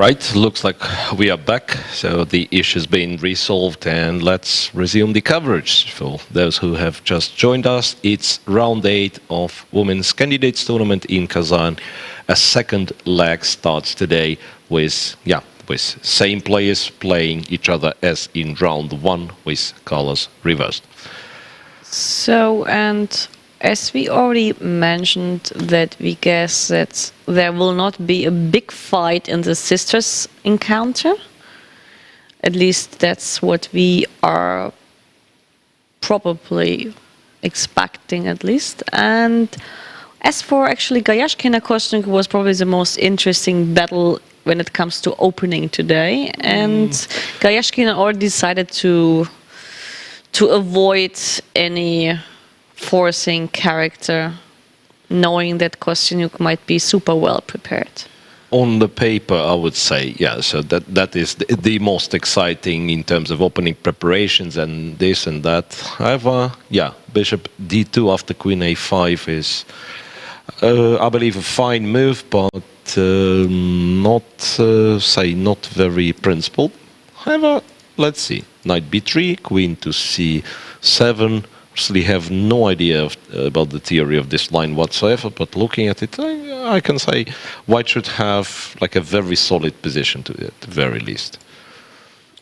Right, looks like we are back, so the issue's been resolved, and let's resume the coverage. For those who have just joined us, it's round 8 of Women's Candidates Tournament in Kazan. A second leg starts today with same players playing each other as in round 1 with colors reversed. So, and as we already mentioned, that we guess that there will not be a big fight in the sisters encounter. At least that's what we are probably expecting, at least. And as for actually Goryachkina Kosteniuk was probably the most interesting battle when it comes to opening today. And Goryachkina already decided to avoid any forcing character, knowing that Kosteniuk might be super well prepared. On the paper, I would say, yeah, so that is the most exciting in terms of opening preparations and this and that. However, yeah, bishop d2 after queen a5 is, I believe, a fine move, but not very principled. However, let's see. Knight b3, queen to c7. Actually have no idea about the theory of this line whatsoever, but looking at it, I can say white should have like a very solid position to it, at the very least.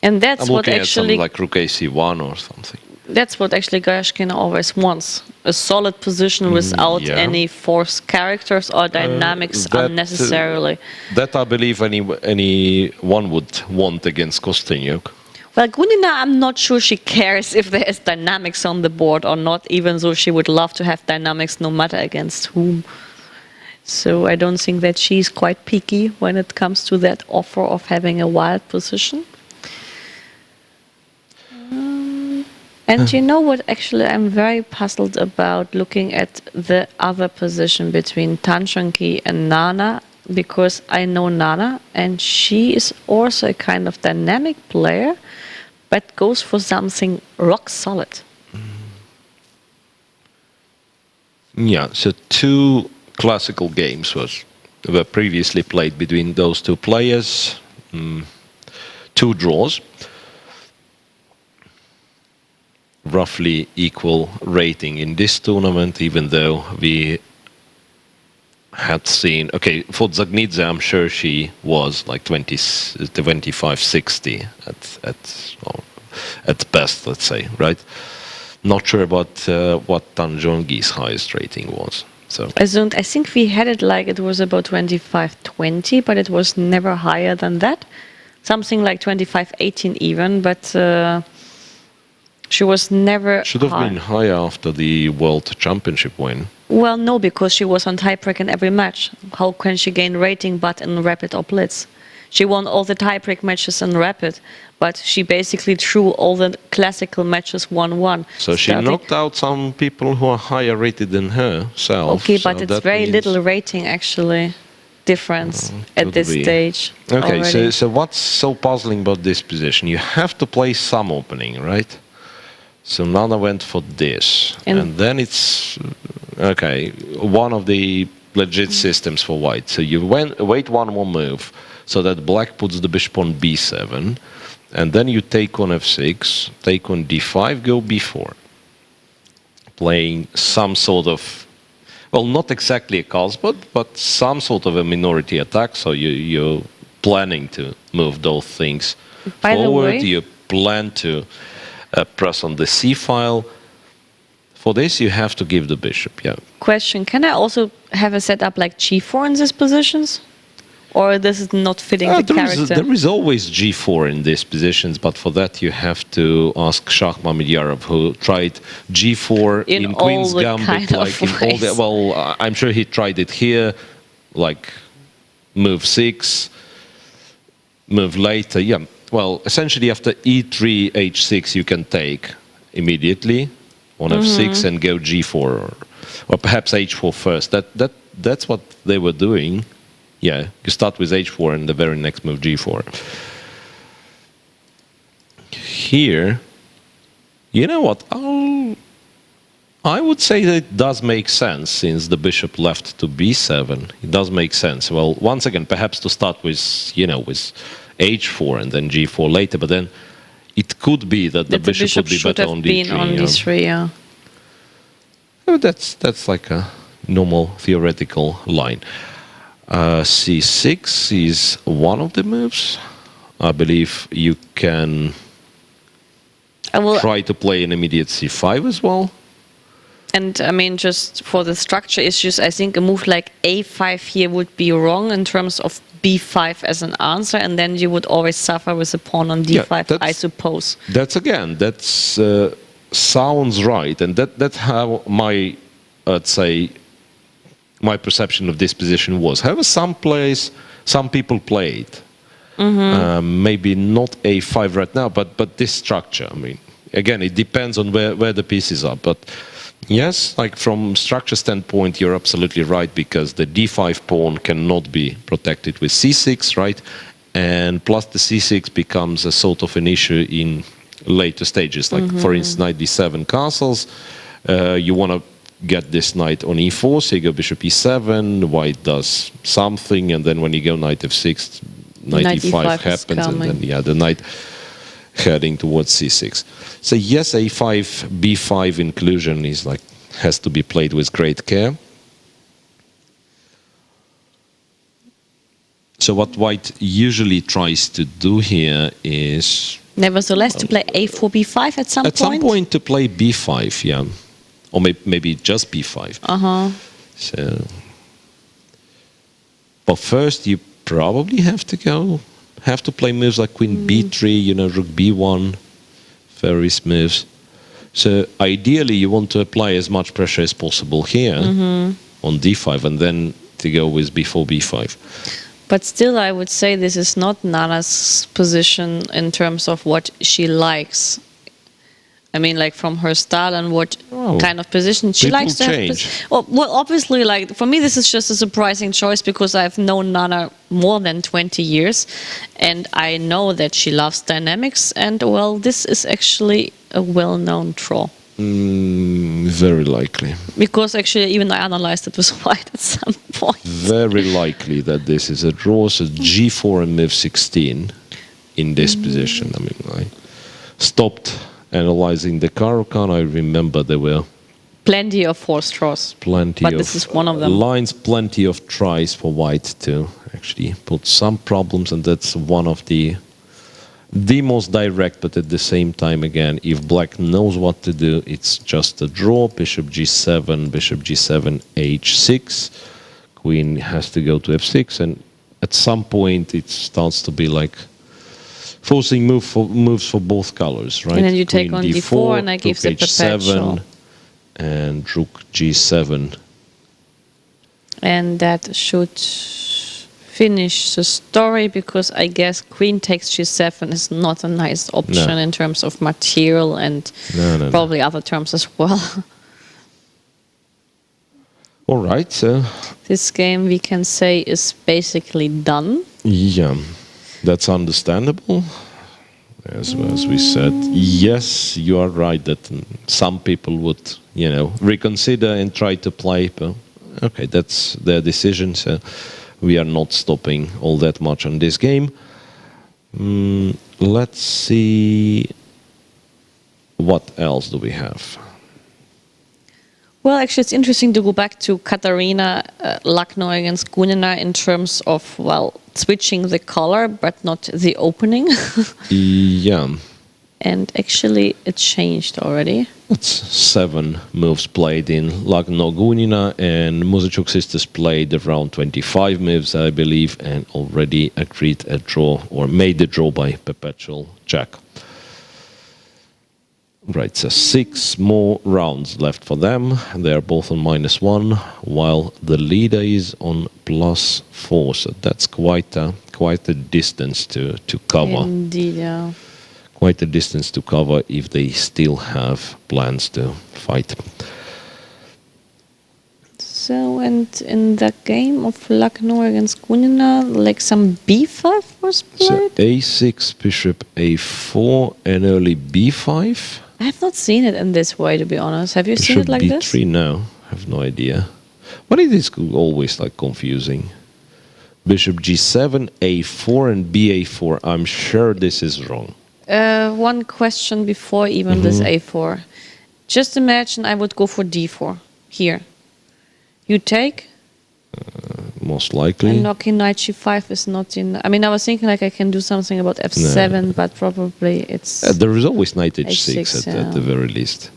And that's I'm what looking actually at something like rook ac1 or something. That's what actually Goryachkina always wants: a solid position without any forced characters or dynamics unnecessarily. That I believe anyone would want against Kosteniuk. Well, Gunina, I'm not sure she cares if there is dynamics on the board or not, even though she would love to have dynamics no matter against whom. So I don't think that she's quite picky when it comes to that offer of having a wild position. And you know what, actually I'm very puzzled about looking at the other position between Tan Chong-ki and Nana, because I know Nana and she is also a kind of dynamic player, but goes for something rock solid. Yeah, so 2 classical games were previously played between those 2 players. 2 draws. Roughly equal rating in this tournament, even though we had seen, okay, for Zagnidze, I'm sure she was like 25-60 at best, let's say, right? Not sure about what Tan Chong-ki's highest rating was. So I think we had it like it was about 25-20, but it was never higher than that. Something like 25-18 even, but she was never should have been higher after the World Championship win. Well, no, because she was on tiebreak in every match. How can she gain rating but in Rapid or Blitz? She won all the tiebreak matches in Rapid, but she basically threw all the classical matches 1-1. So she knocked out some people who are higher rated than herself. Okay, but it's very little rating actually difference at this stage. Okay, so what's so puzzling about this position? You have to play some opening, right? So Nana went for this, and then it's okay. One of the legit systems for white. So you wait one more move, so that black puts the bishop on b7, and then you take on f6, take on d5, go b4, playing some sort of, well, not exactly a cause, but some sort of a minority attack. So you're planning to move those things forward. You plan to press on the c file. For this, you have to give the bishop, yeah. Question, can I also have a setup like g4 in these positions? Or this is not fitting the character? There is always g4 in these positions, but for that you have to ask Shah Mamediyarov, who tried g4 in Queen's Gambit, like in all the, well, I'm sure he tried it here, like move 6, move later, yeah. Well, essentially after e3, h6 you can take immediately on f6 and go g4, or perhaps h4 first. That's what they were doing. Yeah, you start with h4 and the very next move g4. Here, you know what? I would say that it does make sense since the bishop left to b7. It does make sense. Well, once again, perhaps to start with, with h4 and then g4 later, but then it could be that the bishop would be should better have on been d3. on d3, yeah. Oh, that's like a normal theoretical line. c6 is one of the moves. I believe you can try to play an immediate c5 as well. And I mean, just for the structure issues, I think a move like a5 here would be wrong in terms of b5 as an answer, and then you would always suffer with a pawn on d5, yeah, I suppose. That's sounds right, and that's how my, let's say, my perception of this position was. However, some people played. Maybe not a5 right now, but this structure. I mean, again, it depends on where the pieces are. But yes, like from structure standpoint, you're absolutely right, because the d5 pawn cannot be protected with c6, right? And plus the c6 becomes a sort of an issue in later stages. Like for instance, knight d7 castles. You want to get this knight on e4, so you go bishop e7, white does something, and then when you go knight f6, knight e5 happens, and then the knight heading towards c6. So yes, a5 b5 inclusion is has to be played with great care. So what white usually tries to do here is nevertheless to play a4 b5 at some point. At some point to play b5, yeah, or maybe just b5. So, but first you probably have to play moves like queen b3, rook b1, various moves. So ideally you want to apply as much pressure as possible here on d5, and then to go with b4, b5. But still, I would say this is not Nana's position in terms of what she likes. I mean, like from her style and what kind of position she likes to have. Well, obviously, like for me, this is just a surprising choice because I've known Nana more than 20 years, and I know that she loves dynamics. And well, this is actually a well-known draw. Very likely. Because actually, even I analyzed it with white at some point. Very likely that this is a draw. So g4 and move16 in this position. I mean, I stopped analyzing the Caro-Kann. I remember there were plenty of force draws. But this is one of them. Lines, plenty of tries for white to actually put some problems, and that's one of the most direct, but at the same time, again, if black knows what to do, it's just a draw. Bishop g7, h6. Queen has to go to f6, and at some point it starts to be like forcing moves for both colors, right? And then you take on d4, and I give the perpetual. And rook g7. And that should finish the story, because I guess queen takes g7 is not a nice option in terms of material and probably other terms as well. All right, so this game, we can say, is basically done. Yeah, that's understandable. As we said, yes, you are right that some people would, reconsider and try to play, but okay, that's their decision. So we are not stopping all that much on this game. Let's see, what else do we have? Well, actually, it's interesting to go back to Katarina Lucknow against Gunina in terms of, switching the color, but not the opening. Yeah. And actually, it changed already. It's 7 moves played in Lucknow Gunina, and Muzychuk sisters played around 25 moves, I believe, and already agreed a draw, or made the draw by perpetual check. Right, so 6 more rounds left for them. They are both on -1, while the leader is on +4. So that's quite a distance to cover. Indeed, yeah. Quite a distance to cover if they still have plans to fight. So, and in the game of Lucknow against Gunina, like some b5 was played? So a6, bishop a4, and early b5. I have not seen it in this way, to be honest. Have you seen it Bishop like this? B3, no. I have no idea. But it is always like confusing. Bishop G7, A4, and BA4. I'm sure this is wrong. One question before even this A4. Just imagine I would go for D4 here. You take? Most likely. And knocking knight G5 is not in. I mean, I was thinking like I can do something about F7, but probably it's. There is always knight H6 H6, at the very least.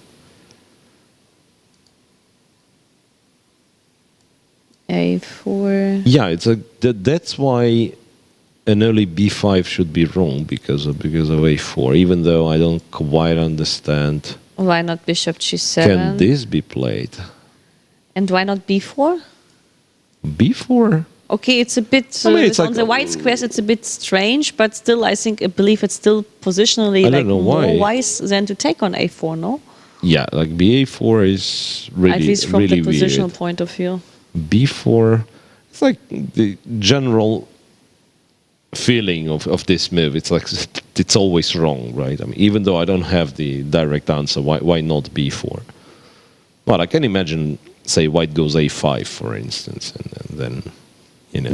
A4. Yeah, that's why an early B5 should be wrong because of A4. Even though I don't quite understand. Why not Bishop G7? Can this be played? And why not B4? B4? Okay, it's a bit I mean, it's on like the white squares. It's a bit strange, but still, I believe it's still positionally like more wise than to take on A4. No. Yeah, like BA4 is really at least from really the positional weird. point of view. B4, it's like the general feeling of this move. It's like it's always wrong, right? I mean, even though I don't have the direct answer, why not B4? Well, I can imagine, say, white goes A5, for instance, and then.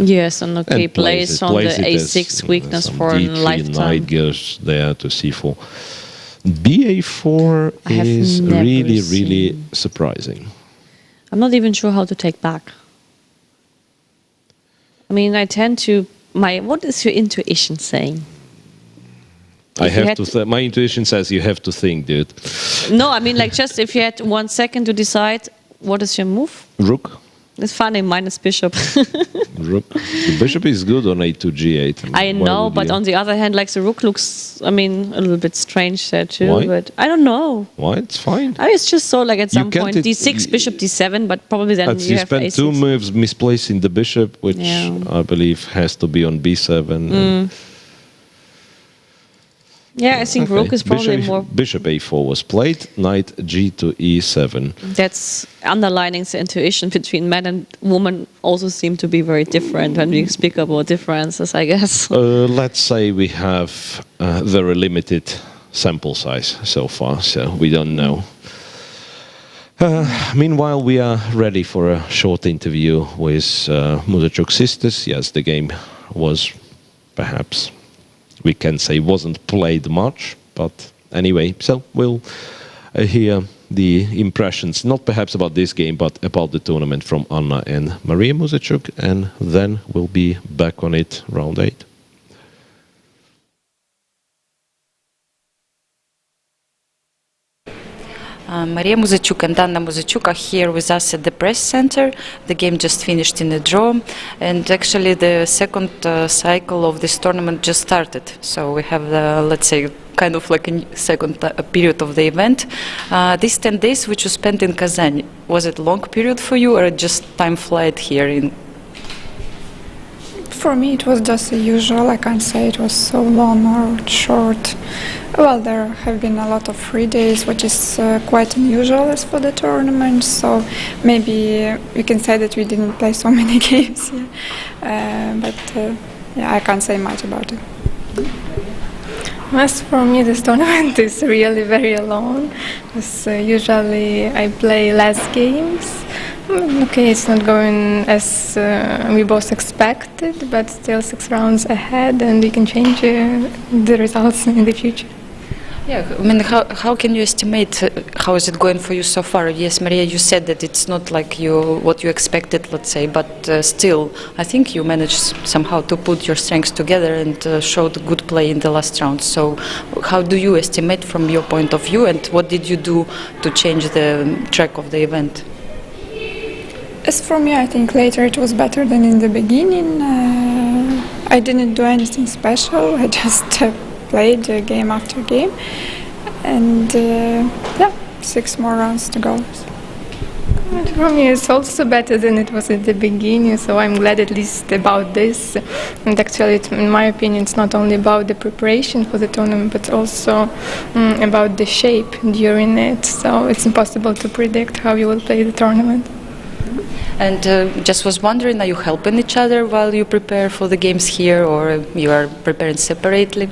Yes, and okay, plays on the A6 weakness for a D3 lifetime. Knight goes there to C4. BA4 is really surprising. I'm not even sure how to take back. I mean, I tend to. What is your intuition saying? My intuition says you have to think, dude. No, I mean, like, just if you had 1 second to decide, what is your move? Rook. It's funny, minus bishop. Rook. The bishop is good on A2, G8. I know, but on the other hand, like, the rook looks, I mean, a little bit strange there too. Why? But I don't know. Why? It's fine. I was just so like at some point D6, bishop D7, but probably then you have spent A6. 2 moves misplacing the bishop, which I believe has to be on B7. Yeah, I think rook is probably more. Bishop A4 was played. Knight G to E7. That's underlining the intuition between man and woman. Also seem to be very different when we speak about differences, I guess. Let's say we have a very limited sample size so far, so we don't know. Meanwhile, we are ready for a short interview with Muzychuk sisters. Yes, the game was perhaps, we can say, wasn't played much, but anyway, so we'll hear the impressions, not perhaps about this game, but about the tournament from Anna and Maria Muzychuk, and then we'll be back on it, round 8. Maria Muzychuk and Anna Muzychuk are here with us at the press center. The game just finished in a draw, and actually the second cycle of this tournament just started. So we have, let's say, kind of like a second period of the event. These 10 days which you spent in Kazan, was it a long period for you, or just time flight here in? For me, it was just the usual. I can't say it was so long or short. Well, there have been a lot of free days, which is quite unusual as for the tournament. So maybe we can say that we didn't play so many games. But I can't say much about it. As for me, this tournament is really very long, because usually I play less games. Okay, it's not going as we both expected, but still 6 rounds ahead, and we can change the results in the future. Yeah, I mean, how can you estimate how is it going for you so far? Yes, Maria, you said that it's not like what you expected, let's say, but still, I think you managed somehow to put your strengths together and showed good play in the last round. So, how do you estimate from your point of view, and what did you do to change the track of the event? As for me, I think later it was better than in the beginning. I didn't do anything special. I just played game after game, and 6 more rounds to go. And for me, it's also better than it was at the beginning, so I'm glad at least about this. And actually, in my opinion, it's not only about the preparation for the tournament, but also about the shape during it. So it's impossible to predict how you will play the tournament. And just was wondering, are you helping each other while you prepare for the games here, or you are preparing separately?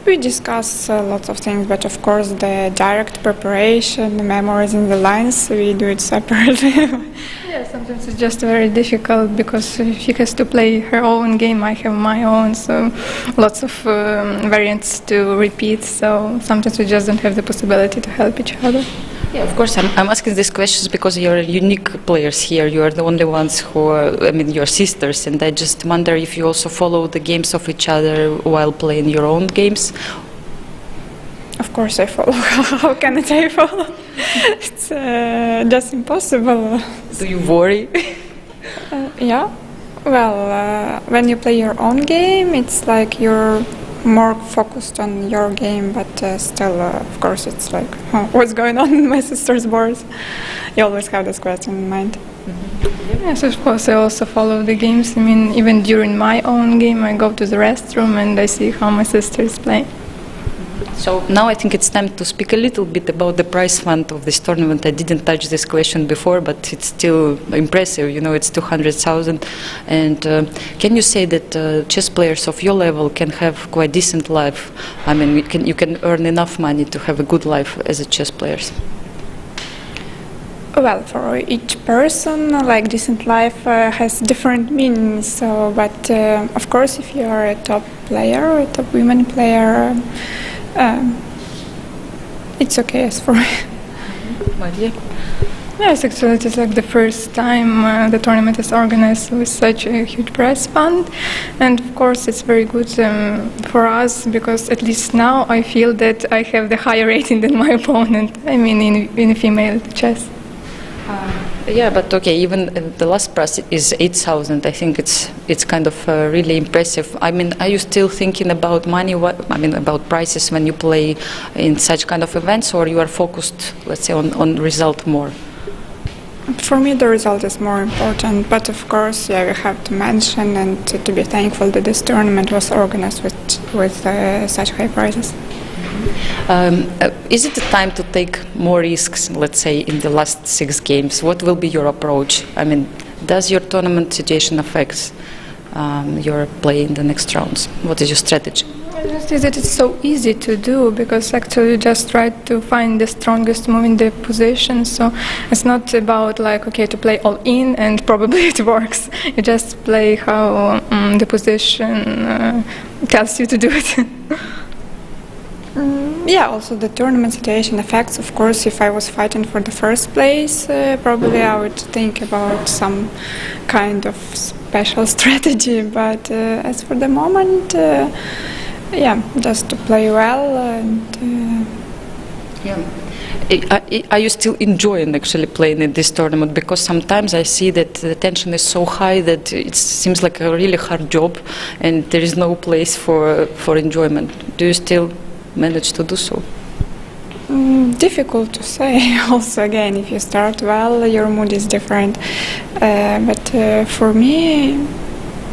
We discuss lots of things, but of course the direct preparation, the memories in the lines, we do it separately. Yeah, sometimes it's just very difficult because she has to play her own game, I have my own, so lots of variants to repeat, so sometimes we just don't have the possibility to help each other. Yeah, of course. I'm asking these questions because you're unique players here. You are the only ones who are, I mean, you're sisters, and I just wonder if you also follow the games of each other while playing your own games. Of course I follow. How can I follow? It's just impossible. Do you worry? Yeah. Well, when you play your own game, it's like you're more focused on your game, but still, of course, it's like, what's going on in my sister's boards? You always have this question in mind. Yes, of course, I also follow the games. I mean, even during my own game, I go to the restroom and I see how my sister is playing. So now I think it's time to speak a little bit about the prize fund of this tournament. I didn't touch this question before, but it's still impressive. You know, it's 200,000. And can you say that chess players of your level can have quite decent life? I mean, you can earn enough money to have a good life as a chess players? Well, for each person, like decent life has different meanings. So, but of course, if you are a top player, a top women player, it's okay as for me. Maria? Yes, actually, it is like the first time the tournament is organized with such a huge prize fund, and of course it's very good for us because at least now I feel that I have the higher rating than my opponent. I mean, in female chess. Yeah, but okay, even the last prize is 8,000. I think it's kind of really impressive. I mean, are you still thinking about money? About prices when you play in such kind of events, or you are focused, let's say, on result more? For me, the result is more important, but of course, yeah, we have to mention and to be thankful that this tournament was organized with such high prizes. Is it the time to take more risks, let's say, in the last 6 games? What will be your approach? I mean, does your tournament situation affect your play in the next rounds? What is your strategy? I just see that it's so easy to do because actually you just try to find the strongest move in the position. So it's not about like, okay, to play all in and probably it works. You just play how the position tells you to do it. Yeah, also the tournament situation affects, of course, if I was fighting for the first place, probably I would think about some kind of special strategy, but as for the moment, yeah, just to play well and... Yeah. Are you still enjoying actually playing in this tournament? Because sometimes I see that the tension is so high that it seems like a really hard job and there is no place for enjoyment. Do you still manage to do so? Difficult to say. Also, again, if you start well, your mood is different. But for me,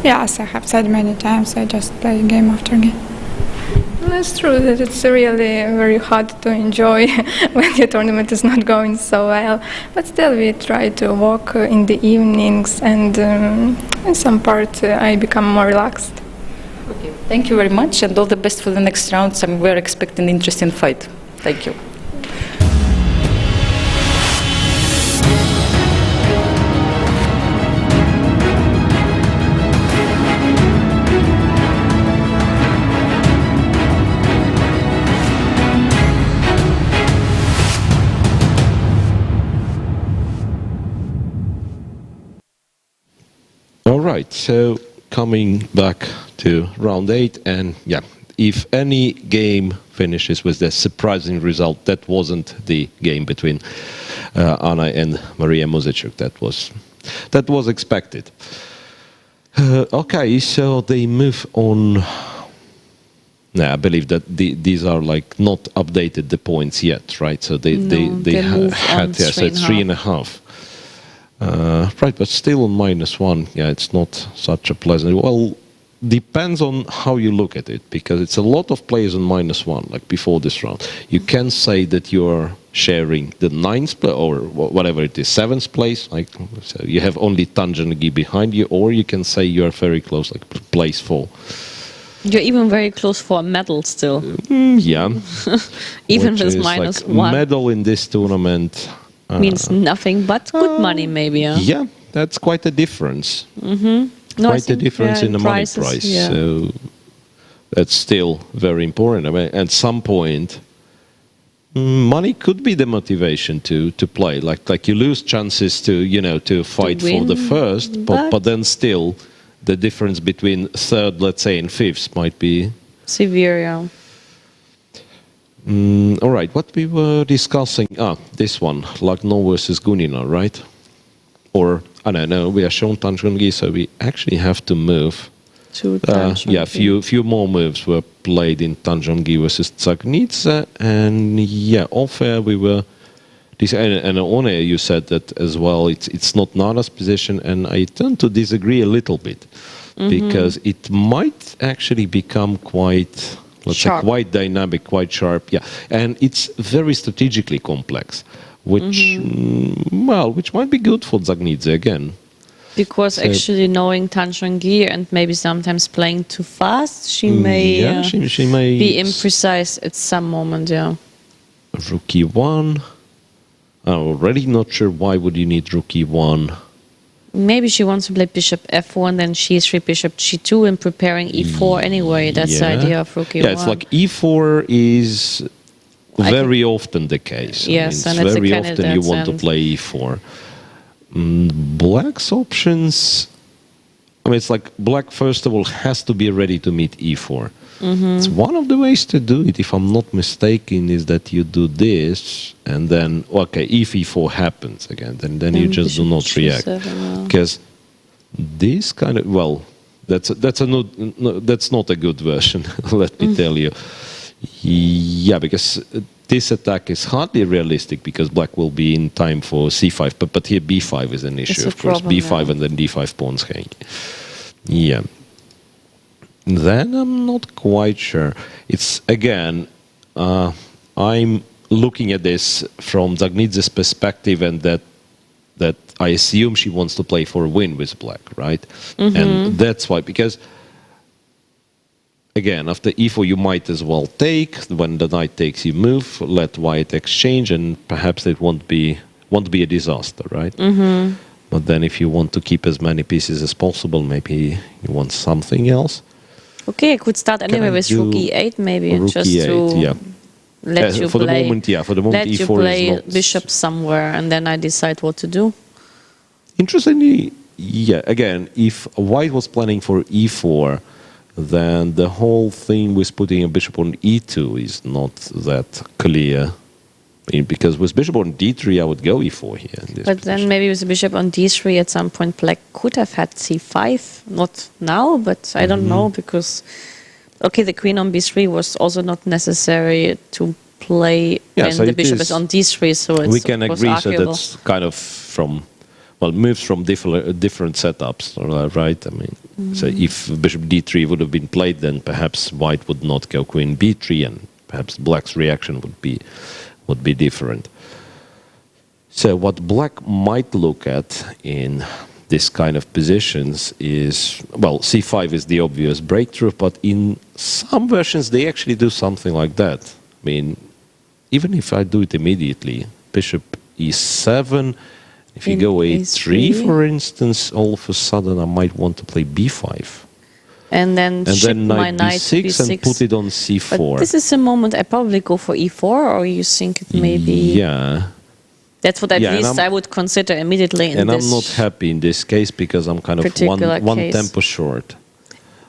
yeah, as I have said many times, I just play game after game. It's true that it's really very hard to enjoy when the tournament is not going so well. But still, we try to walk in the evenings, and in some part, I become more relaxed. Okay. Thank you very much, and all the best for the next rounds. We're expecting an interesting fight. Thank you. All right, so coming back to round 8, and yeah, if any game finishes with the surprising result, that wasn't the game between Anna and Maria Muzychuk. That was expected. Okay, so they move on. Yeah, I believe that these are like not updated the points yet, right? So they had yeah, so it's 3.5. Right, but still on -1. Yeah, it's not such a pleasant. Well, depends on how you look at it, because it's a lot of players on -1. Like before this round, you can say that you're sharing the 9th or whatever it is, 7th place. Like so you have only Tanjanagi behind you, or you can say you're very close, like place 4. You're even very close for a medal still, Yeah. even Which with is minus like one. medal in this tournament. Means nothing but good money, maybe. Yeah, that's quite a difference. No, I Quite a think, difference in the prices, money price. yeah. So that's still very important. I mean, at some point, money could be the motivation to play. Like you lose chances to fight for the win, first, but then still, the difference between third, let's say, and fifth might be severe, yeah. all right. What we were discussing? This one, Lagno versus Gunina, right? Or I don't know. We are shown Tanjongi, so we actually have to move. Yeah, few more moves were played in Tanjongi versus Zagnitsa, and yeah, all fair we were. And on air you said that as well. It's not Nada's position, and I tend to disagree a little bit because it might actually become quite, let's say, quite dynamic, quite sharp. Yeah, and it's very strategically complex, which which might be good for Zagnitsa again. Because actually knowing Tanjongi and maybe sometimes playing too fast, she may, she may be imprecise at some moment, yeah. Rook e1. I'm already not sure why would you need rook e1. Maybe she wants to play bishop f1, then c3, bishop g2, and preparing e4 anyway. That's the idea of rook e1. Yeah, it's like e4 is very often the case. Yes, I mean, and it's it's very a often you want to play e4. Black's options, I mean, it's like black, first of all, has to be ready to meet e4. It's one of the ways to do it, if I'm not mistaken, is that you do this, and then, okay, if e4 happens again, then you just do not react. Because this kind of, well, that's not a good version, let me tell you. Yeah, because this attack is hardly realistic because black will be in time for c5, but here b5 is an issue, of course. B5 and then d5 pawns hang. Yeah. Then I'm not quite sure. It's, again, I'm looking at this from Zagnitsa's perspective, and that I assume she wants to play for a win with black, right? And that's why, because again, after e4 you might as well take. When the knight takes, you move, let white exchange, and perhaps it won't be a disaster, right? But then if you want to keep as many pieces as possible, maybe you want something else. Okay, I could start anyway with rook e8 maybe, and just to let you for play. The moment, yeah, for the moment, let e4 you play is not bishop somewhere, and then I decide what to do. Interestingly, yeah. Again, if white was planning for e4, then the whole thing with putting a bishop on e2 is not that clear. Because with bishop on d3, I would go e4 here. In this but then maybe with the bishop on d3, at some point black could have had c5. Not now, but I don't know, because, okay, the queen on b3 was also not necessary to play when so the bishop is on d3, so it's, we can agree, arguable. so that's kind of moves from different setups, right? I mean, so if bishop d3 would have been played, then perhaps white would not go queen b3, and perhaps black's reaction would be different. So what black might look at in this kind of positions is, well, c5 is the obvious breakthrough, but in some versions they actually do something like that. I mean, even if I do it immediately, bishop e7, if you go a3, for instance, all of a sudden I might want to play b5. And then ship my knight to b6 and put it on c4. But this is a moment I probably go for e4, or you think it may be... Yeah. That's what at least I would consider immediately in this. And I'm not happy in this case because I'm kind of one tempo short.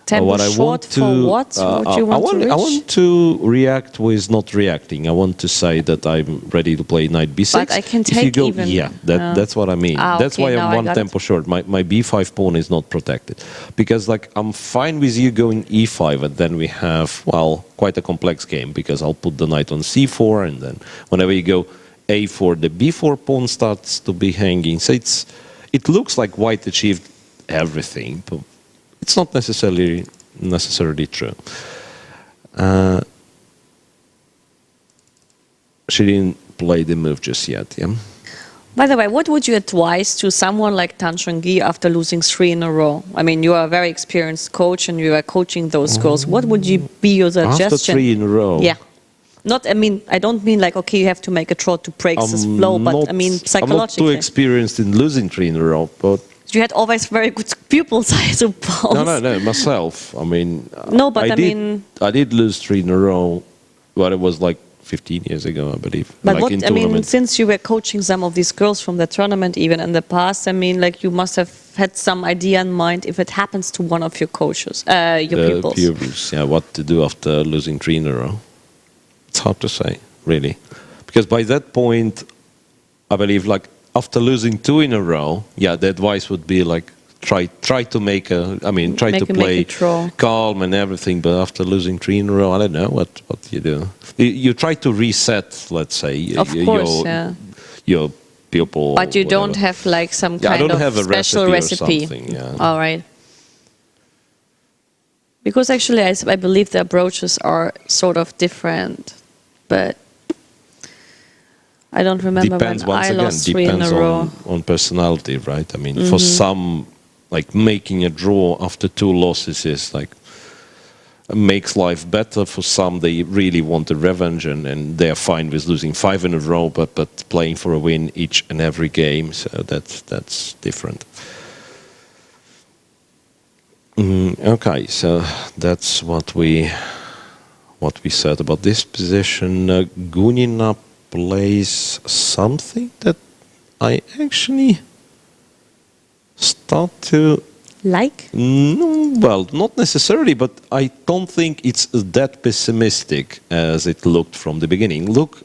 Tempo short for what? What you want to reach? I want to react with not reacting. I want to say that I'm ready to play knight b6. But I can take even... Yeah, that's what I mean. That's why I'm one tempo short. My b5 pawn is not protected. Because like I'm fine with you going e5, and then we have, well, quite a complex game, because I'll put the knight on c4, and then whenever you go a4, the b4 pawn starts to be hanging. So it looks like white achieved everything, but it's not necessarily true. She didn't play the move just yet, yeah? By the way, what would you advise to someone like Tan Chong-gi after losing 3 in a row? I mean, you are a very experienced coach and you are coaching those girls. What would be your suggestion? After 3 in a row? Yeah. I don't mean like, okay, you have to make a draw to break this flow, but I mean psychologically. I'm not too experienced in losing 3 in a row, but... You had always very good pupils, I suppose. No, myself. I mean... No, but I did lose 3 in a row, but it was like 15 years ago, I believe. But like since you were coaching some of these girls from the tournament even in the past, I mean, like you must have had some idea in mind if it happens to one of your coaches, your pupils. Yeah, what to do after losing 3 in a row. It's hard to say, really. Because by that point, I believe, like, after losing 2 in a row, yeah, the advice would be, like, try to play calm and everything, but after losing 3 in a row, I don't know what you do. You try to reset, let's say, your pupil. But you don't have, like, some kind of special recipe. Yeah. All right. Because actually, I believe the approaches are sort of different. But I don't remember depends, when I lost 3 in a row. On personality, right? I mean, for some, like making a draw after 2 losses is like makes life better. For some, they really want a revenge and they are fine with losing 5 in a row, but playing for a win each and every game. So that's different. Okay, so that's what we said about this position. Gunina plays something that I actually start to like. No, well, not necessarily, but I don't think it's that pessimistic as it looked from the beginning. Look,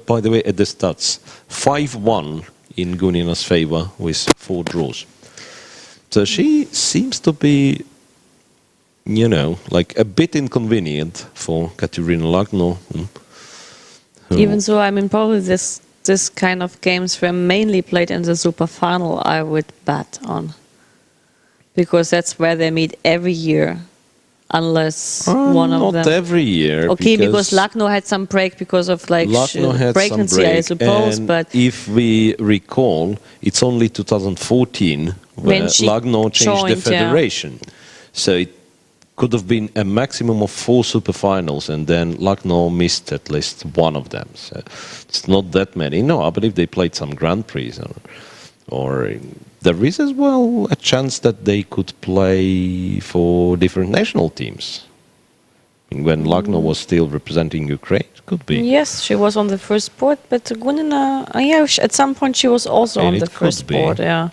by the way, at the stats: 5-1 in Gunina's favor with 4 draws. So she seems to be, you know, like a bit inconvenient for Katerina Lagno. Even so, I mean, probably this kind of games were mainly played in the super final, I would bet on. Because that's where they meet every year, unless one of them... Not every year. Okay, because Lagno had some break because of like pregnancy, I suppose, but... If we recall, it's only 2014 when Lagno changed the federation. Yeah. So it could have been a maximum of 4 superfinals, and then Lagno missed at least one of them. So it's not that many. No, I believe they played some Grand Prix, or there is as well a chance that they could play for different national teams. When Lagno was still representing Ukraine, it could be. Yes, she was on the first board, but Gunina, at some point she was also on the first board, yeah.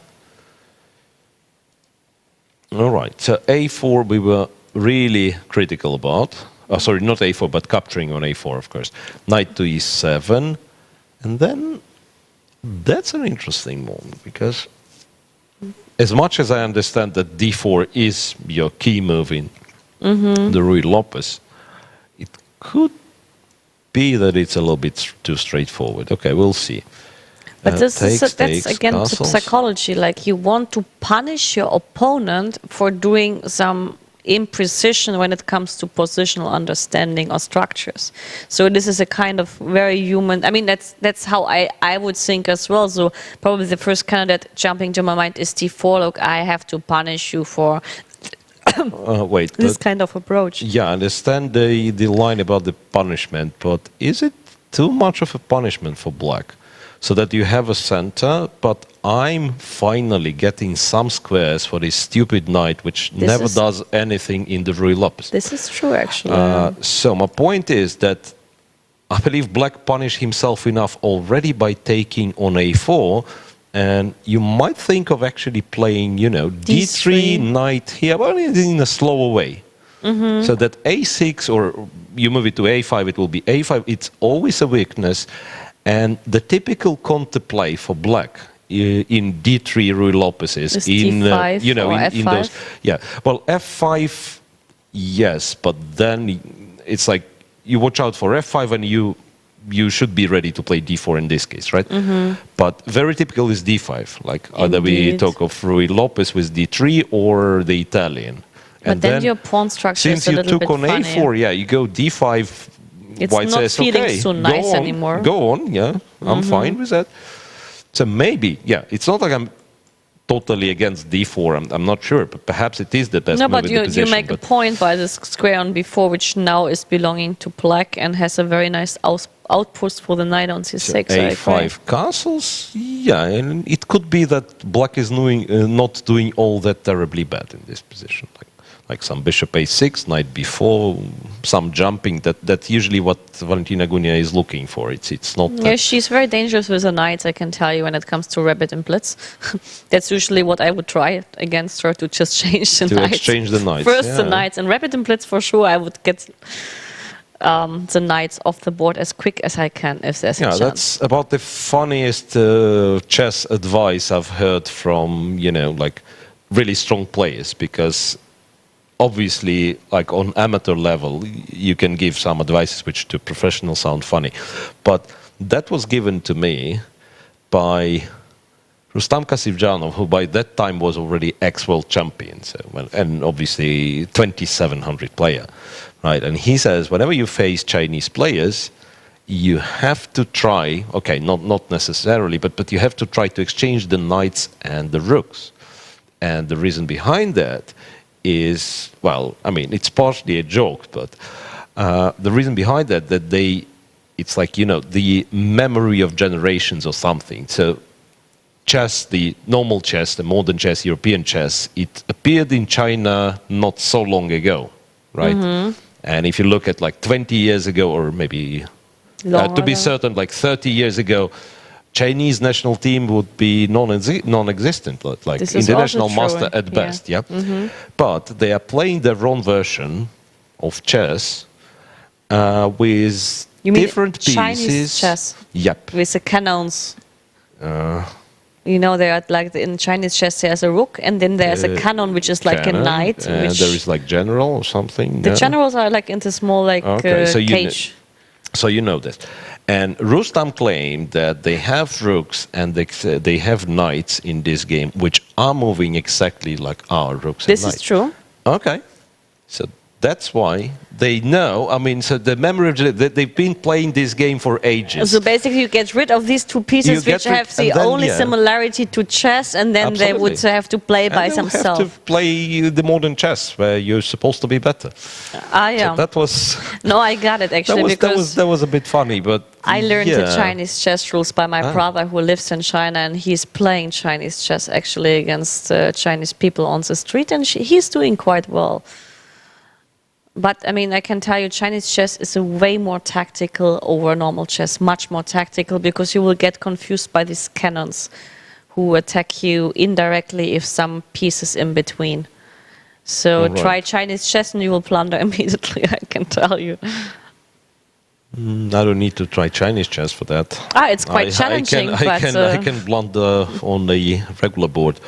All right, so A4 we were really critical about. Sorry, not A4, but capturing on A4, of course. Knight to E7. And then that's an interesting one, because as much as I understand that D4 is your key move in the Ruy Lopez, it could be that it's a little bit too straightforward. Okay, we'll see. But that's again to psychology. Like, you want to punish your opponent for doing some imprecision when it comes to positional understanding or structures. So this is a kind of very human. I mean, that's how I would think as well. So probably the first candidate jumping to my mind is D4. Look, I have to punish you for this kind of approach. Yeah, I understand the line about the punishment, but is it too much of a punishment for black? So that you have a center, but I'm finally getting some squares for this stupid knight, which never does anything in the Ruy Lopez. This is true, actually. So my point is that I believe black punished himself enough already by taking on A4, and you might think of actually playing, you know, D3 knight here, but in a slower way. So that A6, or you move it to A5, it will be A5. It's always a weakness. And the typical counterplay for black in D3 Ruy Lopez is in D5 in those. Yeah, well, F5, yes, but then it's like you watch out for F5, and you should be ready to play D4 in this case, right? But very typical is D5. Like either we talk of Ruy Lopez with D3 or the Italian. But then your pawn structure is a little bit funny. Since you took on A4, yeah, you go D5. It's White not says, feeling okay, so nice anymore. Go on, yeah, I'm fine with that. So maybe, yeah, it's not like I'm totally against d4. I'm not sure, but perhaps it is the best No, move but in the you position. make a point by this square on b4, which now is belonging to black and has a very nice outpost for the knight on c6. I agree. a5 castles, yeah, and it could be that black is not doing all that terribly bad in this position. Like some bishop a6, knight b4, some jumping. That's usually what Valentina Gunia is looking for. It's not. Yeah, she's very dangerous with the knights, I can tell you, when it comes to rabbit and blitz. That's usually what I would try against her, to just change the knights. To exchange the knights. First the knights, and rabbit and blitz for sure I would get the knights off the board as quick as I can, if there's a chance. That's about the funniest chess advice I've heard from, like really strong players, because obviously, like on amateur level, you can give some advices which to professionals sound funny. But that was given to me by Rustam Kasivjanov, who by that time was already ex-world champion, and obviously 2,700 player, right? And he says, whenever you face Chinese players, you have to try, okay, not necessarily, but you have to try to exchange the knights and the rooks. And the reason behind that is, well, I mean, it's partially a joke, but the reason behind that it's like, the memory of generations or something. So chess, the normal chess, the modern chess, European chess, it appeared in China not so long ago, right? Mm-hmm. And if you look at like 20 years ago, or maybe, to be certain, like 30 years ago, Chinese national team would be non-existent, like international master at best, yeah. Mm-hmm. But they are playing their own version of chess with different pieces. Chinese chess? Yep. With the cannons. They are like in Chinese chess. There's a rook, and then there's a cannon, which is like a knight. And there is like general or something. The generals are like into small cage. So you know this. And Rustam claimed that they have rooks and they have knights in this game, which are moving exactly like our rooks and knights. This is true. Okay. So that's why they know. I mean, so the memory of they've been playing this game for ages. So basically, you get rid of these two pieces, which have the only similarity to chess, and then they would have to play by themselves. Have to play the modern chess, where you're supposed to be better. Yeah. So that was. No, I got it actually. That was a bit funny, but I learned the Chinese chess rules by my brother, who lives in China, and he's playing Chinese chess actually against Chinese people on the street, and he's doing quite well. But, I mean, I can tell you Chinese chess is a way more tactical over normal chess, much more tactical, because you will get confused by these cannons who attack you indirectly if some piece is in between. So try Chinese chess and you will plunder immediately, I can tell you. I don't need to try Chinese chess for that. It's quite challenging. I can blunder on the regular board.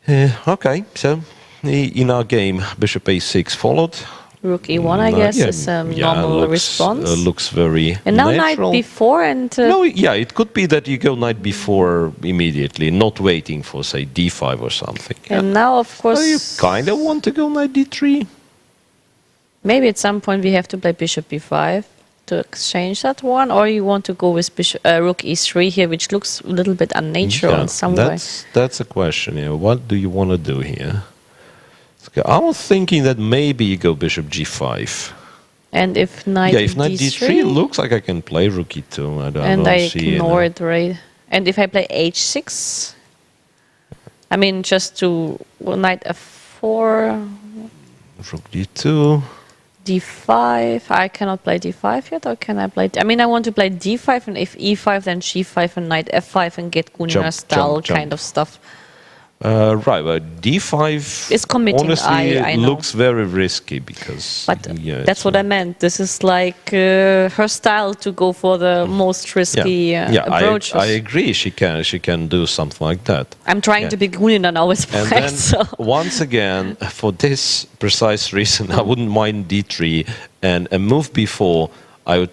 Okay, so in our game, bishop a6 followed. Rook e1, I guess, is a normal response. Looks very And now natural. knight b4 and... No, yeah, it could be that you go knight b4 immediately, not waiting for, say, d5 or something. And now, of course... you kind of want to go knight d3? Maybe at some point we have to play bishop b5 to exchange that one, or you want to go with rook e3 here, which looks a little bit unnatural in some way. That's a question, What do you want to do here? I was thinking that maybe you go bishop g5. And if knight if knight d3, looks like I can play rook e2. I ignore it, right? And if I play h6, I mean, just to knight f4, rook d2, d5. I cannot play d5 yet, or can I play? I mean, I want to play d5, and if e5, then g5 and knight f5 and get Gunia style kind of stuff. Right, but d5 is committing. Honestly, I know. Looks very risky because. But that's what I meant. This is like her style to go for the most risky approaches. I agree. She can do something like that. I'm trying to be Gunina now with and black. Then, once again, for this precise reason, I wouldn't mind d3 and a move before. I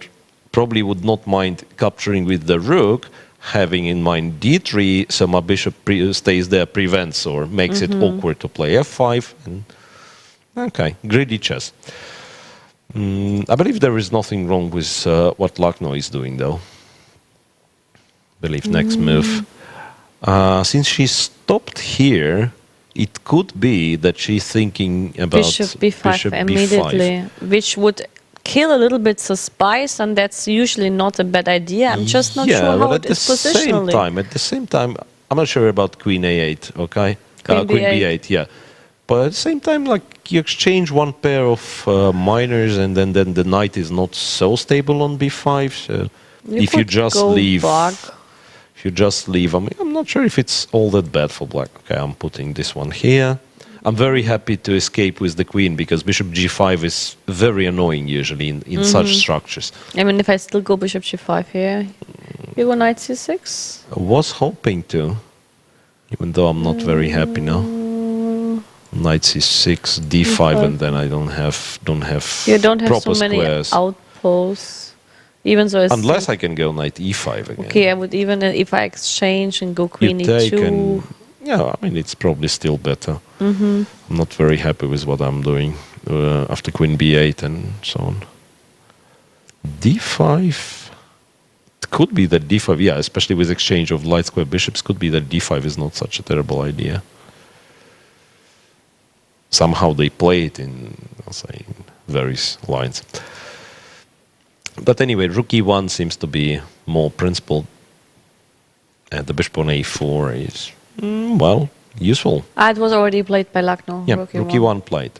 probably would not mind capturing with the rook, having in mind d3, so my bishop stays there, prevents or makes it awkward to play f5. And, okay, greedy chess. I believe there is nothing wrong with what Lucknow is doing, though. believe next move. Since she stopped here, it could be that she's thinking about Bishop b5 immediately, which would kill a little bit the spice, and that's usually not a bad idea. I'm just not sure how it is positionally. At the same time, I'm not sure about queen a8, okay? Queen b8, yeah. But at the same time, like, you exchange one pair of minors, and then the knight is not so stable on b5, so if you just leave... If you just leave, I'm not sure if it's all that bad for black. Okay, I'm putting this one here. I'm very happy to escape with the queen, because bishop g5 is very annoying usually in such structures. I mean, if I still go bishop g5 here, you go knight c6? I was hoping to, even though I'm not very happy now. Knight c6, d5, and then I don't have you don't have proper so many squares. outposts. Even so, unless I can go knight e5 again. Okay, I would even if I exchange and go queen e2. Yeah, I mean, it's probably still better. I'm not very happy with what I'm doing after queen b8 and so on. d5. It could be that d5, yeah, especially with exchange of light square bishops, could be that d5 is not such a terrible idea. Somehow they play it in, I'll say, in various lines. But anyway, rook e1 seems to be more principled. And the bishop on a4 is, well, useful. It was already played by Lucknow. Yeah, rook e1 played.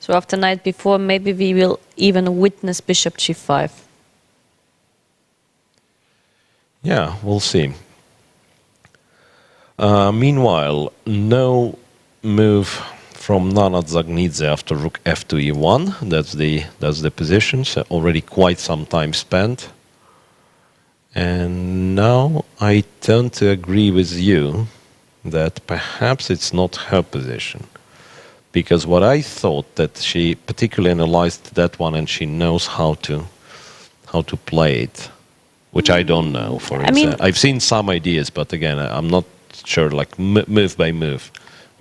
So after knight b4, maybe we will even witness bishop g5. Yeah, we'll see. Meanwhile, no move from Nana Dzagnidze after rook f2 e1. That's the position. So already quite some time spent. And now I tend to agree with you that perhaps it's not her position. Because what I thought that she particularly analyzed that one and she knows how to play it, which I don't know. For example, I've seen some ideas, but again, I'm not sure, like move by move.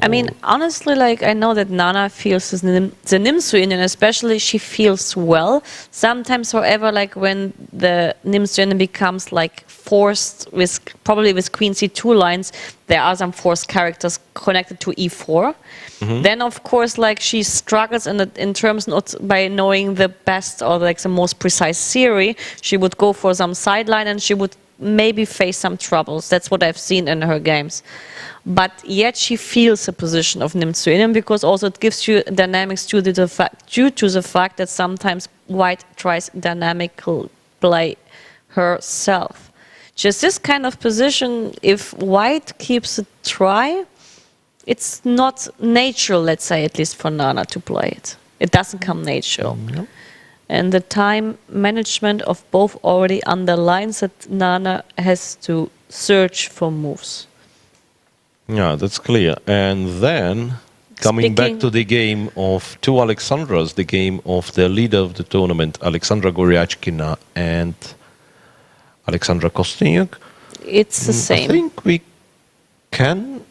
I mean, honestly, like, I know that Nana feels the Nimzo-Indian, especially she feels well. Sometimes, however, like when the Nimzo-Indian becomes like forced with, probably with queen c2 lines, there are some forced characters connected to e4. Then, of course, like she struggles in terms not by knowing the best or like the most precise theory. She would go for some sideline and she would maybe face some troubles. That's what I've seen in her games. But yet she feels the position of Nimzo-Indian, because also it gives you dynamics due to the fact that sometimes white tries dynamical play herself. Just this kind of position, if white keeps a try, it's not natural, let's say, at least for Nana to play it. It doesn't come natural. And the time management of both already underlines that Nana has to search for moves. Yeah, that's clear. And then, coming back to the game of two Alexandras, the game of the leader of the tournament, Alexandra Goryachkina and Alexandra Kosteniuk. It's the same. I think we can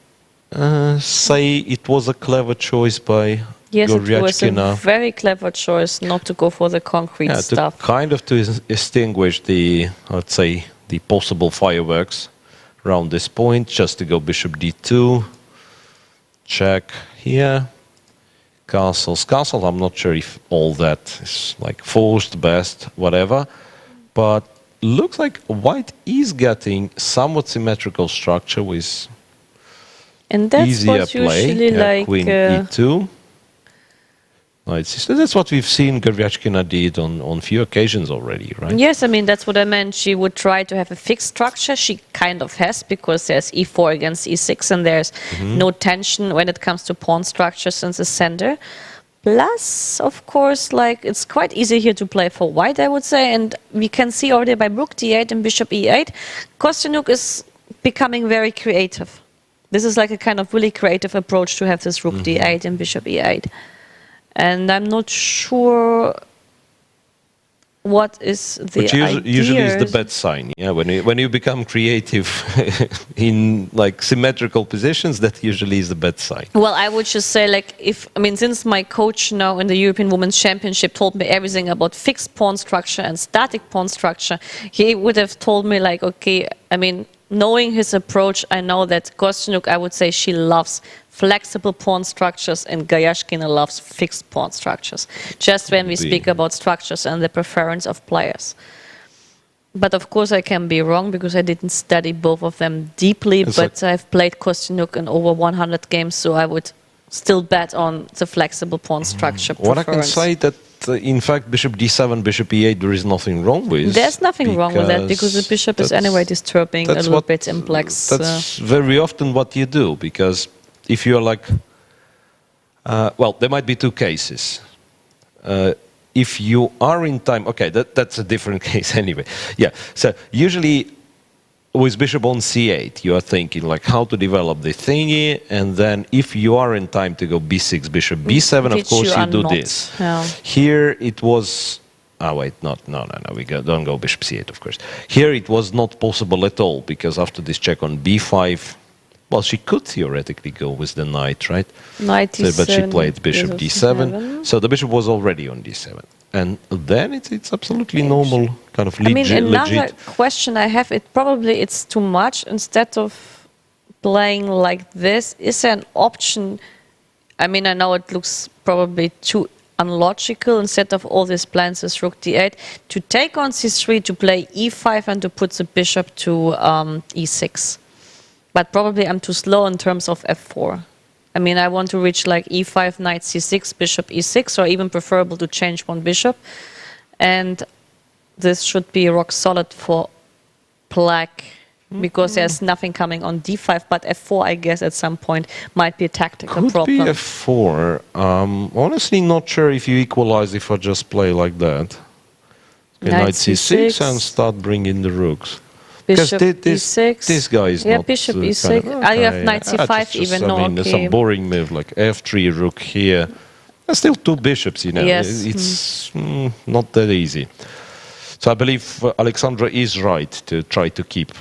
say it was a clever choice by Goryachkina. Yes, it was a very clever choice not to go for the concrete stuff. To extinguish the, let's say, the possible fireworks around this point, just to go bishop d2, check here, castles. I'm not sure if all that is like forced, best, whatever, but looks like white is getting somewhat symmetrical structure with and that's easier what's play. Usually like queen e2. That's what we've seen Goryachkina did on few occasions already, right? Yes, I mean, that's what I meant. She would try to have a fixed structure. She kind of has, because there's e4 against e6, and there's no tension when it comes to pawn structures in the center. Plus, of course, like, it's quite easy here to play for white, I would say, and we can see already by rook d8 and bishop e8, Kosteniuk is becoming very creative. This is like a kind of really creative approach to have this rook d8 and bishop e8. And I'm not sure what is the Which usually is the ideas? bad sign. Yeah, when you become creative in like symmetrical positions, that usually is the bad sign. Well, I would just say, like, since my coach now in the European Women's Championship told me everything about fixed pawn structure and static pawn structure, he would have told me, like, okay, knowing his approach, I know that Kosteniuk, I would say she loves flexible pawn structures and Goryachkina loves fixed pawn structures. Just when we speak about structures and the preference of players. But of course I can be wrong because I didn't study both of them deeply, but I've played Kosteniuk in over 100 games, so I would still bet on the flexible pawn structure What I preference. can say that in fact bishop d7, bishop e8 there is nothing wrong with. There's nothing wrong with that because the bishop is anyway disturbing a little bit in plex. That's very often what you do, because if you're like, well, there might be two cases. If you are in time, okay, that's a different case anyway. Yeah, so usually with bishop on c8, you are thinking like how to develop the thingy, and then if you are in time to go b6, bishop b7, of course you do this. Yeah. Here it was, wait, no, don't go bishop c8, of course. Here it was not possible at all, because after this check on b5, well, she could theoretically go with the knight, right? Knight d7, but she played bishop d7, so the bishop was already on d7. And then it's absolutely normal, kind of legit. Another question I have, it's too much. Instead of playing like this, is there an option? I know it looks probably too unlogical, instead of all these plans as rook d8, to take on c3, to play e5 and to put the bishop to e6. But probably I'm too slow in terms of f4. I want to reach like e5, knight c6, bishop e6, or even preferable to change one bishop. And this should be rock solid for black, because there's nothing coming on d5, but f4, I guess, at some point might be a tactical problem. Could be f4. Honestly, not sure if you equalize if I just play like that. Knight c6 and start bringing the rooks. Bishop e6. This guy is not... bishop e6. You have knight c5 even. There's some boring move like f3, rook here. There's still two bishops, Yes. It's not that easy. So I believe Alexandra is right to try to keep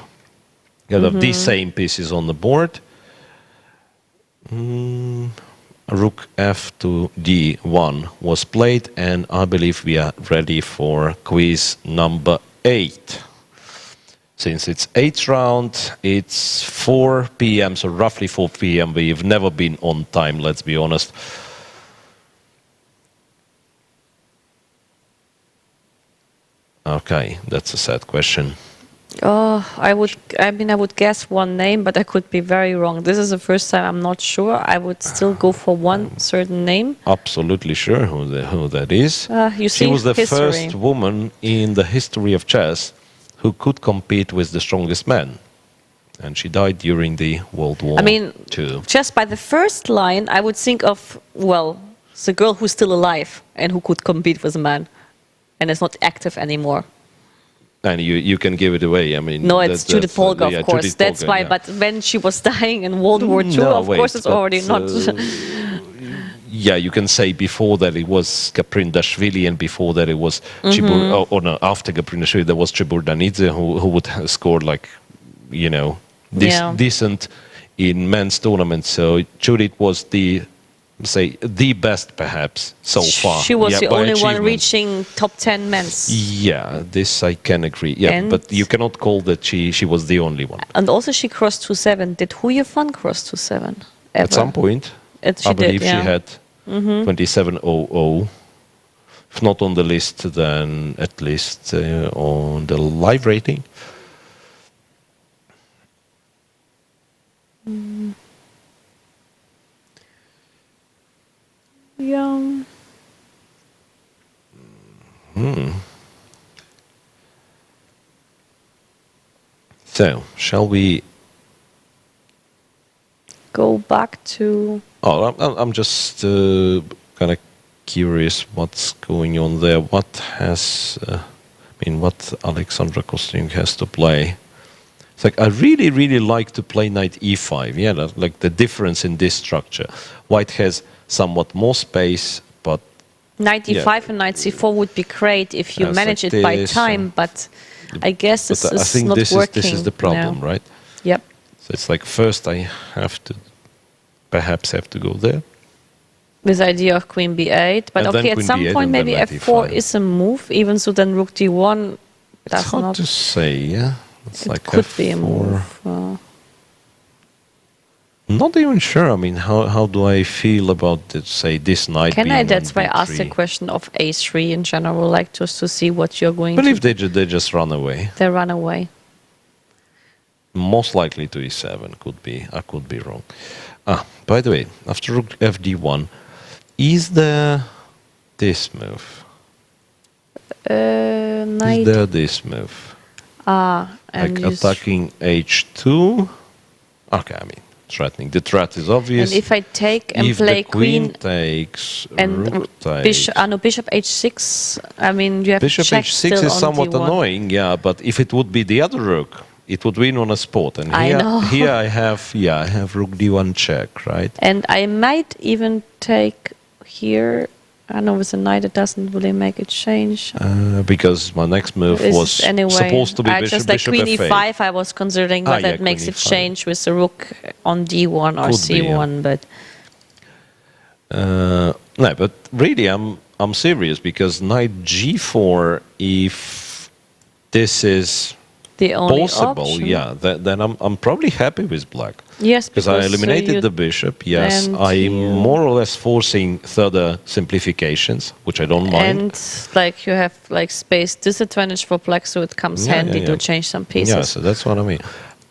these same pieces on the board. Rook f to d1 was played, and I believe we are ready for quiz number 8. Since it's 8th round, it's 4 p.m., so roughly 4 p.m. We've never been on time, let's be honest. Okay, that's a sad question. Oh, I would guess one name, but I could be very wrong. This is the first time I'm not sure. I would still go for one certain name. Absolutely sure who that is. You see, she was the history. first woman in the history of chess who could compete with the strongest man. And she died during the World War II. Just by the first line, I would think of, well, the girl who's still alive and who could compete with a man and is not active anymore. And you can give it away. No, it's Judith Polgar, of course. Judith that's Polgar, why. But when she was dying in World War II, course, it's already not. Yeah, you can say before that it was Gaprindashvili, and before that it was after Gaprindashvili there was Chiburdinidze, who would have scored like, decent in men's tournaments. So Judith was the best perhaps so far. She was the only one reaching top 10 men's. Yeah, this I can agree. Yeah, but you cannot call that she was the only one. And also she crossed 2-7. Did Huyefan cross 2-7? At some point. I believe she had 27:00. If not on the list, then at least on the live rating. Yeah. So, shall we go back to... Oh, I'm just kind of curious what's going on there. What has, what Alexandra Kosteniuk has to play? It's like I really like to play knight e5. Yeah, like the difference in this structure. White has somewhat more space, but Knight d5 and knight c4 would be great if you It's manage like it by this, time, but I guess this But I is think not this working. is the problem, now. right? Yep. So it's like first I have to perhaps have to go there. With the idea of queen b8, but And then okay, at queen some b8 point and then maybe knight f4 d5. is a move, even so then rook d1 It's does hard not. to say, yeah. It's It like could f4. be a move. Not even sure. I mean, how do I feel about say this knight? Can being I? on That's why I asked the b3? question of a3 in general, like just to see what you're going But to. if they just run away, They run away. most likely to e7 could be. I could be wrong. By the way, after rook fd1, is there this move? Knight. Is there this move? And Like you attacking h2? Okay, I mean, threatening. The threat is obvious. And if I take and if play the queen queen takes, and rook takes. bishop h6, I mean you have Bishop check h6 still is on somewhat d1. annoying, yeah, but if it would be the other rook, it would win on a spot. And I here, know. here I have rook d1 check, right? And I might even take here. I know with a knight it doesn't really make a change. Because my next move This was is anyway, supposed to be I bishop, just like bishop queen f8. e5. I was considering whether yeah, it makes queen it e5. change with the rook on d1 or Could be, c1, yeah. but No, but really, I'm serious because knight g4. If this is the only possible, option. yeah, then I'm probably happy with black. Yes, Because I you- eliminated the bishop, yes. and I'm you- more or less forcing further simplifications, which I don't mind. And like you have like space disadvantage for black, so it comes Yeah, handy yeah, to yeah. change some pieces. Yeah, so that's what I mean.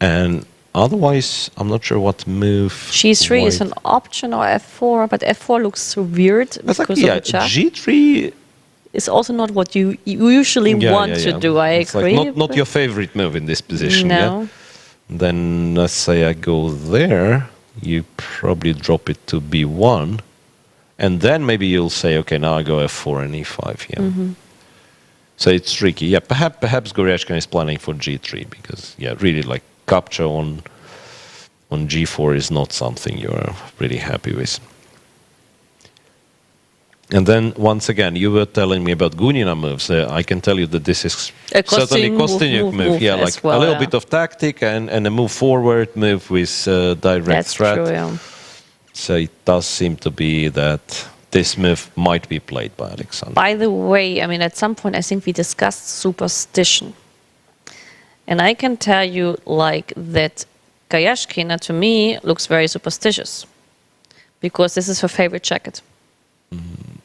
And otherwise, I'm not sure what move. G3 is white- an option or f4, but f4 looks weird It's because like, of yeah, the check. G3. It's also not what you usually Yeah, want yeah, to yeah. do. I It's agree. like not but- your favorite move in this position. No. Yeah? Then let's say I go there. You probably drop it to b1, and then maybe you'll say, okay, now I go f4 and e5. Yeah. Mm-hmm. So it's tricky. Yeah, perhaps Goryachkina is planning for g3 because yeah, really like capture on g4 is not something you're really happy with. And then once again, you were telling me about Gunina moves. I can tell you that this is A certainly Kosteniuk Kosteniuk move Yeah, as like well, a little yeah. bit of tactic and a move forward, move with direct That's threat. true, yeah. So it does seem to be that this move might be played by Alexander. By the way, I mean, at some point, I think we discussed superstition. And I can tell you, like, that Goryachkina, to me, looks very superstitious. Because this is her favorite jacket.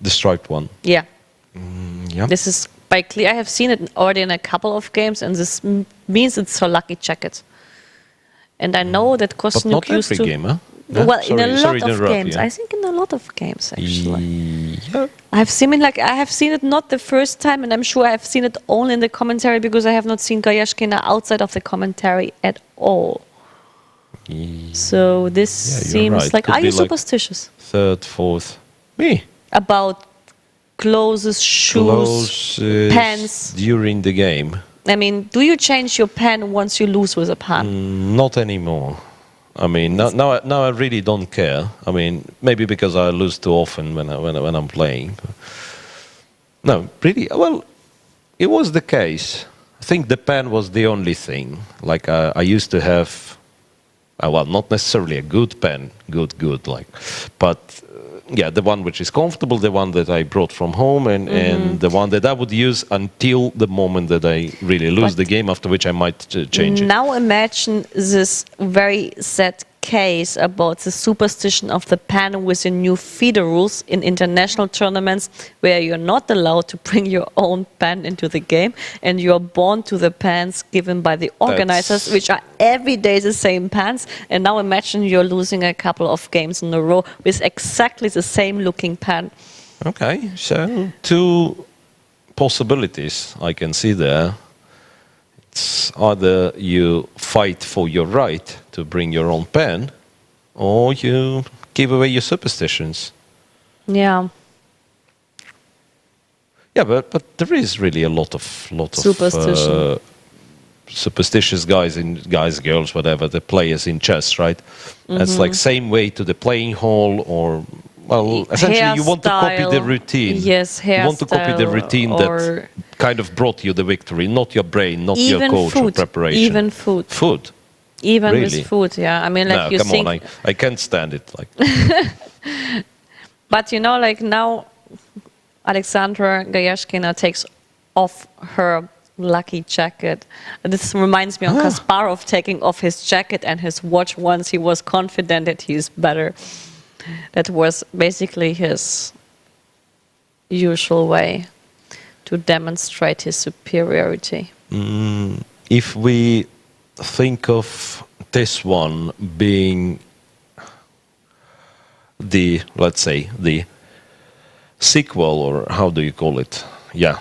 The striped one. Yeah. Yeah. This is by clear. I have seen it already in a couple of games, and this means it's her lucky jacket. And I know that but Kosteniuk not used every to... game, huh? Yeah? Well, in a Sorry lot to of interrupt games. you. I think in a lot of games, actually. Yeah. I have seen it not the first time, and I'm sure I have seen it only in the commentary because I have not seen Goryachkina outside of the commentary at all. So this Yeah, you're seems right. like, Could are be you like superstitious Third, fourth. Me. about clothes, shoes, pens? During the game. I mean, do you change your pen once you lose with a pen? Not anymore. I mean, now I really don't care. I mean, maybe because I lose too often when I'm playing. No, really. Well, it was the case. I think the pen was the only thing. Like I used to have, well, not necessarily a good pen, good, like, but yeah, the one which is comfortable, the one that I brought from home, and the one that I would use until the moment that I really lose But the game, after which I might change it. Now imagine this very sad case about the superstition of the pen with the new FIDE rules in international tournaments where you're not allowed to bring your own pen into the game and you're bound to the pens given by the organizers, which are every day the same pens. And now imagine you're losing a couple of games in a row with exactly the same looking pen. Okay, so two possibilities I can see there. It's either you fight for your right to bring your own pen, or you give away your superstitions. Yeah. Yeah, but there is really a lot of Superstition. superstitious guys, girls, whatever, the players in chess, right? It's like same way to the playing hall or well, essentially you want to copy the hairstyle. routine. Yes, You want to copy the hairstyle routine or that kind of brought you the victory, not your brain, not your even coach or food. preparation. Even food. Food. Even Really? with food, yeah. I mean, like No, you come think, on, I can't stand it. Like, but you know, like now, Alexandra Goryachkina takes off her lucky jacket. And this reminds me of Kasparov taking off his jacket and his watch once he was confident that he's better. That was basically his usual way to demonstrate his superiority. if we think of this one being the, let's say, the sequel, or how do you call it? Yeah.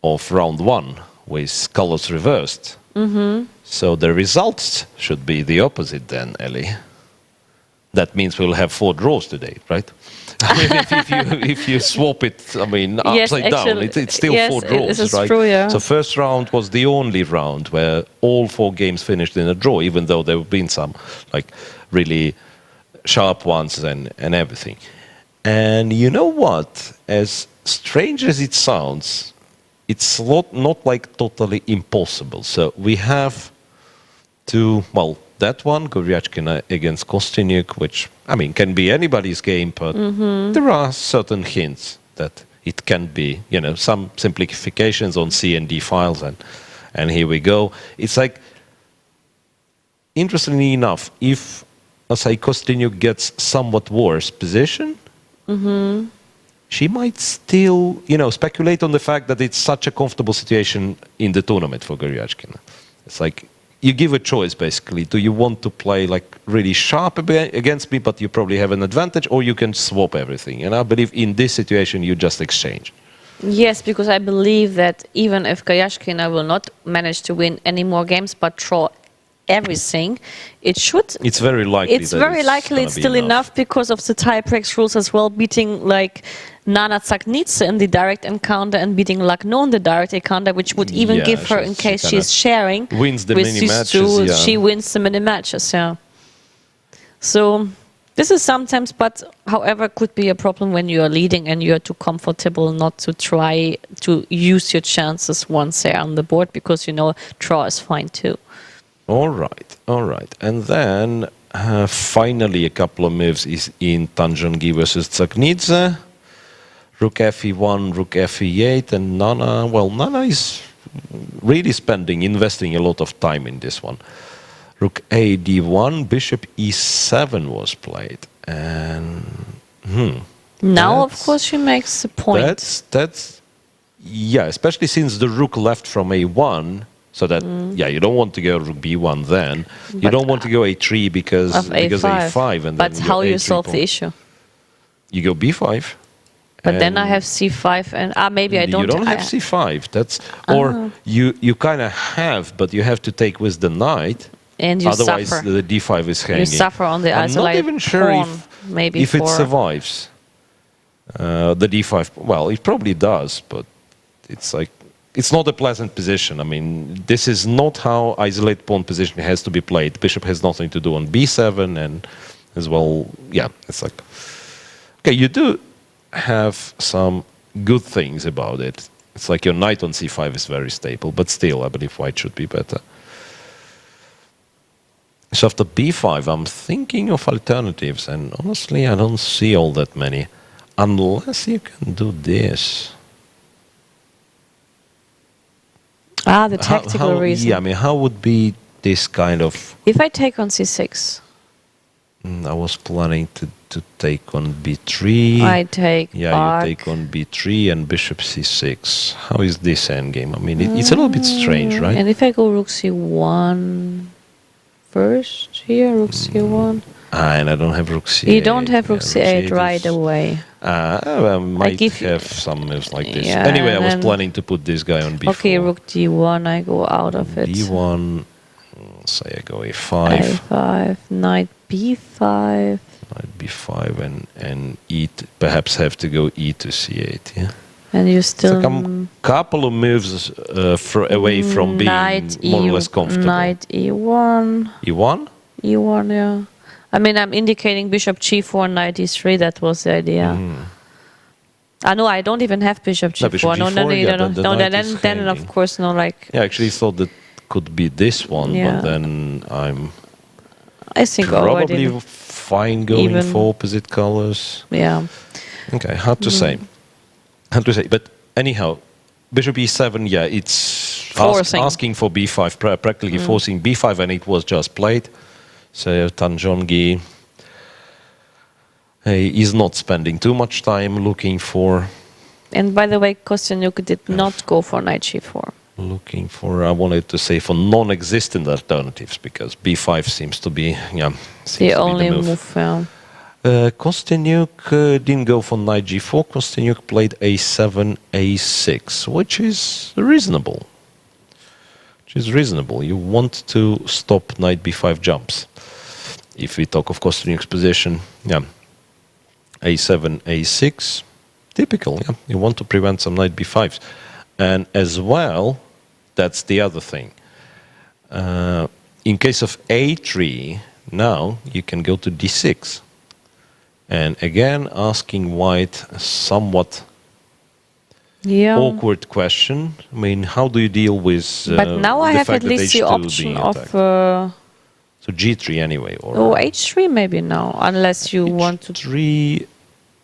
Of round one with colors reversed. So the results should be the opposite then, Ellie. That means we'll have 4 draws today, right? I mean, if you swap it, I mean, Yes, upside down, actually, it's still yes, 4 draws, this is right? true, yeah. So first round was the only round where all 4 games finished in a draw, even though there have been some like really sharp ones and everything. And you know what? As strange as it sounds, it's not like totally impossible. So we have to, well, that one, Goryachkina against Kosteniuk, which, I mean, can be anybody's game, but there are certain hints that it can be, you know, some simplifications on C and D files, and here we go. It's like, interestingly enough, if, let's say, Kosteniuk gets somewhat worse position, she might still, you know, speculate on the fact that it's such a comfortable situation in the tournament for Goryachkina. It's like, you give a choice, basically. Do you want to play like really sharp against me, but you probably have an advantage, or you can swap everything? And I believe in this situation, you just exchange. Yes, because I believe that even if Goryachkina will not manage to win any more games but draw everything, it should. It's very likely. It's very likely it's still enough because of the tie-breaks rules as well, beating like Nana Tsaknidze in the direct encounter and beating Lagno in the direct encounter, which would even give her, in case she's sharing, wins the with mini these matches. two, Yeah. she wins the mini matches. Yeah. So this is sometimes, but however, could be a problem when you are leading and you are too comfortable not to try to use your chances once they're on the board, because you know draw is fine too. All right. And then finally a couple of moves is in Tanjangi versus Tsaknidze. Rook fe1, rook fe8, and Nana, well, Nana is really investing a lot of time in this one. Rook a d1, bishop e7 was played, and Now, of course, she makes the point. That's yeah, especially since the rook left from a1, so that yeah, you don't want to go rook b1 then. You But don't want to go a3 because a5, and but then how your you a3 solve the pawn. issue? You go b5. But then I have c5 and maybe I don't. You don't have c5. That's or you kind of have, but you have to take with the knight. And you Otherwise, suffer. the d5 is hanging. You suffer on the I'm not isolated even sure pawn, maybe if it for- survives. The d5. Well, it probably does, but it's like it's not a pleasant position. I mean, this is not how isolated pawn position has to be played. Bishop has nothing to do on b7, and as well, yeah, it's like okay, you do have some good things about it. It's like your knight on c5 is very stable, but still, I believe white should be better. So after b5, I'm thinking of alternatives, and honestly, I don't see all that many, unless you can do this. The tactical reason. Yeah, I mean, how would be this kind of? If I take on c6, I was planning to take on b3. I take Yeah, back. you take on b3 and bishop c6. How is this endgame? I mean, it's a little bit strange, right? And if I go rook c1 first here, rook c1. And I don't have rook c8. You don't have rook Yeah, c8 right is- away. I might give you- have some moves like this. Yeah, Anyway, I and was then- planning to put this guy on b4. Okay, rook d1, I go out of it. d1, say I go a5, a5, knight b5. knight b5, and perhaps have to go e to c8, yeah? And you It's still... like a couple of moves away from being knight more or less comfortable. Knight e1. e1? e1, yeah. I mean, I'm indicating bishop g4, knight d3. That was the idea. No, I don't even have bishop g4. bishop No, g4, yeah, then the knight is then of hanging. course, no, like. Yeah, I actually thought that could be this one, Yeah. but then I'm I think probably already. fine going even- for opposite colors. Yeah. Okay, hard to say. Hard to say. But anyhow, bishop e7, yeah, it's Forcing. asking for b5, practically forcing b5, and it was just played. So Tanjongi is not spending too much time looking for, And by the way, Kosteniuk did not go for knight g4. I wanted to say for non-existent alternatives, because b5 seems to be, seems The to only be the move. Yeah. Kosteniuk didn't go for knight g4. Kosteniuk played a7, a6, which is reasonable. You want to stop knight b5 jumps. If we talk of Kosteniuk's position, a7, a6, typical. Yeah, you want to prevent some knight b5s, and as well, that's the other thing. In case of a3, now you can go to d6. And again, asking white a somewhat Yeah. awkward question. I mean, how do you deal with But now I the have fact at that least the h2 option being of. attacked? So g3 anyway, or h3 maybe now, unless you want to. h3,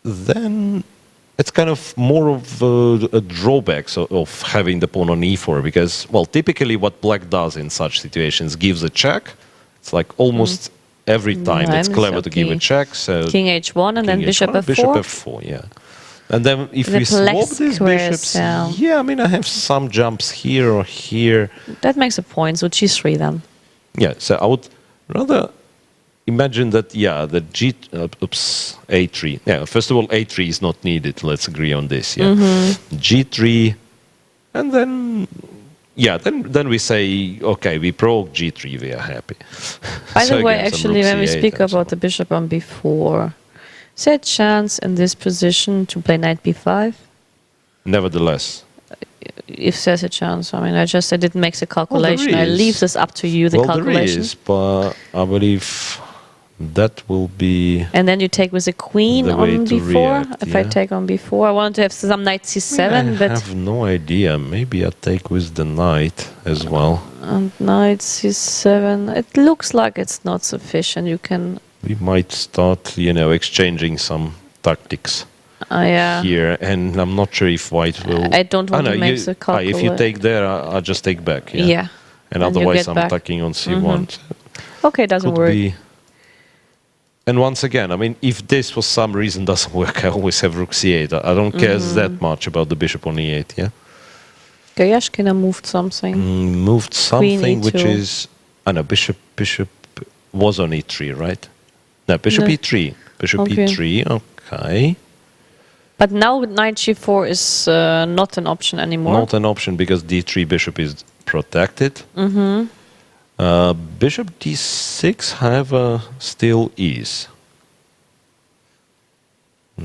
then it's kind of more of a drawback of having the pawn on e4, because, well, typically what black does in such situations gives a check. It's like almost every time it's I'm clever to give a okay. check. So King h1 and then King bishop h1, f4. Bishop f4, yeah. And then if The we swap black these squares, bishops, yeah. I mean, I have some jumps here or here. That makes a point. So g3 then. Yeah, so I would rather imagine that, the a3. Yeah, first of all, a3 is not needed. Let's agree on this, yeah. G3, and then, then we say, okay, we provoke g3, we are happy. By So the way, again, some actually, rook when we c8 speak and so about the bishop on b4, is there a chance in this position to play knight b5? Nevertheless, If there's a chance. I mean, I didn't make the calculation. I is. leave this up to you, the well, calculation. there is, but I believe that will be... And then you take with the queen The way on to b4. react, If I yeah. take on b4, I want to have some knight c7, I but have no idea. Maybe I take with the knight as well. and knight c7. It looks like it's not sufficient. You can, We might start, exchanging some tactics yeah. here, and I'm not sure if white will... I don't want to make the If you calculation. take there, I'll just take back, yeah? Yeah. And And you otherwise get I'm back. attacking on c1. Okay, doesn't Could work. be... And once again, I mean, if this for some reason doesn't work, I always have rook c8. I don't care that much about the bishop on e8, yeah? Goryachkina moved something. Moved something which e2. is... no, bishop was on e3, right? No, bishop No. e3. Bishop Okay. e3, okay. But now knight g4 is not an option anymore. Not an option because d3 bishop is protected. Bishop d6, however, still is.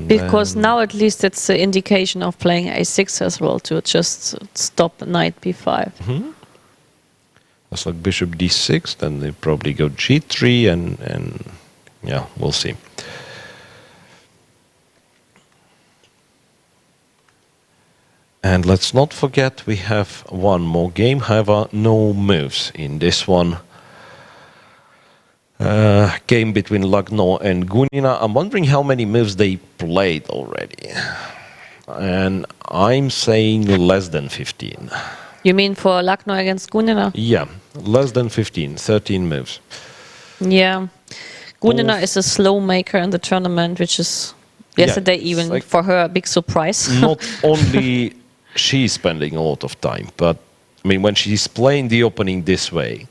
Because now at least it's an indication of playing a6 as well to just stop knight b5. That's like bishop d6, then they probably go g3 and yeah, we'll see. And let's not forget we have one more game, however, no moves in this one. Game between Lagno and Gunina. I'm wondering how many moves they played already. And I'm saying less than 15. You mean for Lagno against Gunina? Yeah, less than 15, 13 moves. Yeah. Gunina Both- is a slow maker in the tournament, which is yesterday it's even like- for her a big surprise. Not only she's spending a lot of time, but I mean, when she's playing the opening this way,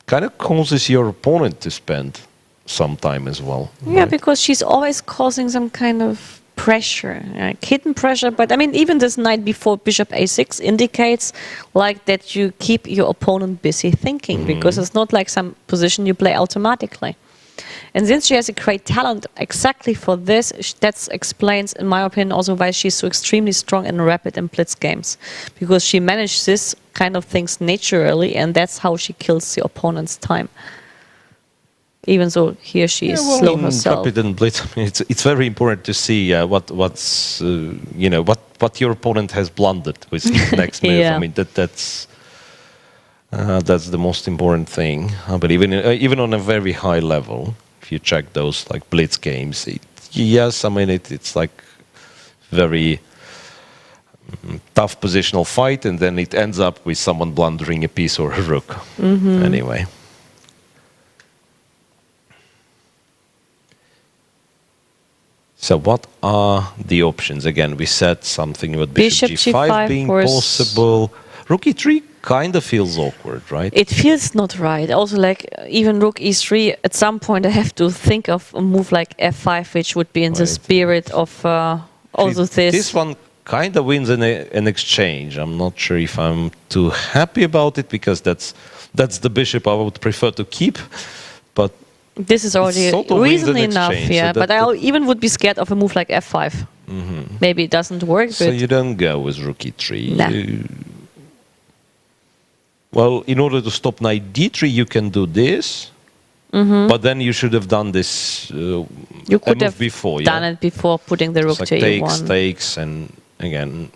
kind of causes your opponent to spend some time as well. Yeah, right? because she's always causing some kind of pressure, like hidden pressure. But I mean, even this knight before bishop a6 indicates like that you keep your opponent busy thinking, because it's not like some position you play automatically. And since she has a great talent exactly for this, that explains, in my opinion, also why she's so extremely strong in rapid and blitz games. Because she manages this kind of things naturally, and that's how she kills the opponent's time. even though he or she is slow in herself. Rapid and Blitz, I mean, it's very important to see what's what your opponent has blundered with his next move. Yeah. I mean that's the most important thing. But even on a very high level, if you check those like Blitz games, yes, I mean it's like very tough positional fight, and then it ends up with someone blundering a piece or a rook. Anyway. So what are the options? Again, we said something about bishop g5 being possible. Rook e3 kind of feels awkward, right? It feels not right. Also, like even rook e3, at some point I have to think of a move like f5, which would be in the spirit of also this. This one kind of wins an exchange. I'm not sure if I'm too happy about it, because that's the bishop I would prefer to keep, but this is already sort of reason wins an enough, exchange, yeah. so But I even would be scared of a move like f5. Maybe it doesn't work. So but you don't go with rook e3. Nah. Well, in order to stop knight d3, you can do this, but then you should have done this. You could have before, done it before putting the rook like to takes, e1. takes, and again.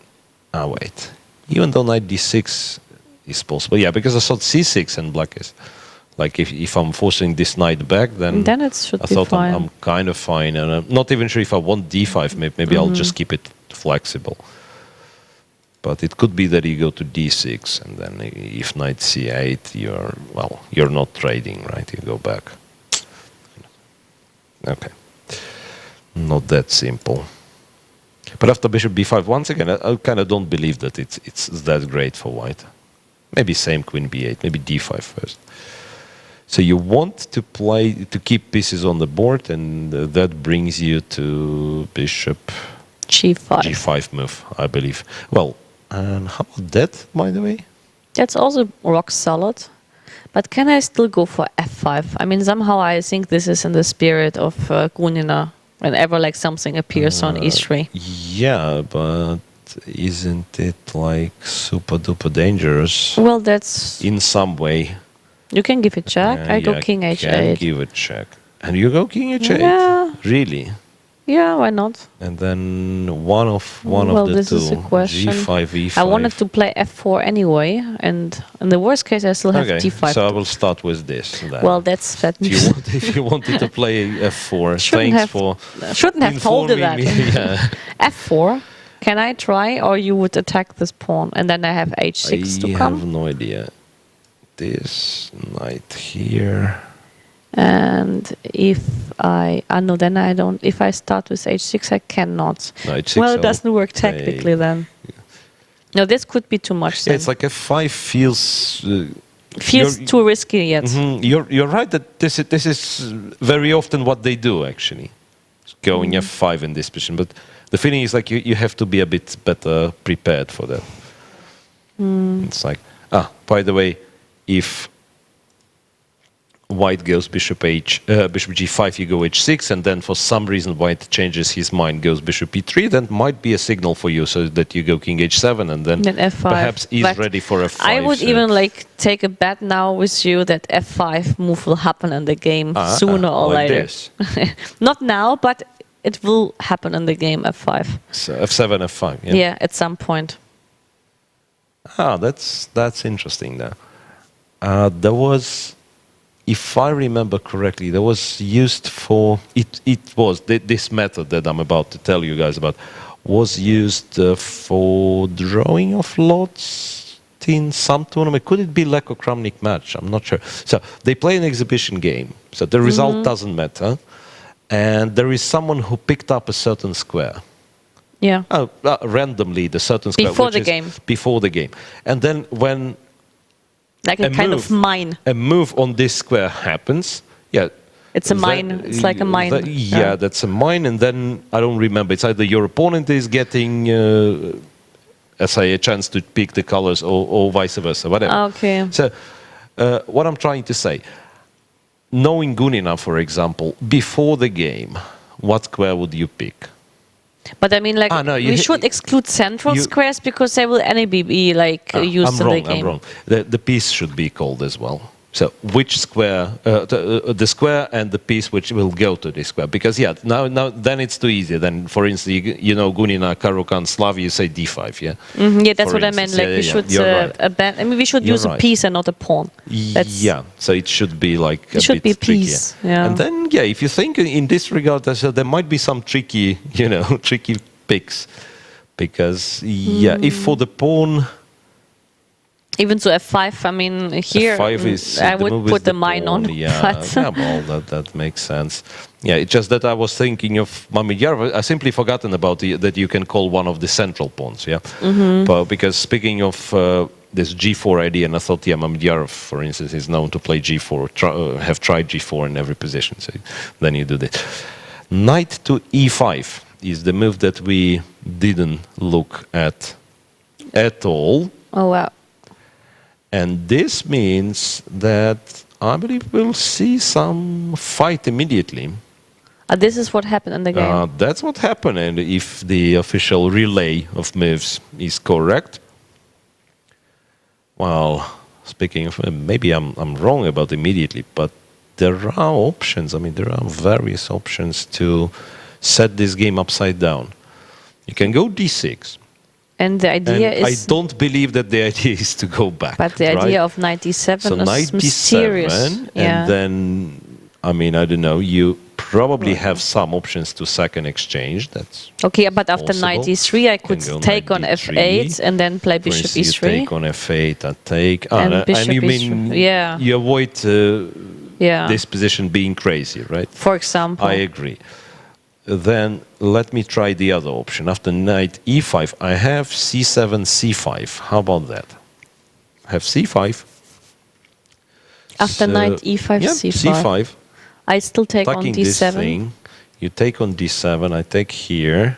Wait. Even though knight d6 is possible, yeah, because I thought c6 and black is. Like if I'm forcing this knight back, then it should I be thought fine. I'm kind of fine, and I'm not even sure if I want d5. Maybe I'll just keep it flexible. But it could be that you go to d6, and then if knight c8, you're not trading, right? You go back. Okay, not that simple. But after bishop b5, once again, I kind of don't believe that it's that great for white. Maybe same queen b8, maybe d5 first. So you want to keep pieces on the board, and that brings you to bishop g5 move, I believe. Well, and how about that, by the way? That's also rock solid. But can I still go for f5? I mean, somehow I think this is in the spirit of Gunina, whenever like something appears on e3. Yeah, but isn't it like super duper dangerous? Well, that's in some way. You can give it check. I go king h8. Can give it check. And you go king h8? Yeah. Really? Yeah, why not? And then one of the this two. Is a question. G5, E5. I wanted to play f4 anyway, and in the worst case, I still have d5. So I will start with this. Then. Well, that's that. If you wanted to play f4, shouldn't have told you that. Yeah. f4. Can I try, or you would attack this pawn, and then I have h6 to come? I have no idea. This knight here. And if then I don't. If I start with h6, I cannot. No, h6 well, it doesn't work technically then. No, this could be too much. Yeah, it's like f5 feels too risky yet. You're right that this is very often what they do actually, going f5 in this position. But the feeling is like you have to be a bit better prepared for that. It's like by the way, if white goes bishop g5, you go h6, and then for some reason white changes his mind, goes bishop e3, then might be a signal for you, so that you go king h7, and then f5. Perhaps he's but ready for f5. I would even like take a bet now with you that f5 move will happen in the game sooner or like later. This. Not now, but it will happen in the game f5. So f7, f5. Yeah, at some point. That's interesting. Now, there was. If I remember correctly, that was used for this method that I'm about to tell you guys about was used for drawing of lots in some tournament. Could it be like a Kramnik match? I'm not sure. So they play an exhibition game, so the result doesn't matter, and there is someone who picked up a certain square. Yeah. Randomly, the certain square before the game, and then when like a kind of mine. A move on this square happens. Yeah. It's a mine. It's like a mine. That's a mine. And then, I don't remember, it's either your opponent is getting a chance to pick the colors or vice versa, whatever. Okay. So, what I'm trying to say, knowing Gunina, for example, before the game, what square would you pick? But I mean, like, we should exclude central squares because they will anyway be like used in the game. I'm wrong. The piece should be called as well. So which square, the square and the piece which will go to this square? Because now then it's too easy. Then, for instance, you know, Gunina, Caro-Kann, Slav, you say d5, yeah. Yeah, that's For what I meant. instance. Like we should, I mean, we should You're use a right. piece and not a pawn. Yeah, so it should be like a It should bit be piece. trickier. Yeah. And then, if you think in this regard, there might be some tricky, tricky picks, because if for the pawn. Even to f5, I mean, here F5 is I the would move is put the the mine on. pawn, Yeah, But well, that makes sense. Yeah, it's just that I was thinking of Mamedyarov. I simply forgotten about that you can call one of the central pawns. Yeah, but because speaking of this G4 idea, and I thought, Mamedyarov, for instance, is known to play G4, have tried G4 in every position. So then you do this. Knight to E5 is the move that we didn't look at all. oh wow. And this means that I believe we'll see some fight immediately. This is what happened in the game. That's what happened, and if the official relay of moves is correct. Well, speaking of, maybe I'm wrong about immediately, but there are options. I mean, there are various options to set this game upside down. You can go d6. And the idea And I is, don't believe that the idea is to go back. but the right? idea of 97 So is mysterious. 97, Yeah. and then, I mean, I don't know, you probably have some options to second exchange. That's Okay, but after possible. 93, I could Can go take on knight d3, f8 and then play for bishop instance, you e3. take on f8, I take... And bishop you e3, mean yeah. you avoid Yeah. this position being crazy, right? For example. I agree. Then let me try the other option. After knight e5, I have c7, c5. How about that? I have c5. After So- knight e5, yeah, c5. c5. I still take on Attacking this d7. thing. You take on d7, I take here.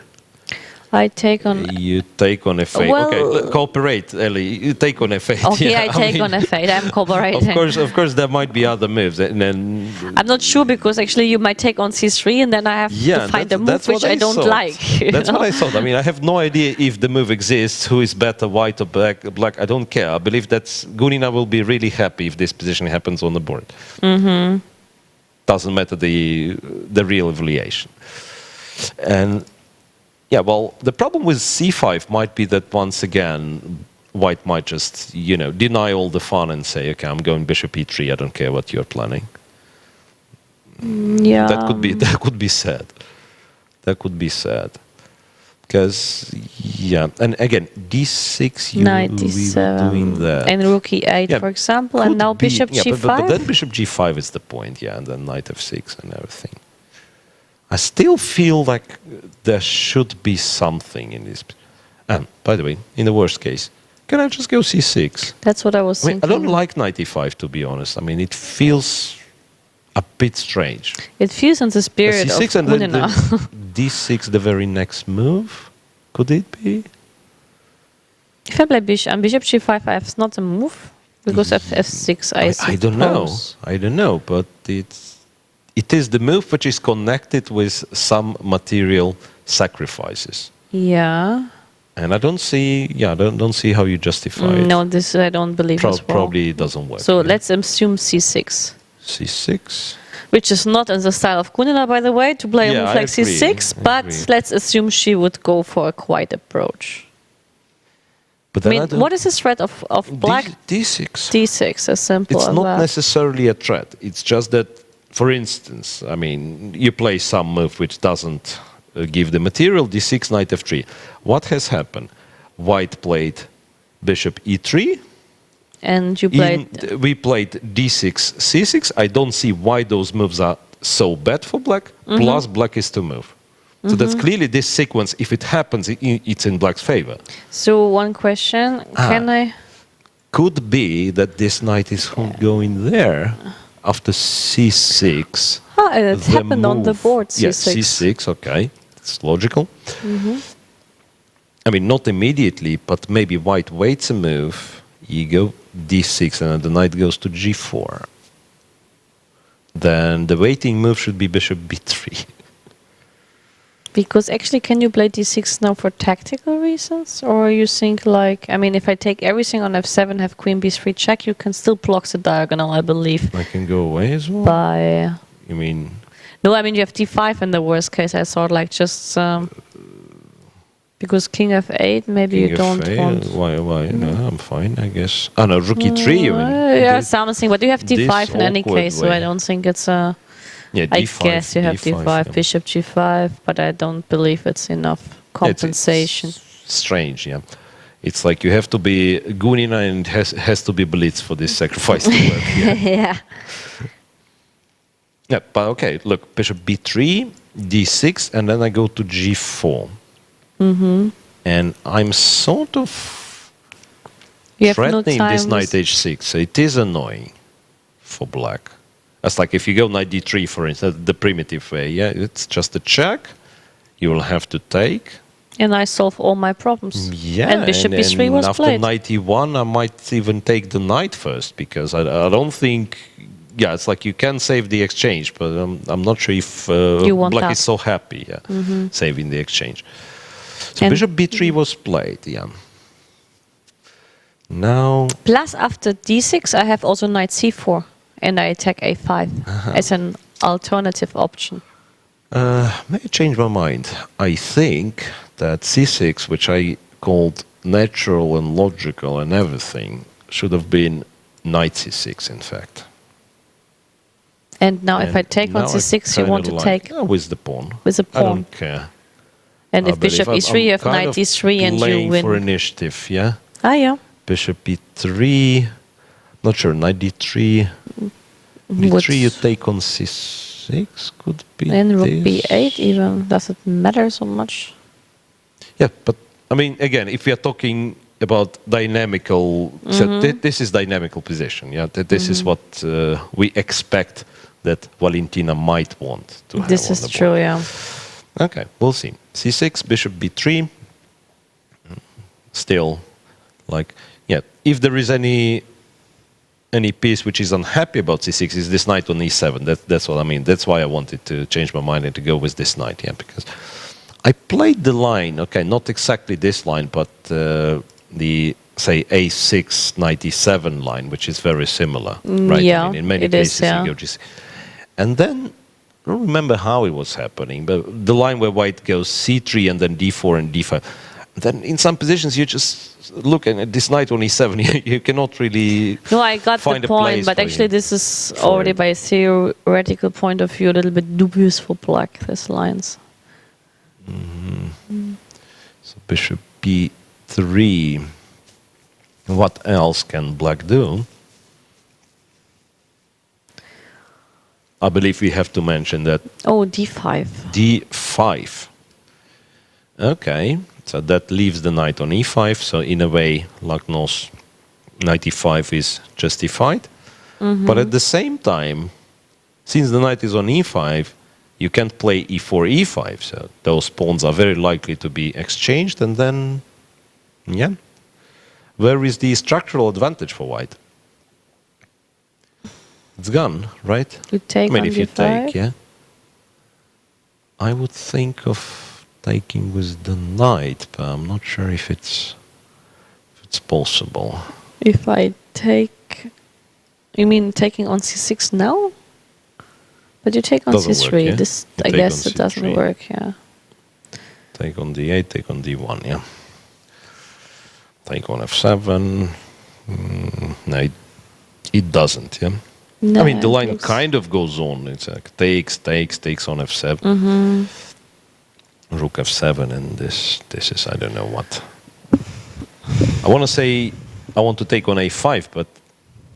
I take on... You take on f8. Well- Okay, cooperate, Ellie. You take on f8. Okay, yeah, I take mean, on f8. I'm cooperating. Of course, there might be other moves, and then I'm not sure because actually you might take on c3 and then I have to find a move that's which what I don't thought. like. you That's know? what I thought. I mean, I have no idea if the move exists. Who is better, white or black? I don't care. I believe that Gunina will be really happy if this position happens on the board. Doesn't matter the real evaluation. And yeah, well, the problem with c5 might be that once again, white might just, deny all the fun and say, okay, I'm going bishop e3. I don't care what you're planning. Yeah. That could be sad. That could be sad. Because, and again, d6, we were 97 doing that. and rook e8, Yeah, for example, could and now be- bishop yeah, g5. but then bishop g5 is the point, and then knight f6 and everything. I still feel like there should be something in this. And, by the way, in the worst case, can I just go c6? That's what I was I mean, I thinking. don't like knight e5, to be honest. I mean, it feels a bit strange. It feels in the spirit of c6 and then Gunina. d6, the very next move. Could it be? If I play bishop g5, I have not a move because of f6. I don't know. suppose. I don't know, but it is the move which is connected with some material sacrifices. Yeah. And I don't see, don't see how you justify it. No, this I don't believe as well. Probably doesn't work. So yeah. let's assume c6. c6. Which is not in the style of Gunina, by the way, to play a Yeah, move I like agree, c6, I but agree. let's assume she would go for a quiet approach. But I then mean, what is the threat of black? D6. d6, as simple It's as not that. necessarily a threat. It's just that, for instance, I mean, you play some move which doesn't give the material, d6, knight f3. What has happened? White played bishop e3. And you played... We played d6, c6. I don't see why those moves are so bad for black. Plus, black is to move. So that's clearly this sequence. If it happens, it's in black's favor. So one question, can I... Could be that this knight is going there after c6. it the happened on the move- board, c6. Yeah, c6, okay. It's logical. I mean, not immediately, but maybe white waits a move. You go d6 and then the knight goes to g4. Then the waiting move should be bishop b3. Because actually, can you play d6 now for tactical reasons? Or you think like, I mean, if I take everything on f7, have queen b3 check, you can still block the diagonal, I believe. I can go away as well. By... You mean... No, I mean, you have d5 in the worst case. I thought like just... because king f8, maybe King you don't F8, want... Why? No, I'm fine, I guess. Oh no, rook e3, you mean? Yeah, This- something. But you have d5 in any awkward case, so I way. don't think it's a... Yeah, I d5, guess you have d5, yeah. bishop g5, but I don't believe it's enough compensation. It's strange, yeah. It's like you have to be Gunina and it has to be Blitz for this sacrifice to work. Yeah. Yeah. Yeah, but okay, look, bishop b3, d6, and then I go to g4. And I'm sort of You have no threatening time this with- knight h6. It is annoying for black. That's like if you go knight d3, for instance, the primitive way, yeah, it's just a check. You will have to take. And I solve all my problems. Yeah, And bishop b3 was after played. knight e1, I might even take the knight first, because I don't think... Yeah, it's like you can save the exchange, but I'm not sure if You want black that. is so happy saving the exchange. So And- bishop b3 was played, yeah. Now... Plus, after d6, I have also knight c4, and I attack a5 as an alternative option. May I change my mind? I think that c6, which I called natural and logical and everything, should have been knight c6, in fact. And now, if I And take on now c6, you kinda want to like- take with the pawn. with a I pawn. don't care. And if But bishop I'm e3, you have kind knight of d3, and you playing win. for initiative, yeah? Ah, yeah. Bishop e3, not sure, knight d3. d3 Would- you take on c6, could be And rook this. b8 even. Does it matter so much? Yeah, but I mean, again, if we are talking about dynamical, so this is dynamical position, yeah? This is what we expect that Valentina might want to have This on is the true, board. yeah. Okay, we'll see. c6, bishop b3. Still, like, yeah, if there is any piece which is unhappy about c6, is this knight on e7. That's what I mean. That's why I wanted to change my mind and to go with this knight, yeah, because I played the line, okay, not exactly this line, but the, say, a6, knight e7 line, which is very similar, right? yeah, I mean, in many it is, cases, yeah. you go g6. And then, I don't remember how it was happening, but the line where white goes c3 and then d4 and d5. Then in some positions you just look at this knight on e7, you cannot really No, I got find the a point, place but for actually him. this is for already it. by a theoretical point of view a little bit dubious for black, these lines. So bishop b3. What else can black do? I believe we have to mention that Oh, d5. d5. Okay, so that leaves the knight on e5. So in a way, Lagnos knight e5 is justified. But at the same time, since the knight is on e5, you can't play e4, e5. So those pawns are very likely to be exchanged. And then, yeah, where is the structural advantage for white? It's gone, right? You take I mean, on if you d5. take, yeah. I would think of taking with the knight, but I'm not sure if it's possible. If I take... You mean taking on c6 now? But you take on Doesn't c3. work, yeah? This, You I take guess on it doesn't c3. work, yeah. Take on d8, take on d1, yeah. Take on f7. No, it doesn't, yeah. No, I mean, the it line looks- kind of goes on. It's like takes on f7. Rook f7, and this is, I don't know what. I want to say I want to take on a5, but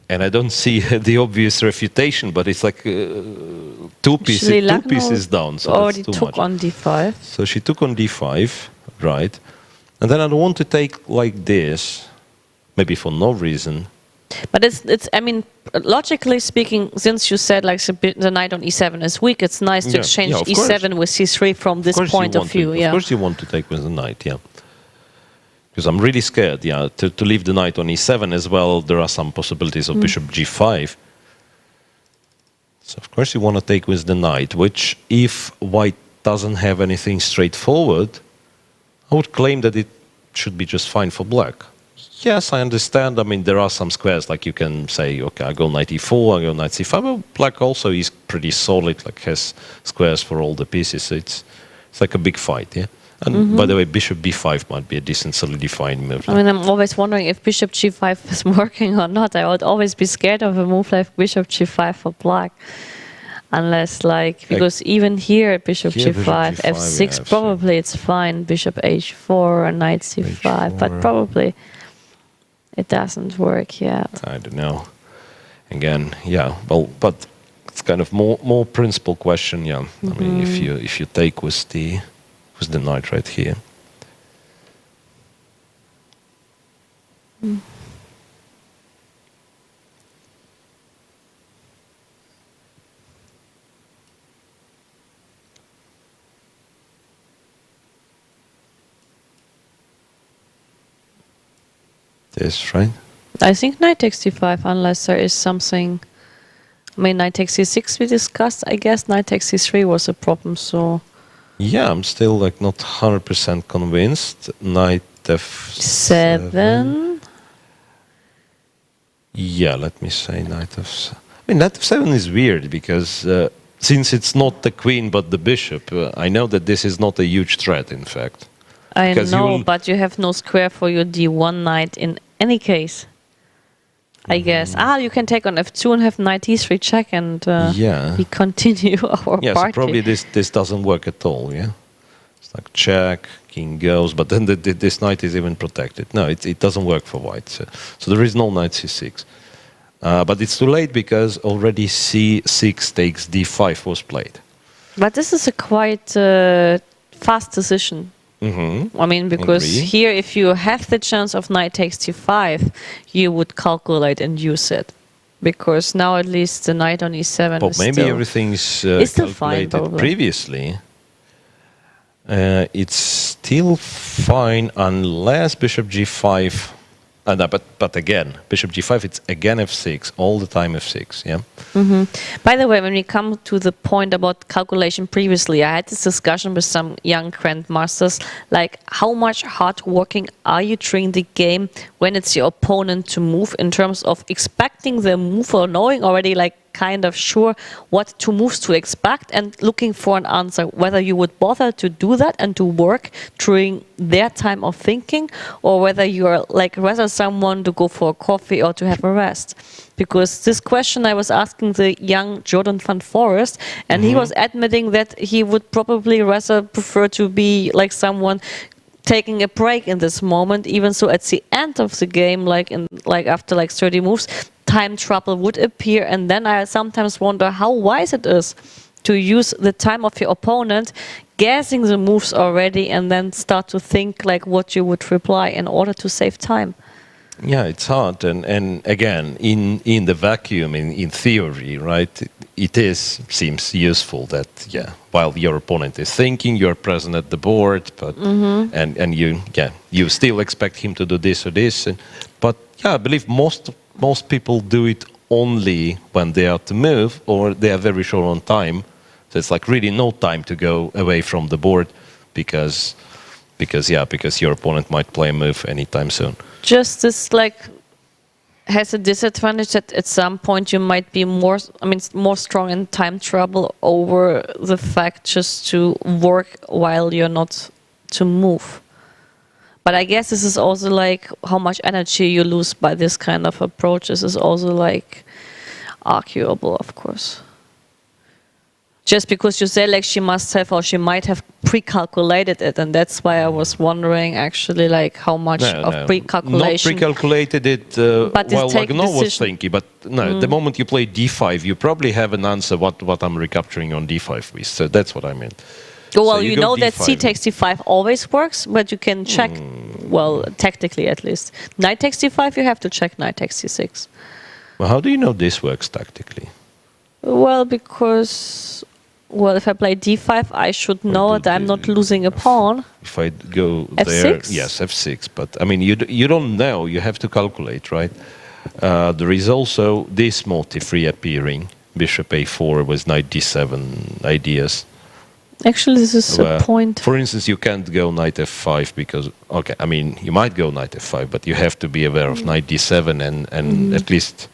and I don't see the obvious refutation, but it's like two Actually, Lagno pieces down, so already that's too took much. on d5. So she took on d5, right? And then I don't want to take like this, maybe for no reason. But it's. I mean, logically speaking, since you said like the knight on e7 is weak, it's nice to Yeah, exchange yeah, of course. e7 with c3 from this Of course you point of want to- view. Yeah. Of course you want to take with the knight, yeah. Because I'm really scared, yeah, to leave the knight on e7 as well. There are some possibilities of bishop g5. So of course you want to take with the knight, which if white doesn't have anything straightforward, I would claim that it should be just fine for black. Yes, I understand. I mean, there are some squares, like you can say, okay, I go knight e4, I go knight c5. Well, black also is pretty solid, like has squares for all the pieces. So it's like a big fight, yeah? And by the way, bishop b5 might be a decent solidified move. I mean, I'm always wondering if bishop g5 is working or not. I would always be scared of a move like bishop g5 for black. Unless, like, because even here, bishop Here, g5, bishop G5, f6, yeah, probably it's fine. Bishop h4, knight c5, H4. but probably it doesn't work yet. I don't know. Again, yeah, well, but it's kind of more principal question, yeah. I mean, if you take with the knight right here. This, right? I think knight takes d5, unless there is something. I mean, knight takes c6 we discussed. I guess knight takes c3 was a problem, so. Yeah, I'm still like not 100% convinced. Knight f7. 7. Yeah, let me say knight f7. I mean, knight f7 is weird because since it's not the queen but the bishop, I know that this is not a huge threat, in fact. I Because know, you'll- but you have no square for your d1 knight in any case. I guess. You can take on f2 and have knight e3 check, and Yeah. we continue our Yeah, so party. probably this doesn't work at all, yeah? It's like check, king goes, but then this knight is even protected. No, it doesn't work for white. So there is no knight c6. But it's too late because already c6 takes d5 was played. But this is a quite fast decision. I mean, because Agree. here, if you have the chance of knight takes d5, you would calculate and use it. Because now at least the knight on e7 But is maybe still... everything's It's still fine, calculated probably. previously. It's still fine unless bishop g5. No, but again, bishop g5, it's again f6, all the time f6, yeah? By the way, when we come to the point about calculation previously, I had this discussion with some young grandmasters, like how much hard working are you during the game when it's your opponent to move, in terms of expecting the move or knowing already like kind of sure what two moves to expect and looking for an answer, whether you would bother to do that and to work during their time of thinking, or whether you're like rather someone to go for a coffee or to have a rest. Because this question I was asking the young Jordan van Forest, and he was admitting that he would probably rather prefer to be like someone taking a break in this moment. Even so, at the end of the game, like after like 30 moves, time trouble would appear, and then I sometimes wonder how wise it is to use the time of your opponent, guessing the moves already, and then start to think like what you would reply in order to save time. Yeah, it's hard, and again, in the vacuum, in theory, right? It seems useful that while your opponent is thinking, you're present at the board, but and you still expect him to do this or this, but I believe most people do it only when they are to move or they are very short on time, so it's like really no time to go away from the board because your opponent might play a move anytime soon. Just this like has a disadvantage that at some point you might be more strong in time trouble over the fact just to work while you're not to move. But I guess this is also like how much energy you lose by this kind of approach. This is also like arguable, of course. Just because you say like she must have or she might have pre-calculated it, and that's why I was wondering actually like how much of pre-calculation. Not pre-calculated it but while take Lagno was decision. thinking, but no, the moment you play d5, you probably have an answer what I'm recapturing on d5 with, so that's what I meant. Well, So you go know that c d5. takes d5 always works, but you can check, well, tactically at least. Knight takes d5, you have to check knight takes c6. Well, how do you know this works tactically? Well, because, well, if I play d5, I should know that I'm not losing a pawn. If I go F6? there, yes, f6. But I mean, you don't know. You have to calculate, right? There is also this motif reappearing, bishop a4 with knight d7 ideas. Actually, this is a point. For instance, you can't go knight f5 because, okay, I mean, you might go knight f5, but you have to be aware of knight d7 and at least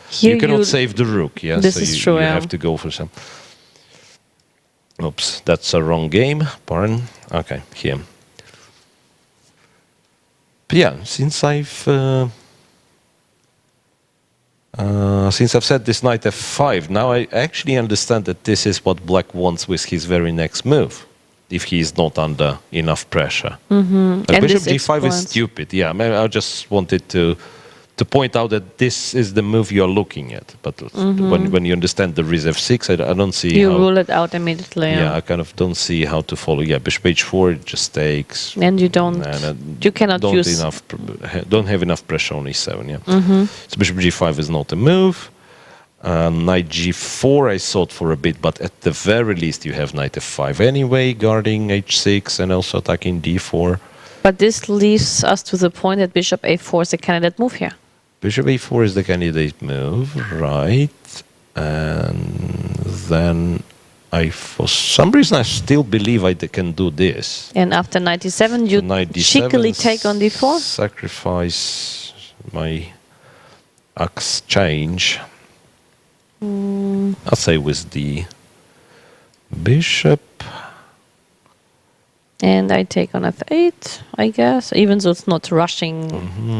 Here you cannot save the rook. Yeah, This so is you, true, you yeah. have to go for some. Oops, that's a wrong game. Pardon. Okay, here. But yeah, since I've said this knight f5, now I actually understand that this is what Black wants with his very next move, if he is not under enough pressure. And Bishop this g5 is explains. stupid. Yeah, I just wanted to point out that this is the move you are looking at. But when you understand the Riz f6, I don't see You how. rule it out immediately. Yeah, I kind of don't see how to follow. Yeah, bishop h4 it just takes. And you don't. You cannot don't use. don't have enough pressure on e7. Yeah. So bishop g5 is not a move. Knight g4 I sought for a bit, but at the very least you have knight f5 anyway, guarding h6 and also attacking d4. But this leads us to the point that bishop a4 is a candidate move here. Bishop a4 is the candidate move, right? And then for some reason, I still believe I can do this. And after knight d7, you Knight d7 cheekily take on d4. Sacrifice my exchange. I'll say with the bishop. And I take on f8, I guess, even though it's not rushing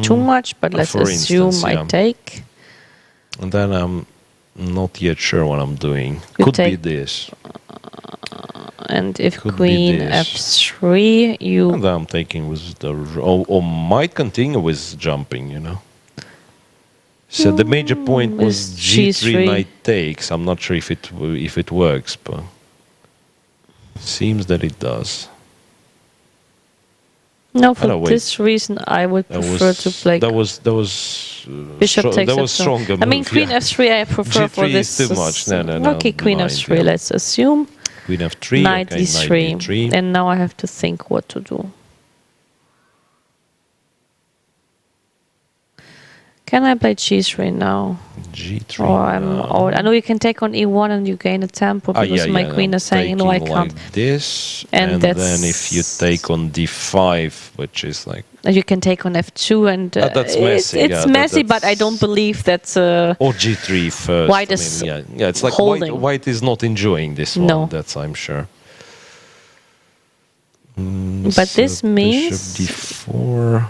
too much, but let's For assume instance, I yeah. take. And then I'm not yet sure what I'm doing. You Could be take- this. And if Could be queen this. f3, you... And then I'm taking with the... Or might continue with jumping, you know. So the major point was with g3 G3. knight takes. I'm not sure if it works, but seems that it does. No, for no, wait. this reason, I would prefer to play That was bishop takes that was f2. stronger. I mean, move, queen yeah. f3 I prefer for G3 this. is too much. No, Okay, queen mind, f3, yeah. let's assume. Queen f3. Knight okay, d3. Knight d3. And now I have to think what to do. Can I play g3 now? G3. Or I know you can take on e1 and you gain a tempo because my queen is saying, no, I taking can't. like this, And and that's- then if you take on d5, which is like And you can take on f2 and that's messy, it's yeah, messy, but that's- I don't believe that's... or g3 first. White I is mean, yeah, it's like holding. white is not enjoying this one. No. That's I'm sure. But this means- bishop d4,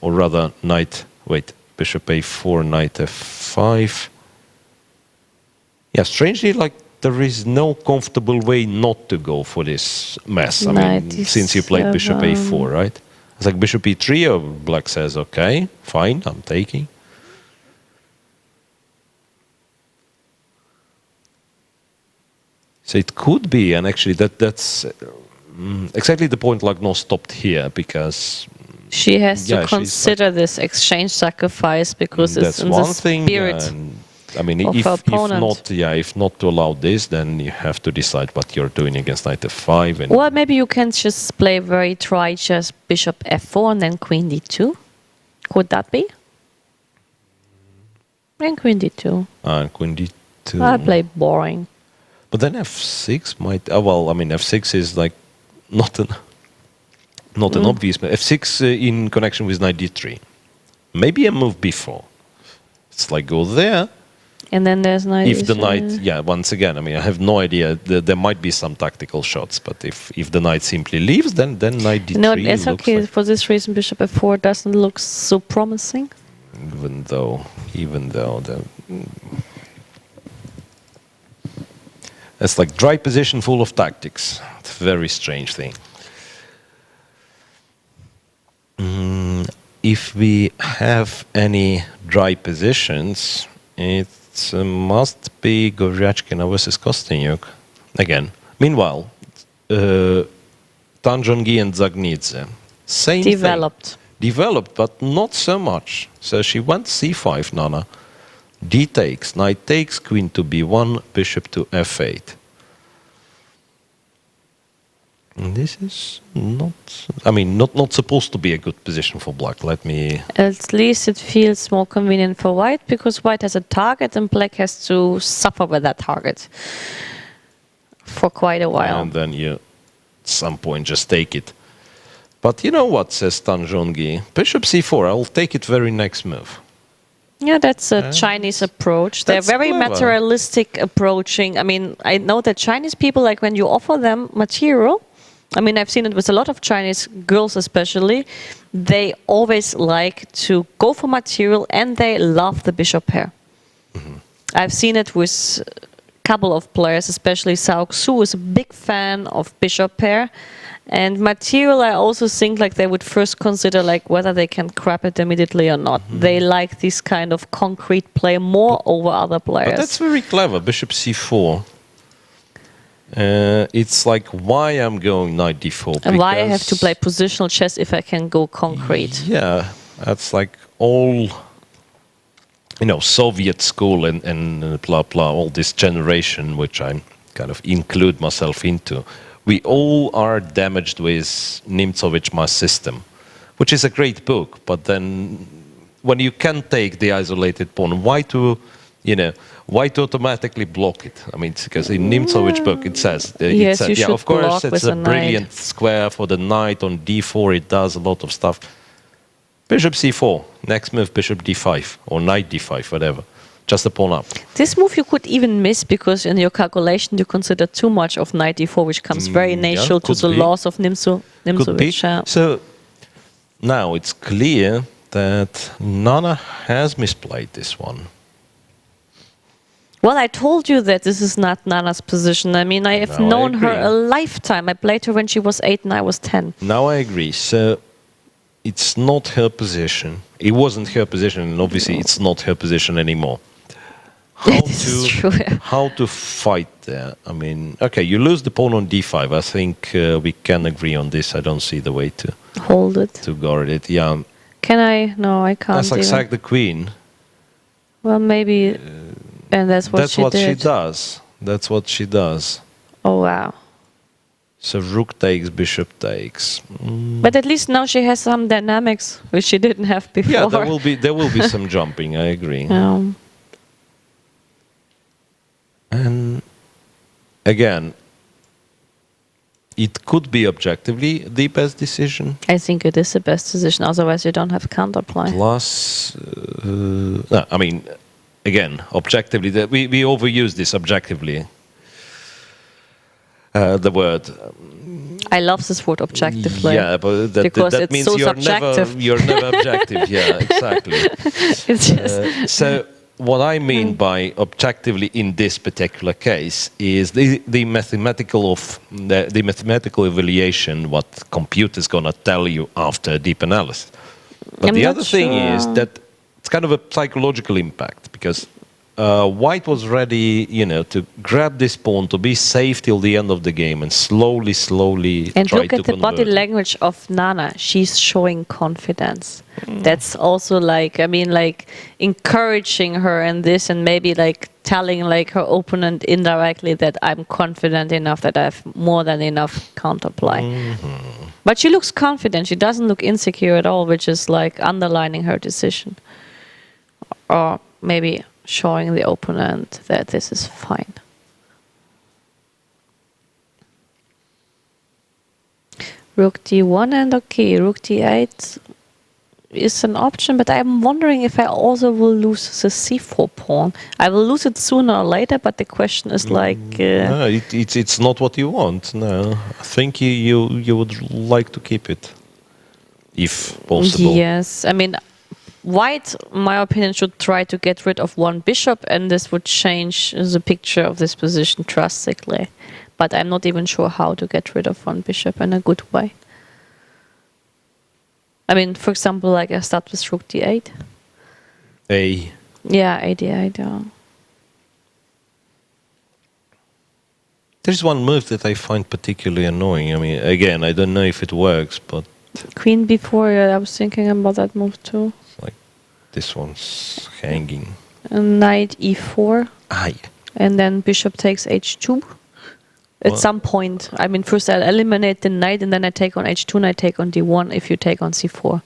or rather knight. Wait, bishop a4, knight f5. Yeah, strangely, like there is no comfortable way not to go for this mess. I mean, Knight since you played bishop e7. a4, right? It's like bishop e3, or black says, okay, fine, I'm taking. So it could be, and actually that's exactly the point. Like, no, stopped here because She has Yeah, to she's consider this exchange sacrifice because it's that's in one the thing. spirit. And, I mean, of if opponent. not, if not to allow this, then you have to decide what you're doing against knight f5. And Well, maybe you can just play very try just bishop f4 and then queen d2. Could that be? And queen d2. queen d2. I play boring. But then f6 might. Well, I mean, f6 is like not an obvious move. f6 in connection with knight d3. Maybe a move before. It's like go there. And then there's knight If the e7. knight, yeah, once again, I mean, I have no idea. There might be some tactical shots, but if the knight simply leaves, then knight d3 No, it's looks okay. like, For this reason, bishop f4 doesn't look so promising. even though it's like dry position full of tactics. It's a very strange thing. If we have any dry positions, it must be Goryachkina versus Kosteniuk again. Meanwhile, Tanjongi and Zagnidze, same Developed. thing. Developed, but not so much. So she went c5, Nana. D takes, knight takes, queen to b1, bishop to f8. And this is not, I mean, not supposed to be a good position for black. Let me. At least it feels more convenient for white because white has a target and black has to suffer with that target. for quite a while. And then you, at some point, just take it. But you know what, says Tanjongi? Bishop c4, I'll take it very next move. Yeah, that's a Chinese approach. They're That's very clever. materialistic approaching. I mean, I know that Chinese people, like when you offer them material, I mean, I've seen it with a lot of Chinese girls especially, they always like to go for material and they love the bishop pair. I've seen it with a couple of players, especially Sao Xu is a big fan of bishop pair. And material, I also think like they would first consider like whether they can grab it immediately or not. They like this kind of concrete play more over other players. But that's very clever, bishop c4. It's like why I'm going knight d4. And why I have to play positional chess if I can go concrete. Yeah, that's like all, you know, Soviet school and blah, blah, all this generation, which I kind of include myself into. We all are damaged with Nimzovich system, which is a great book. But then when you can take the isolated pawn, why to automatically block it? I mean, because in Nimzovich book it says, Yes, you should of course, block it's with a a knight. brilliant square for the knight on d4. It does a lot of stuff. Bishop c4, next move bishop d5 or knight d5, whatever. Just a pawn up. This move you could even miss because in your calculation you consider too much of knight d4, which comes very natural to could the be. laws of Could be. Nimzovich. Yeah. So now it's clear that Nana has misplayed this one. Well, I told you that this is not Nana's position. I mean, I have No, I known her agree. a lifetime. I played her when she was 8 and I was 10. Now I agree. So it's not her position. It wasn't her position, and obviously it's not her position anymore. This is true. How to fight there? I mean, okay, you lose the pawn on d5. I think we can agree on this. I don't see the way Hold it. to guard it. Yeah, Can I? No, I can't. that's like even. sack the queen. Well, maybe. And that's what she did. does. That's what she does. Oh, wow. So rook takes, bishop takes. But at least now she has some dynamics, which she didn't have before. Yeah, there will be some jumping. I agree. And again, it could be objectively the best decision. I think it is the best decision. Otherwise, you don't have counterplay. Plus, no, I mean, again, objectively, we overuse this objectively. The word. I love this word objectively. Yeah, but because that it's means so you're subjective. never objective. Yeah, exactly. It's just So what I mean by objectively in this particular case is the mathematical evaluation, what computer's gonna tell you after deep analysis. But I'm the not other thing is sure. that it's kind of a psychological impact because White was ready, to grab this pawn to be safe till the end of the game and slowly and try look to at the body convert it. language of Nana. She's showing confidence. That's also like encouraging her in this and maybe like telling like her opponent indirectly that I'm confident enough that I have more than enough counterplay. But she looks confident. She doesn't look insecure at all, which is like underlining her decision. Or maybe showing the opponent that this is fine. Rook d1 and okay, rook d8 is an option, but I'm wondering if I also will lose the c4 pawn. I will lose it sooner or later, but the question is like... No, it's not what you want. No, I think you would like to keep it, if possible. Yes, I mean, White, in my opinion, should try to get rid of one bishop, and this would change the picture of this position drastically. But I'm not even sure how to get rid of one bishop in a good way. I mean, for example, like I start with rook d8. A. Yeah, a8, yeah. There's one move that I find particularly annoying. I mean, again, I don't know if it works, but Queen b4, yeah, I was thinking about that move too. like this one's hanging. And knight e4, Aye. and then bishop takes h2. At some point, I mean, first I'll eliminate the knight, and then I take on h2, and I take on d1 if you take on c4.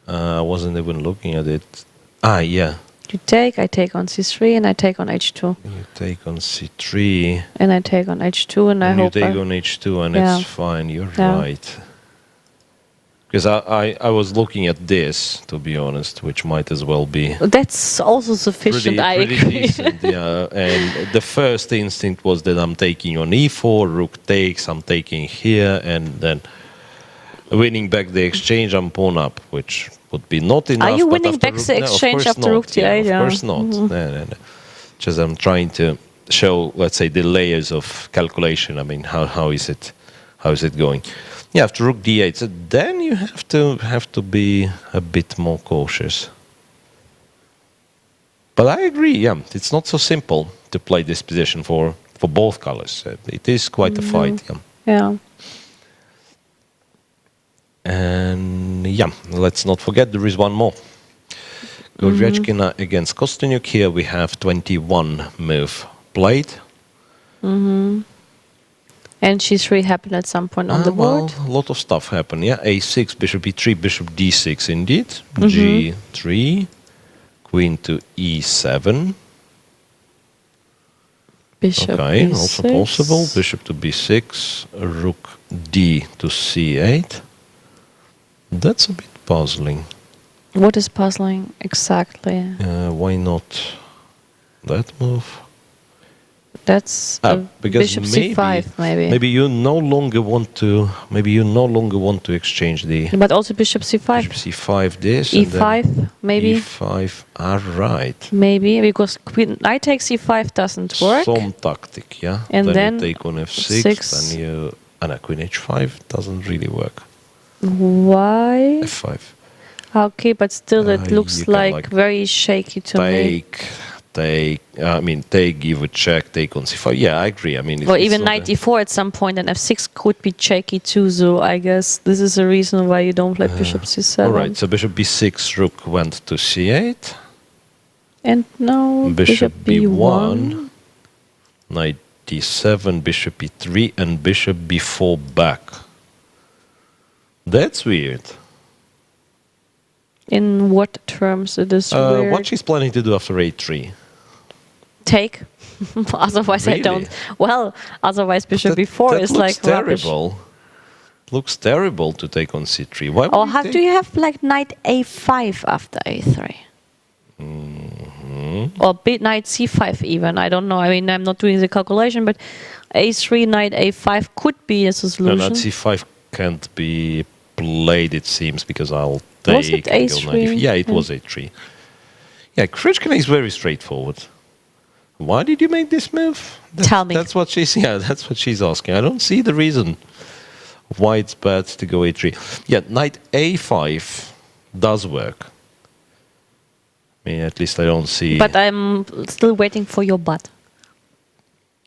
I wasn't even looking at it. Ah, yeah. You take, I take on c3, and I take on h2. You take on c3. And I take on h2, and I And you hope take on h2, and Yeah. it's fine. You're Yeah. right. Because I was looking at this, to be honest, which might as well be that's also sufficient. I pretty agree. decent. Yeah. And the first instinct was that I'm taking on e4, rook takes, I'm taking here, and then winning back the exchange, I'm pawn up, which would be not enough. you but winning after back rook- the no, of exchange course after not, rook d8? Of course not. No. Just I'm trying to show, let's say, the layers of calculation. I mean, how is it going? Yeah, after rook d8, so then you have to be a bit more cautious. But I agree. Yeah, it's not so simple to play this position for both colors. It is quite a fight. Yeah. Yeah. And yeah, let's not forget there is one more. Goryachkina against Kosteniuk. Here we have 21 move played. And c3 happened at some point on the board. Well, a lot of stuff happened. Yeah, a6, bishop e3, bishop d6 indeed. G3, queen to e7. Bishop Okay, b6. also possible. Bishop to b6, rook d to c8. That's a bit puzzling. What is puzzling exactly? Why not that move? That's Because bishop c5 maybe. Maybe you no longer want to. Maybe you no longer want to exchange the But also bishop c5. bishop c5 this e5 and then maybe. e5. Right. Maybe because queen knight takes c5 doesn't work. Some tactic, yeah. And then you take on f6. six. Then you queen h5 doesn't really work. Why? f5. Okay, but still it You looks can, like very shaky to me. Take. I mean, take, give a check, take on c5. Yeah, I agree. I mean, Or it's even not knight d4 at some point, and f6 could be shaky too. So I guess this is a reason why you don't play bishop c7. all right. So bishop b6, rook went to c8. And now Bishop b1. b1, knight d7, bishop e3, and bishop b4 back. That's weird. In what terms it is weird? What she's planning to do after a3? Take. Otherwise I don't. Really? Well, otherwise bishop That- b4 that is looks like rubbish. terrible. Looks terrible to take on c3. Why would Or you how take- do you have like knight a5 after a3? Or knight c5 even. I don't know. I mean, I'm not doing the calculation, but a3, knight a5 could be a No, solution. knight c5 can't be played, it seems, because I'll take. Was it and go a3? knight e- Yeah, it was a3. Yeah, Goryachkina is very straightforward. Why did you make this move? Tell me. That's what she's asking. I don't see the reason why it's bad to go a3. Yeah, knight a5 does work. I mean, at least I don't see. But I'm still waiting for your butt.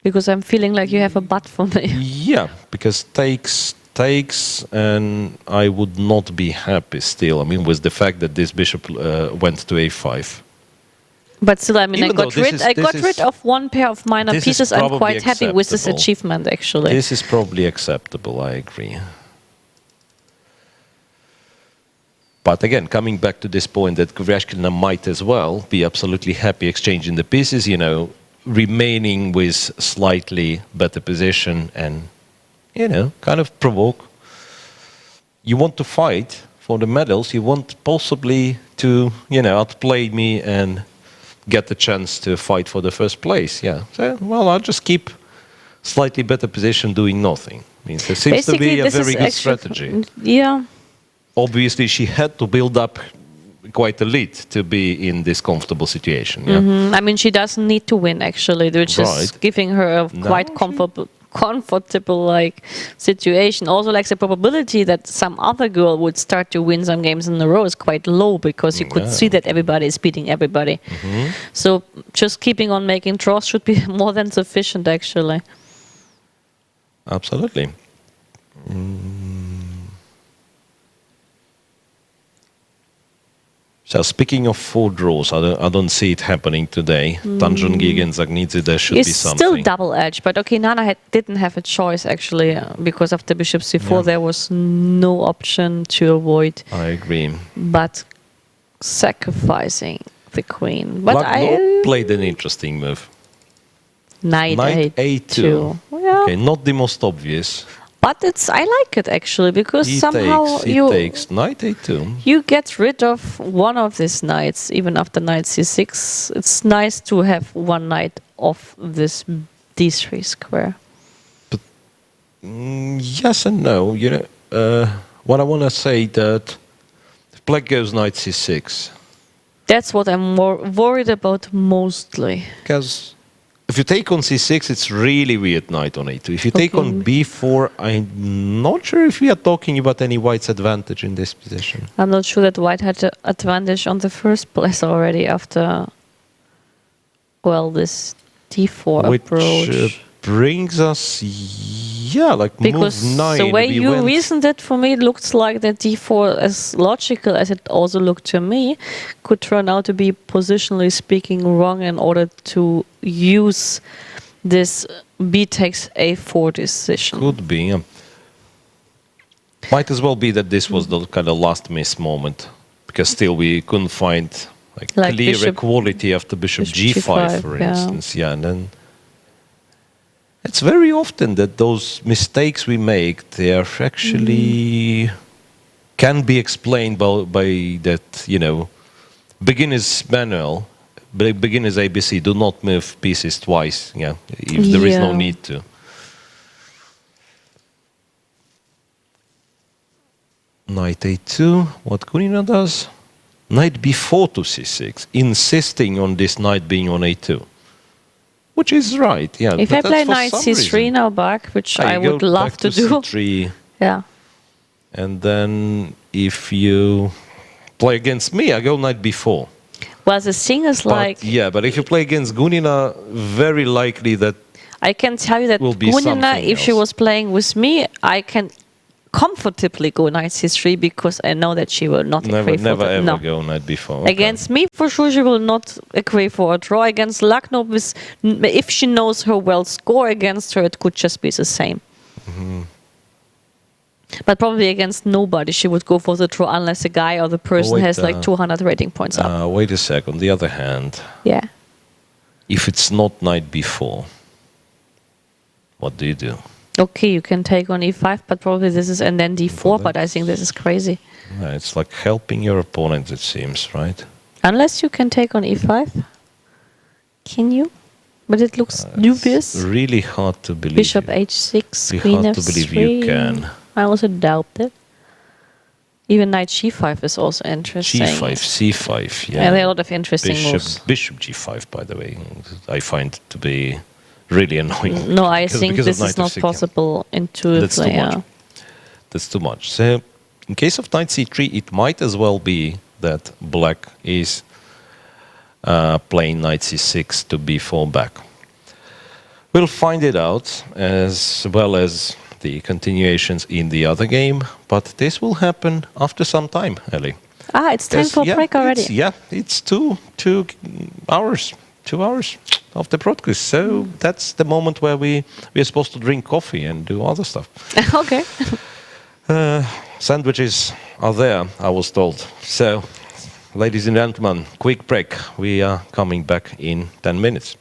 Because I'm feeling like you have a butt for me. Yeah, because takes, and I would not be happy still. I mean, with the fact that this bishop went to a5. But still, I mean, Even I got though this rid is- of one pair of minor this is pieces. I'm probably quite happy with this acceptable. achievement, actually. This is probably acceptable, I agree. But again, coming back to this point that Goryachkina might as well be absolutely happy exchanging the pieces, you know, remaining with slightly better position and, you know, kind of provoke. You want to fight for the medals, you want possibly to, you know, outplay me and get the chance to fight for the first place. Yeah. So, well, I'll just keep slightly better position doing nothing. I mean, there seems to be a this is very good actually- strategy. Yeah. Obviously, she had to build up quite a lead to be in this comfortable situation. Yeah. I mean, she doesn't need to win, actually, which is Right. giving her a No, quite she- comfortable like situation. Also, like the probability that some other girl would start to win some games in a row is quite low because you could see that everybody is beating everybody. So just keeping on making draws should be more than sufficient, actually. Absolutely. So speaking of 4 draws, I don't see it happening today. Tanjung against Zagnidze, there should It's be something. still double-edged, but okay, Nana didn't have a choice, actually, because of the bishop c4. There was no option to avoid I agree. but sacrificing the queen. But Lagno played an interesting move. Knight A2. Yeah. Okay, not the most obvious. But I like it actually because He somehow takes Knight A2. you get rid of one of these knights even after Knight C6. It's nice to have one knight off this D3 square. Yes and no. What I want to say that if black goes Knight C6, That's what I'm more worried about mostly. because if you take on C6, it's really weird Knight on A2. If you take on B4, I'm not sure if we are talking about any white's advantage in this position. I'm not sure that white had the advantage on the first place already after, well, this D4 Which approach. brings us, Because move 9. the way we you went- reasoned it, for me, it looks like that D4, as logical as it also looked to me, could turn out to be, positionally speaking, wrong in order to use this B takes A4 decision. Could be. Yeah. Might as well be that this was the kind of last miss moment, because still we couldn't find Like clear bishop- equality after bishop bishop G5, G5, for yeah. instance. Yeah, and then it's very often that those mistakes we make, they are actually can be explained by that, beginner's manual, beginner's ABC, do not move pieces twice, if there is no Yeah. need to. Knight A2, what Goryachkina does? Knight B4 to C6, insisting on this knight being on A2. Which is right, yeah. If but I that's play for Knight some C3 reason. now back, which I You would go love back to do, C3, yeah. and then if you play against me, I go Knight B4. Well, the thing is like, But if you play against Goryachkina, very likely that I can tell you that will be Goryachkina, something if she else. was playing with me, I can comfortably go Knight C3 because I know that she will not agree never for the, ever no. go Knight B4. Okay. Against me, for sure, she will not agree for a draw. Against Lagno, if she knows her well score against her, it could just be the same. But probably against nobody, she would go for the draw unless the guy or the person wait, has like 200 rating points up. Wait a sec. On the other hand, Yeah. if it's not Knight B4, what do you do? Okay, you can take on E5, but probably this is, and then D4, but I think this is crazy. It's like helping your opponent, it seems, right? Unless you can take on E5. Can you? But it looks dubious. It's really hard to believe. Bishop H6, Really Queen hard F3. to believe you can. I also doubt it. Even Knight G5 is also interesting. G5, C5, yeah. Yeah, there are a lot of interesting moves. Bishop G5, by the way, I find to be really annoying. No, I Because- think because this of is Knight not F6, yeah. possible intuitively. That's too yeah. much. That's too much. So, in case of Knight C3, it might as well be that black is playing Knight C6 to B4 back. We'll find it out, as well as the continuations in the other game, but this will happen after some time, Ellie. Ah, it's time for break already. It's 2 hours. 2 hours of the broadcast. So that's the moment where we are supposed to drink coffee and do other stuff. Okay. Sandwiches are there, I was told. So, ladies and gentlemen, quick break. We are coming back in 10 minutes.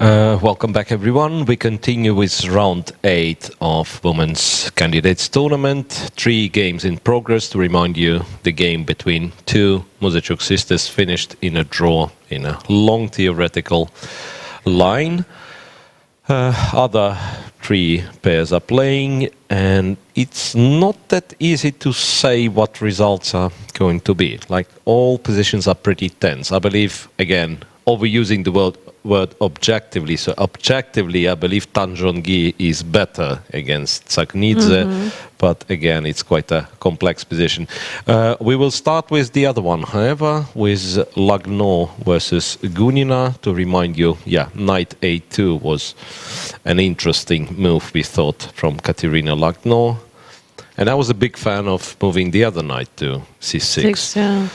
Welcome back, everyone. We continue with round 8 of Women's Candidates Tournament. 3 games in progress. To remind you, the game between 2 Muzychuk sisters finished in a draw in a long theoretical line. Other 3 pairs are playing, and it's not that easy to say what results are going to be. Like, all positions are pretty tense. I believe, again, overusing the word objectively. So objectively, I believe Tan Zhongyi is better against Tsaknidze, but again, it's quite a complex position. We will start with the other one, however, with Lagno versus Gunina. To remind you, knight a2 was an interesting move, we thought, from Katerina Lagno. And I was a big fan of moving the other knight to c6.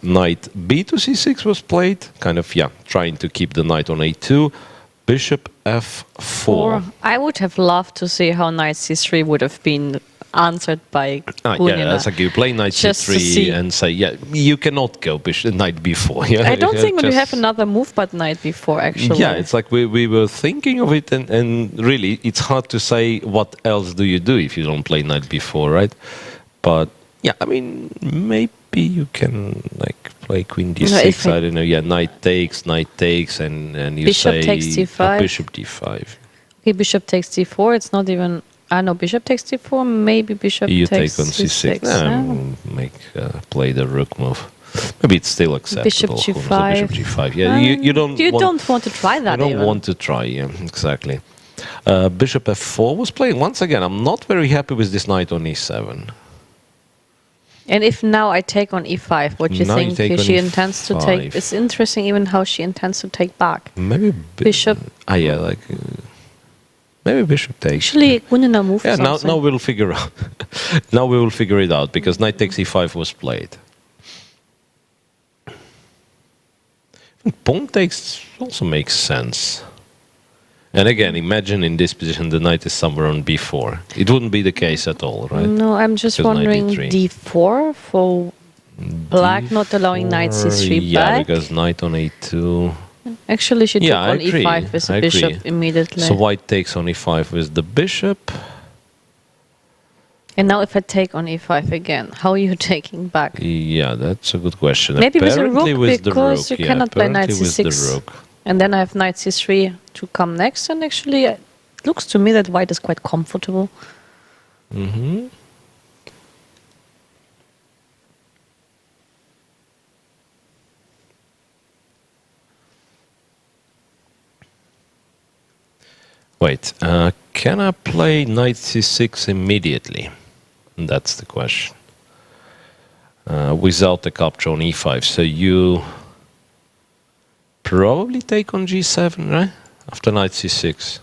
Knight b to c6 was played, kind of, trying to keep the knight on a2. Bishop f4. I would have loved to see how knight c3 would have been answered by Gunina. Yeah, that's like you play knight c3 and say, you cannot go bishop knight b4. Yeah, I don't think we have another move but knight b4, actually. Yeah, it's like we were thinking of it, and really, it's hard to say what else do you do if you don't play knight b4, right? But, yeah, I mean, maybe you can play queen d6. I don't know. Yeah, knight takes, and you bishop say takes d5. Bishop d5. Okay, bishop takes d4. It's not even. No, bishop takes d4. Maybe bishop you takes take on c6. Play the rook move. Maybe it's still acceptable. Bishop g5. Bishop g5. Yeah, you don't. You don't want to try that. You don't want to try. Yeah, exactly. Bishop f4 was playing. Once again, I'm not very happy with this knight on e7. And if now I take on e5, what do you think she intends to take? It's interesting even how she intends to take back. Maybe bishop. Maybe bishop takes. Actually, Gunina move. Yeah, now we'll figure out. Now we will figure it out, because knight takes e5 was played. Pawn takes also makes sense. And again, imagine in this position the knight is somewhere on b4. It wouldn't be the case at all, right? No, I'm just wondering d4 for black not allowing knight c3 back. Yeah, because knight on a2. Actually, she took on e5 with the bishop immediately. So white takes on e5 with the bishop. And now if I take on e5 again, how are you taking back? Yeah, that's a good question. Maybe apparently with the rook, because you cannot play knight c6. With the rook. And then I have knight c3 to come next, and actually it looks to me that white is quite comfortable. Mm-hmm. Wait, can I play knight c6 immediately? That's the question. Without the capture on e5, so you probably take on g7, right? After knight c6.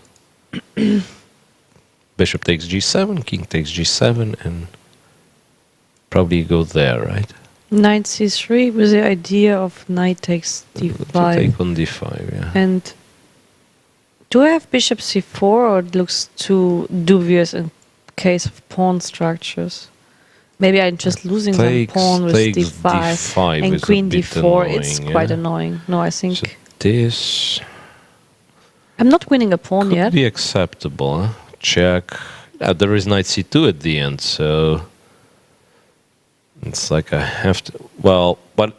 Bishop takes g7, king takes g7, and probably go there, right? Knight c3 with the idea of knight takes d5. To take on d5, yeah. And do I have bishop c4, or it looks too dubious in case of pawn structures? Maybe I'm just losing some pawn with d5 and queen d4. Annoying, it's quite annoying. No, I think so this. I'm not winning a pawn could yet. Be acceptable. Huh? Check. There is knight c2 at the end, so it's like I have to. Well, but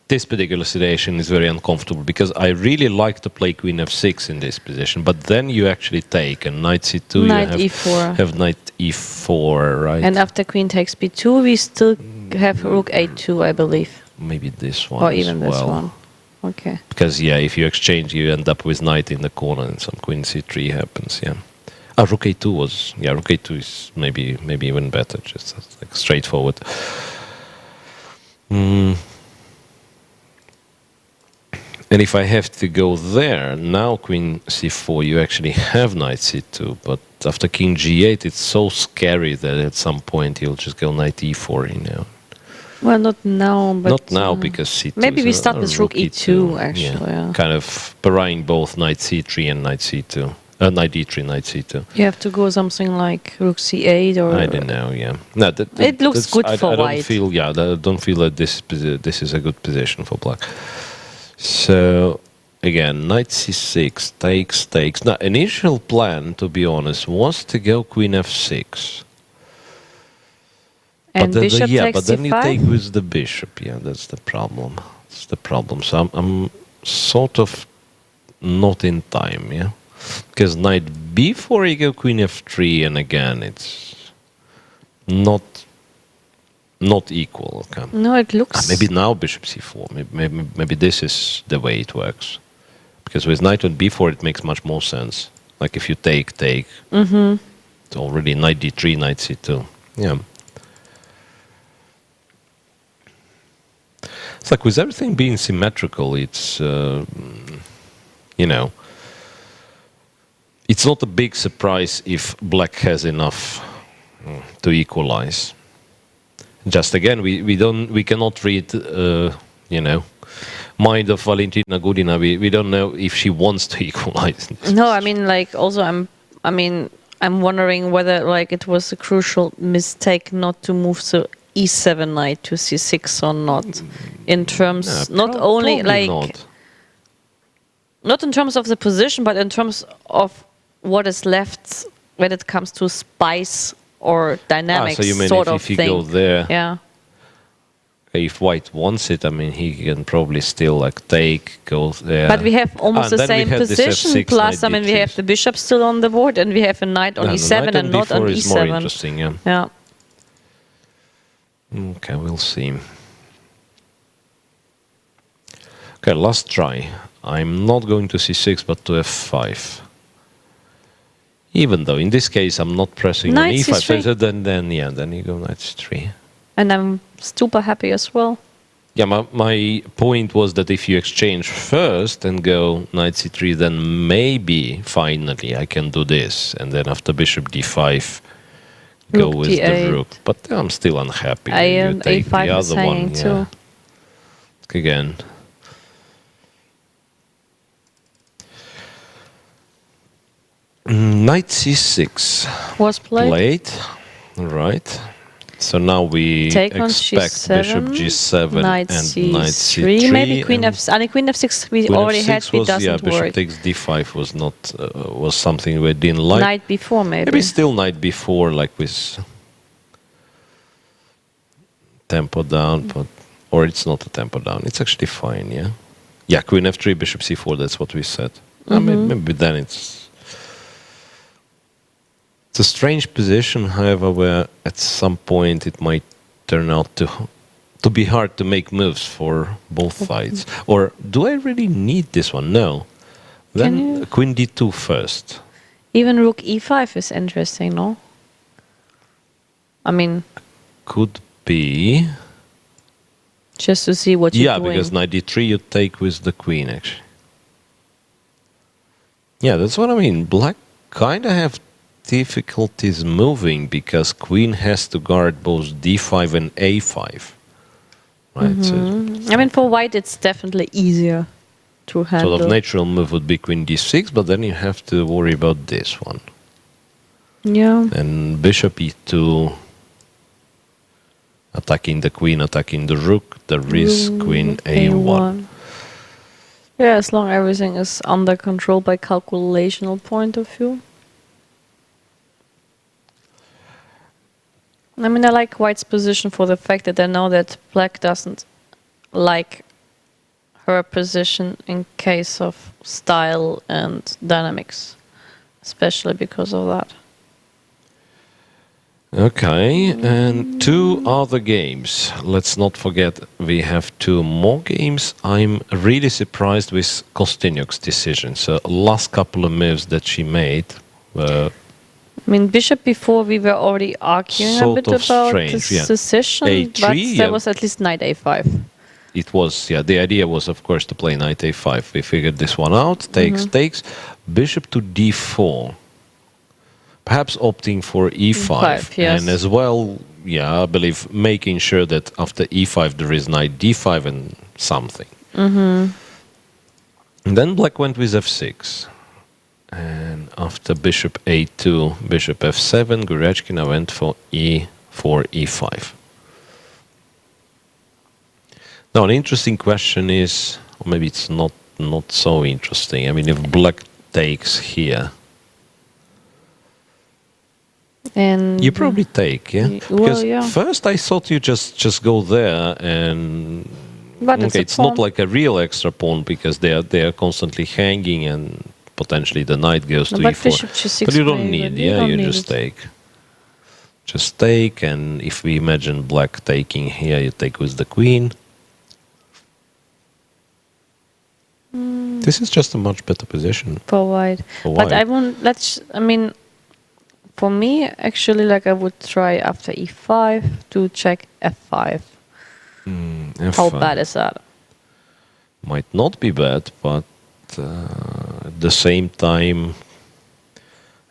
this particular situation is very uncomfortable, because I really like to play queen f6 in this position, but then you actually take, and knight c2, knight you e4. have knight e4, right? And after queen takes b2, we still have rook a2, I believe. Maybe this one. Or even this one. Okay. Because, if you exchange, you end up with knight in the corner, and some queen c3 happens, rook a2 was, rook a2 is maybe even better, just like straightforward. And if I have to go there, now queen c4, you actually have knight c2, but after king g8, it's so scary that at some point you'll just go knight e4, Well, not now, but... Not now, because c2 maybe we start with rook e2, actually, Kind of parrying both knight c3 and knight c2. Knight d3, knight c2. You have to go something like rook c8 or... I don't know, No, it looks good for white. I don't feel that this is a good position for black. So again, knight c6, takes. Now, initial plan, to be honest, was to go queen f6. And bishop takes but then you c5? take with the bishop. Yeah, that's the problem. That's the problem. So I'm sort of not in time, yeah? Because knight b4, you go queen f3, and again, it's not equal. Okay? No, it looks... Maybe now bishop c4. Maybe this is the way it works. Because with knight on b4, it makes much more sense. Like if you take, it's already knight d3, knight c2. Yeah. It's like with everything being symmetrical, it's, you know, it's not a big surprise if black has enough to equalize. Just again, we cannot read, you know, mind of Valentina Gudina. We don't know if she wants to equalize. No, I mean, like, also, I'm wondering whether, like, it was a crucial mistake not to move the e7 knight to c6 or not, in terms, not only, like, not in terms of the position, but in terms of what is left when it comes to spice or dynamics, so you mean sort if of you thing. go there, yeah. If white wants it, I mean, he can probably still like go there. But we have almost the then same we had this position. F6, Plus, knight I mean, we D3. have the bishop still on the board, and we have a knight on e7 knight and not on d4 is more e7. interesting, yeah. Yeah. Okay, we'll see. Okay, last try. I'm not going to c6, but to f5. Even though in this case I'm not pressing on Knight e5, c3. so then you go knight c3. And I'm super happy as well. Yeah, my point was that if you exchange first and go knight c3, then maybe finally I can do this, and then after bishop d5, go Rook with d8. the rook. But I'm still unhappy. I You am take a5 the is other hanging one, yeah. too. Again. Knight c6 Was played. right. So now we Take on expect g7, bishop g7 knight and c3. knight c3. Maybe queen and f6. Queen f6 we queen already had. f6 We was, yeah, doesn't bishop work. takes d5 was not was something we didn't like. Knight before maybe. Maybe still knight before, like with tempo down, but or it's not a tempo down. It's actually fine, yeah. Yeah, queen f3, bishop c4. That's what we said. Maybe then it's a strange position, however, where at some point it might turn out to be hard to make moves for both sides. Or do I really need this one? No. Then queen d2 first. Even rook e5 is interesting, no? I mean, Could be. just to see what you're doing. Yeah, because knight d3 you take with the queen, actually. Yeah, that's what I mean. Black kind of have difficulties moving because queen has to guard both d5 and a5. Right? So I mean, for white, it's definitely easier to handle. sort of natural move would be queen d6, but then you have to worry about this one. Yeah. And bishop e2, attacking the queen, attacking the rook. There is queen a1. Yeah, as long as everything is under control by calculational point of view. I mean, I like white's position for the fact that I know that black doesn't like her position in case of style and dynamics, especially because of that. Okay, and two other games. Let's not forget we have two more games. I'm really surprised with Kosteniuk's decision. So last couple of moves that she made were I mean, bishop before we were already arguing a sort bit of about strange, this yeah. decision, A3, but yeah. there was at least knight a5. it was, yeah, the idea was, of course, to play knight a5. We figured this one out. Takes. Bishop to d4. Perhaps opting for e5. Yes. And as well, yeah, I believe making sure that after e5 there is knight d5 and something. And then black went with f6. And after bishop a2, bishop f7, Goryachkina went for e4, e5. Now, an interesting question is, or maybe it's not so interesting. I mean, if black takes here, And you probably take, yeah. well, Because yeah. first I thought you just go there and But it's a it's not pawn. like a real extra pawn because they are constantly hanging and potentially the knight goes No, to but e4. bishop g6 But you don't maybe, need, but you yeah. don't You need just it. take. Just take, and if we imagine black taking here, you take with the queen. This is just a much better position. For white. For But I white. won't. I mean, for me, actually, like I would try after e5 to check f5. How F5 bad is that? might not be bad, but at the same time,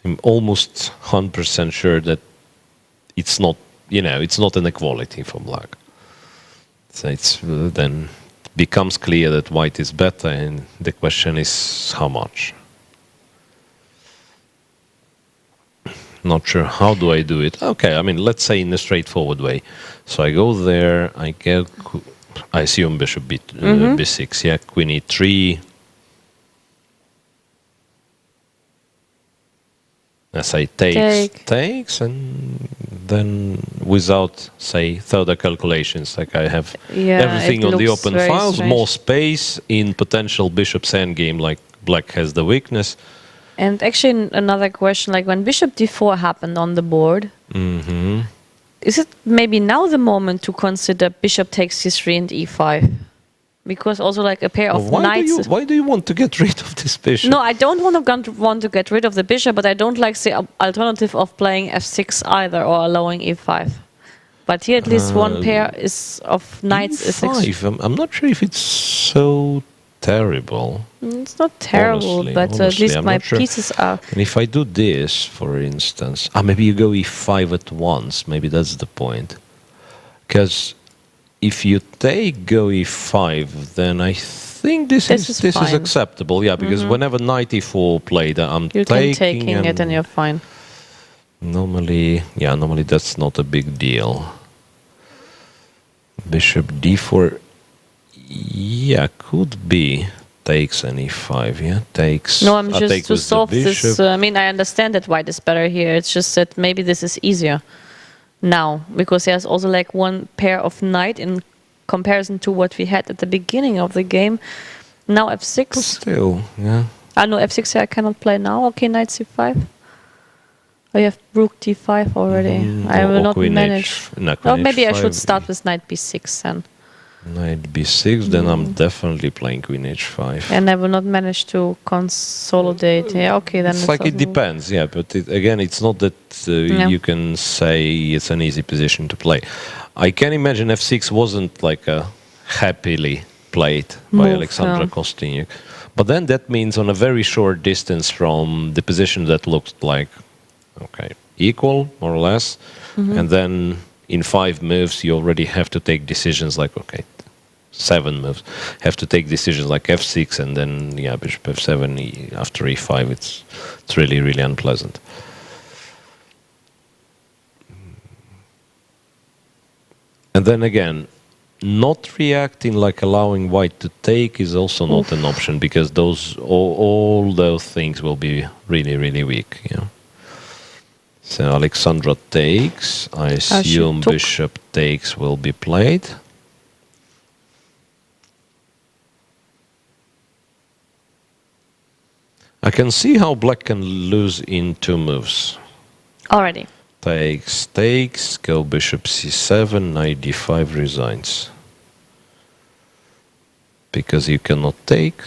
I'm almost 100% sure that it's not, it's not an equality for black. So it's then becomes clear that white is better, and the question is how much. Not sure how do I do it. Okay, I mean, let's say in a straightforward way. So I go there, I assume bishop b6, yeah, queen e3. As I takes, and then without, say, further calculations, like I have everything it on the looks open very files, strange. more space in potential bishop's endgame, like black has the weakness. And actually, another question: like when bishop d4 happened on the board, is it maybe now the moment to consider bishop takes c3 and e5? Because also like a pair of knights. Why do you want to get rid of this bishop? No, I don't want to get rid of the bishop, but I don't like the alternative of playing f6 either or allowing e5. But here at least one pair of knights is e5. I'm not sure if it's so terrible. it's not terrible, Honestly, but at least I'm my not sure. pieces are. And if I do this, for instance, maybe you go e5 at once. Maybe that's the point. Because if you take go e5, then I think this is fine. acceptable. Yeah, because whenever knight e4 played, I'm You can taking it and you're fine. Normally that's not a big deal. Bishop d4, yeah, could be takes and e5. Yeah, takes. No, I'm just take to with the solve this. bishop. I mean, I understand that white is better here. It's just that maybe this is easier now because there's also like one pair of knight in comparison to what we had at the beginning of the game. Now f6. But still, yeah. No, f6 here I cannot play now. Okay, knight c5. Oh, you have rook d5 already. I will not manage. Maybe I should start with knight b6 then. Knight b6, then I'm definitely playing queen h5. And I will not manage to consolidate. Yeah, okay, then It's like it depends, yeah, but again, it's not that you can say it's an easy position to play. I can imagine f6 wasn't like a happily played by Alexandra Kosteniuk. But then that means on a very short distance from the position that looked like, okay, equal, more or less, and then in 5 moves, you already have to take decisions like, okay, 7 moves, have to take decisions like f6 and then, yeah, bishop f7 after e5. It's really, really unpleasant. And then again, not reacting, like allowing white to take, is also not an option because all those things will be really, really weak. Yeah. So Alexandra takes. I assume bishop takes will be played. I can see how black can lose in 2 moves. Already. Takes, go bishop c7, knight d5 resigns. Because you cannot take.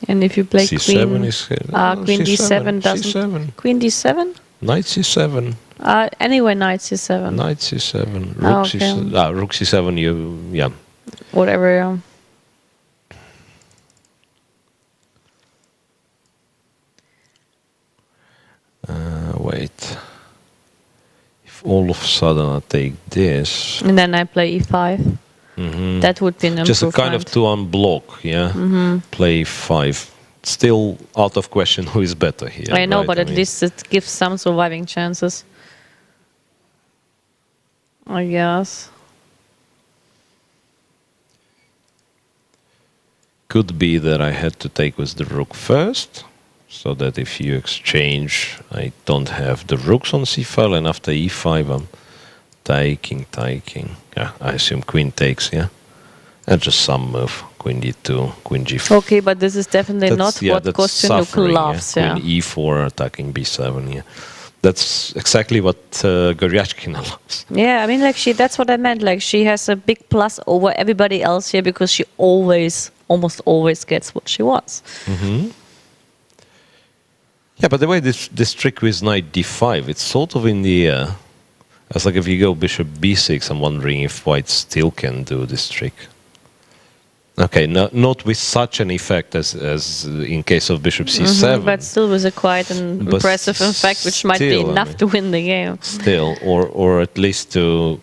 And if you play c7 queen, is queen d7 doesn't. c7. Queen d7? Knight c7. Anyway, knight c7. Knight c7. Rook c7. Rook c7. Yeah. Whatever. Yeah. Wait. If all of a sudden I take this, and then I play e5. That would be an improvement. Just a kind of to unblock, yeah. Play 5. Still out of question who is better here. I know, right? but at least it gives some surviving chances. I guess. could be that I had to take with the rook first, so that if you exchange, I don't have the rooks on c5, and after e5 I'm taking. Yeah, I assume queen takes, yeah? And just some move, queen d2, queen g4. Okay, but this is definitely not what Kosteniuk loves. Yeah? Queen e4, attacking b7, yeah. That's exactly what Goryachkina loves. Yeah, I mean, like that's what I meant. Like she has a big plus over everybody else here because she almost always gets what she wants. Mm-hmm. Yeah, but the way this trick with knight d5, it's sort of in the air. It's like if you go bishop b6, I'm wondering if white still can do this trick. Okay, not with such an effect as in case of bishop c7. But still with a quite an impressive effect, which might be enough to win the game. Still, or at least to,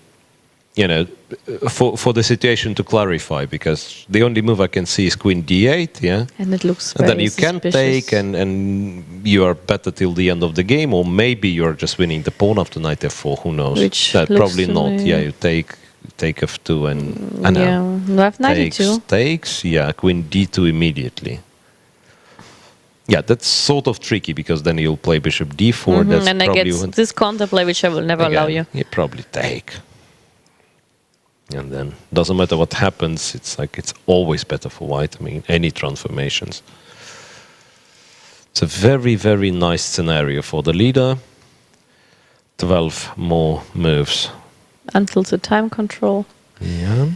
for the situation to clarify, because the only move I can see is queen d8, yeah? And it looks and very then you can take and you are better till the end of the game, or maybe you're just winning the pawn after knight f4, who knows? Which probably not, yeah, you take f2 and yeah, f92 takes, yeah, queen d2 immediately. Yeah, that's sort of tricky because then you'll play bishop d4. That's and I probably get this counterplay, which I will never allow you. You probably take, and then doesn't matter what happens. It's like it's always better for white. I mean, any transformations. It's a very, very nice scenario for the leader. 12 more moves. Until the time control. Yeah.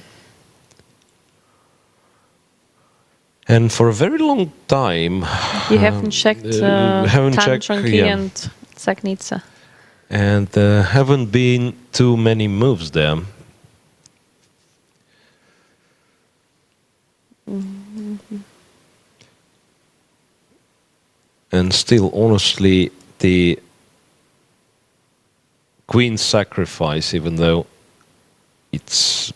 And for a very long time... You haven't checked Tanjonki and Zagnitsa. And haven't been too many moves there. And still, honestly, the queen sacrifice, even though it's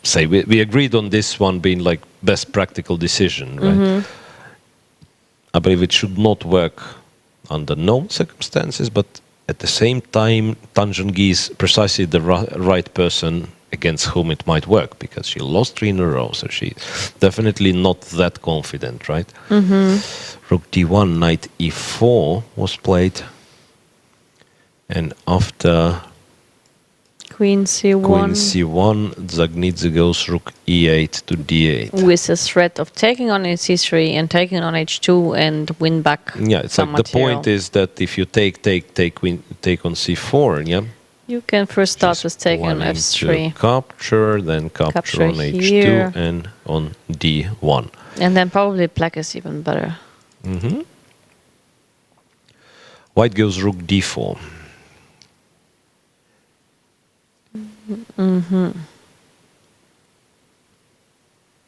say we agreed on this one being like best practical decision, right? I believe it should not work under known circumstances, but at the same time, Tanjongi is precisely the right person against whom it might work, because she lost 3 in a row, so she's definitely not that confident, right? Rook d1, knight e4 was played. And after Queen c1, Zagnitsa goes rook e8 to d8. With a threat of taking on c3 and taking on h2 and win back. Yeah, it's like the point is that if you take on c4, yeah. You can first start with taking on f3. Capture, then capture on h2 and on d1. And then probably black is even better. White goes rook d4.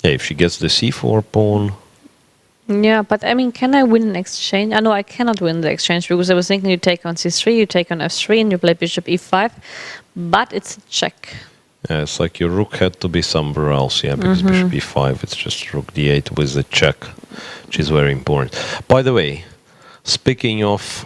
Yeah, if she gets the c4 pawn. Yeah, but I mean, can I win an exchange? I know I cannot win the exchange because I was thinking you take on c3, you take on f3, and you play bishop e5, but it's a check. Yeah, it's like your rook had to be somewhere else, yeah, because bishop e5, it's just rook d8 with the check, which is very important. By the way, speaking of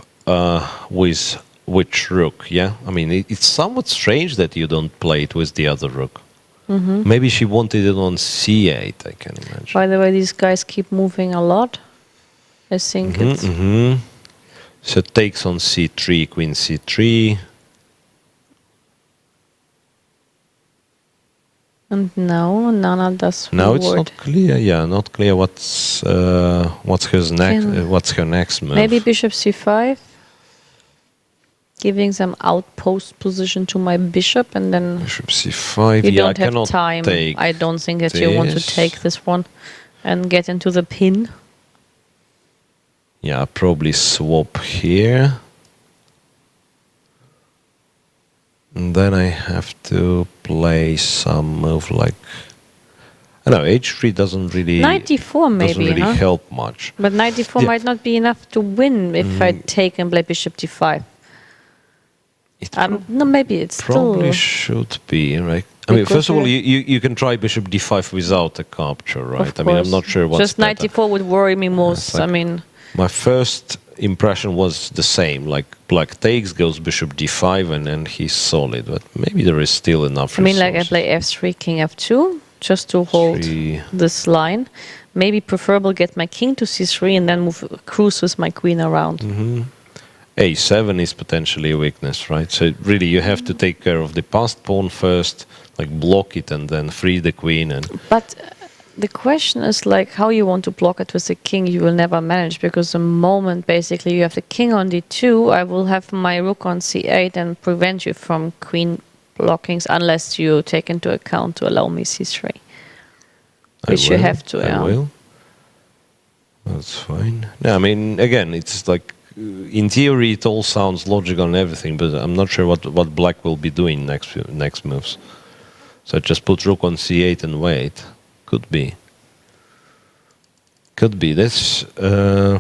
with which rook, yeah, I mean, it's somewhat strange that you don't play it with the other rook. Maybe she wanted it on c8, I can imagine. By the way, these guys keep moving a lot. I think it's... So it takes on c3, queen c3. And no, Nana does Now forward. it's not clear, yeah, not clear what's her next move. Maybe bishop c5. Giving some outpost position to my bishop, and then bishop c5. You yeah, don't I have cannot time. Take I don't think that you want to take this one and get into the pin. Yeah, probably swap here. And then I have to play some move like, I don't know, h3 doesn't really 94 maybe, doesn't really help much. But 94 might not be enough to win if I take and play bishop d5. No, maybe it's probably still... should be, right? I mean, first of all, you can try bishop d5 without a capture, right? I mean, I'm not sure what's just 94 would worry me most. Like, I mean, my first impression was the same, like black takes, goes bishop d5, and then he's solid. But maybe there is still enough. I mean, like I play f3, king f2, just to hold this line. maybe preferable get my king to c3 and then move cruise with my queen around. A7 is potentially a weakness, right? So really you have to take care of the passed pawn first, like block it and then free the queen. And But the question is like how you want to block it with the king. You will never manage, because the moment basically you have the king on d2, I will have my rook on c8 and prevent you from queen blockings unless you take into account to allow me c3. Which you have to, I will. That's fine. No, I mean, again, it's like, in theory, it all sounds logical and everything, but I'm not sure what black will be doing next moves. So just put rook on c8 and wait. Could be. Could be. That's a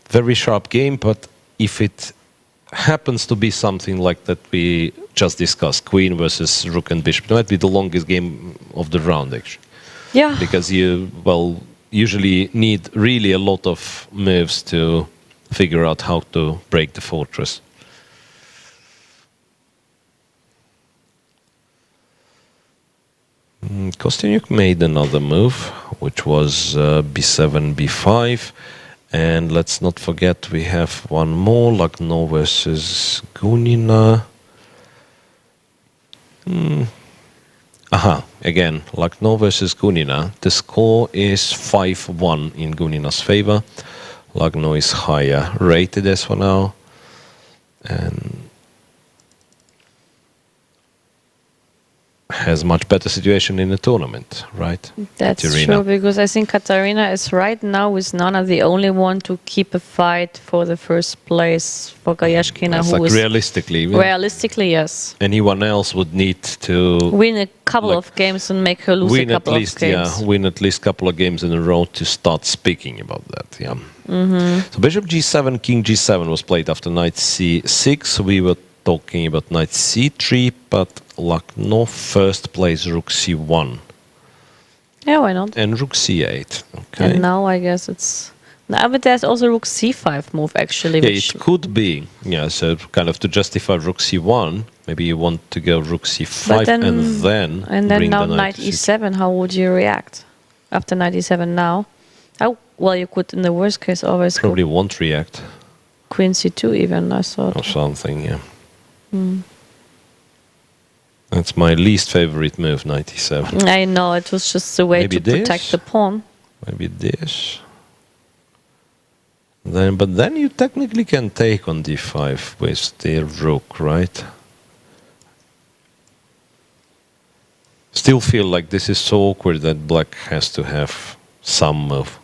very sharp game, but if it happens to be something like that we just discussed, queen versus rook and bishop, it might be the longest game of the round, actually. Yeah. Because you, usually need really a lot of moves to figure out how to break the fortress. Kosteniuk made another move, which was b7, b5. And let's not forget we have one more, Lagno versus Gunina. Again, Lagno versus Gunina. The score is 5-1 in Gunina's favor. Lagno is higher rated as for now. And has much better situation in the tournament, right? That's Katerina. true, because I think Katarina is right now with Nana the only one to keep a fight for the first place for Goryachkina. That's Who like is realistically, yes. anyone else would need to Win a couple of games and make her lose a couple of games. Yeah, win at least a couple of games in a row to start speaking about that. Yeah. So bishop g7, king g7 was played after knight c6. We were talking about knight c3, but Lagno first plays rook c1. Yeah, why not? And rook c8. Okay. And now I guess it's... Now, but there's also rook c5 move actually. Yeah, which it could be. Yeah, so kind of to justify rook c1, maybe you want to go rook c5 and then bring now the knight e7. How would you react after knight e7 now? Oh, well, you could in the worst case always probably go won't react. queen c2 even, I thought. Or something, yeah. That's my least favorite move, knight e7. I know, it was just a way Maybe to protect this? the pawn. Maybe this. But then you technically can take on d5 with the rook, right? Still feel like this is so awkward that black has to have some move.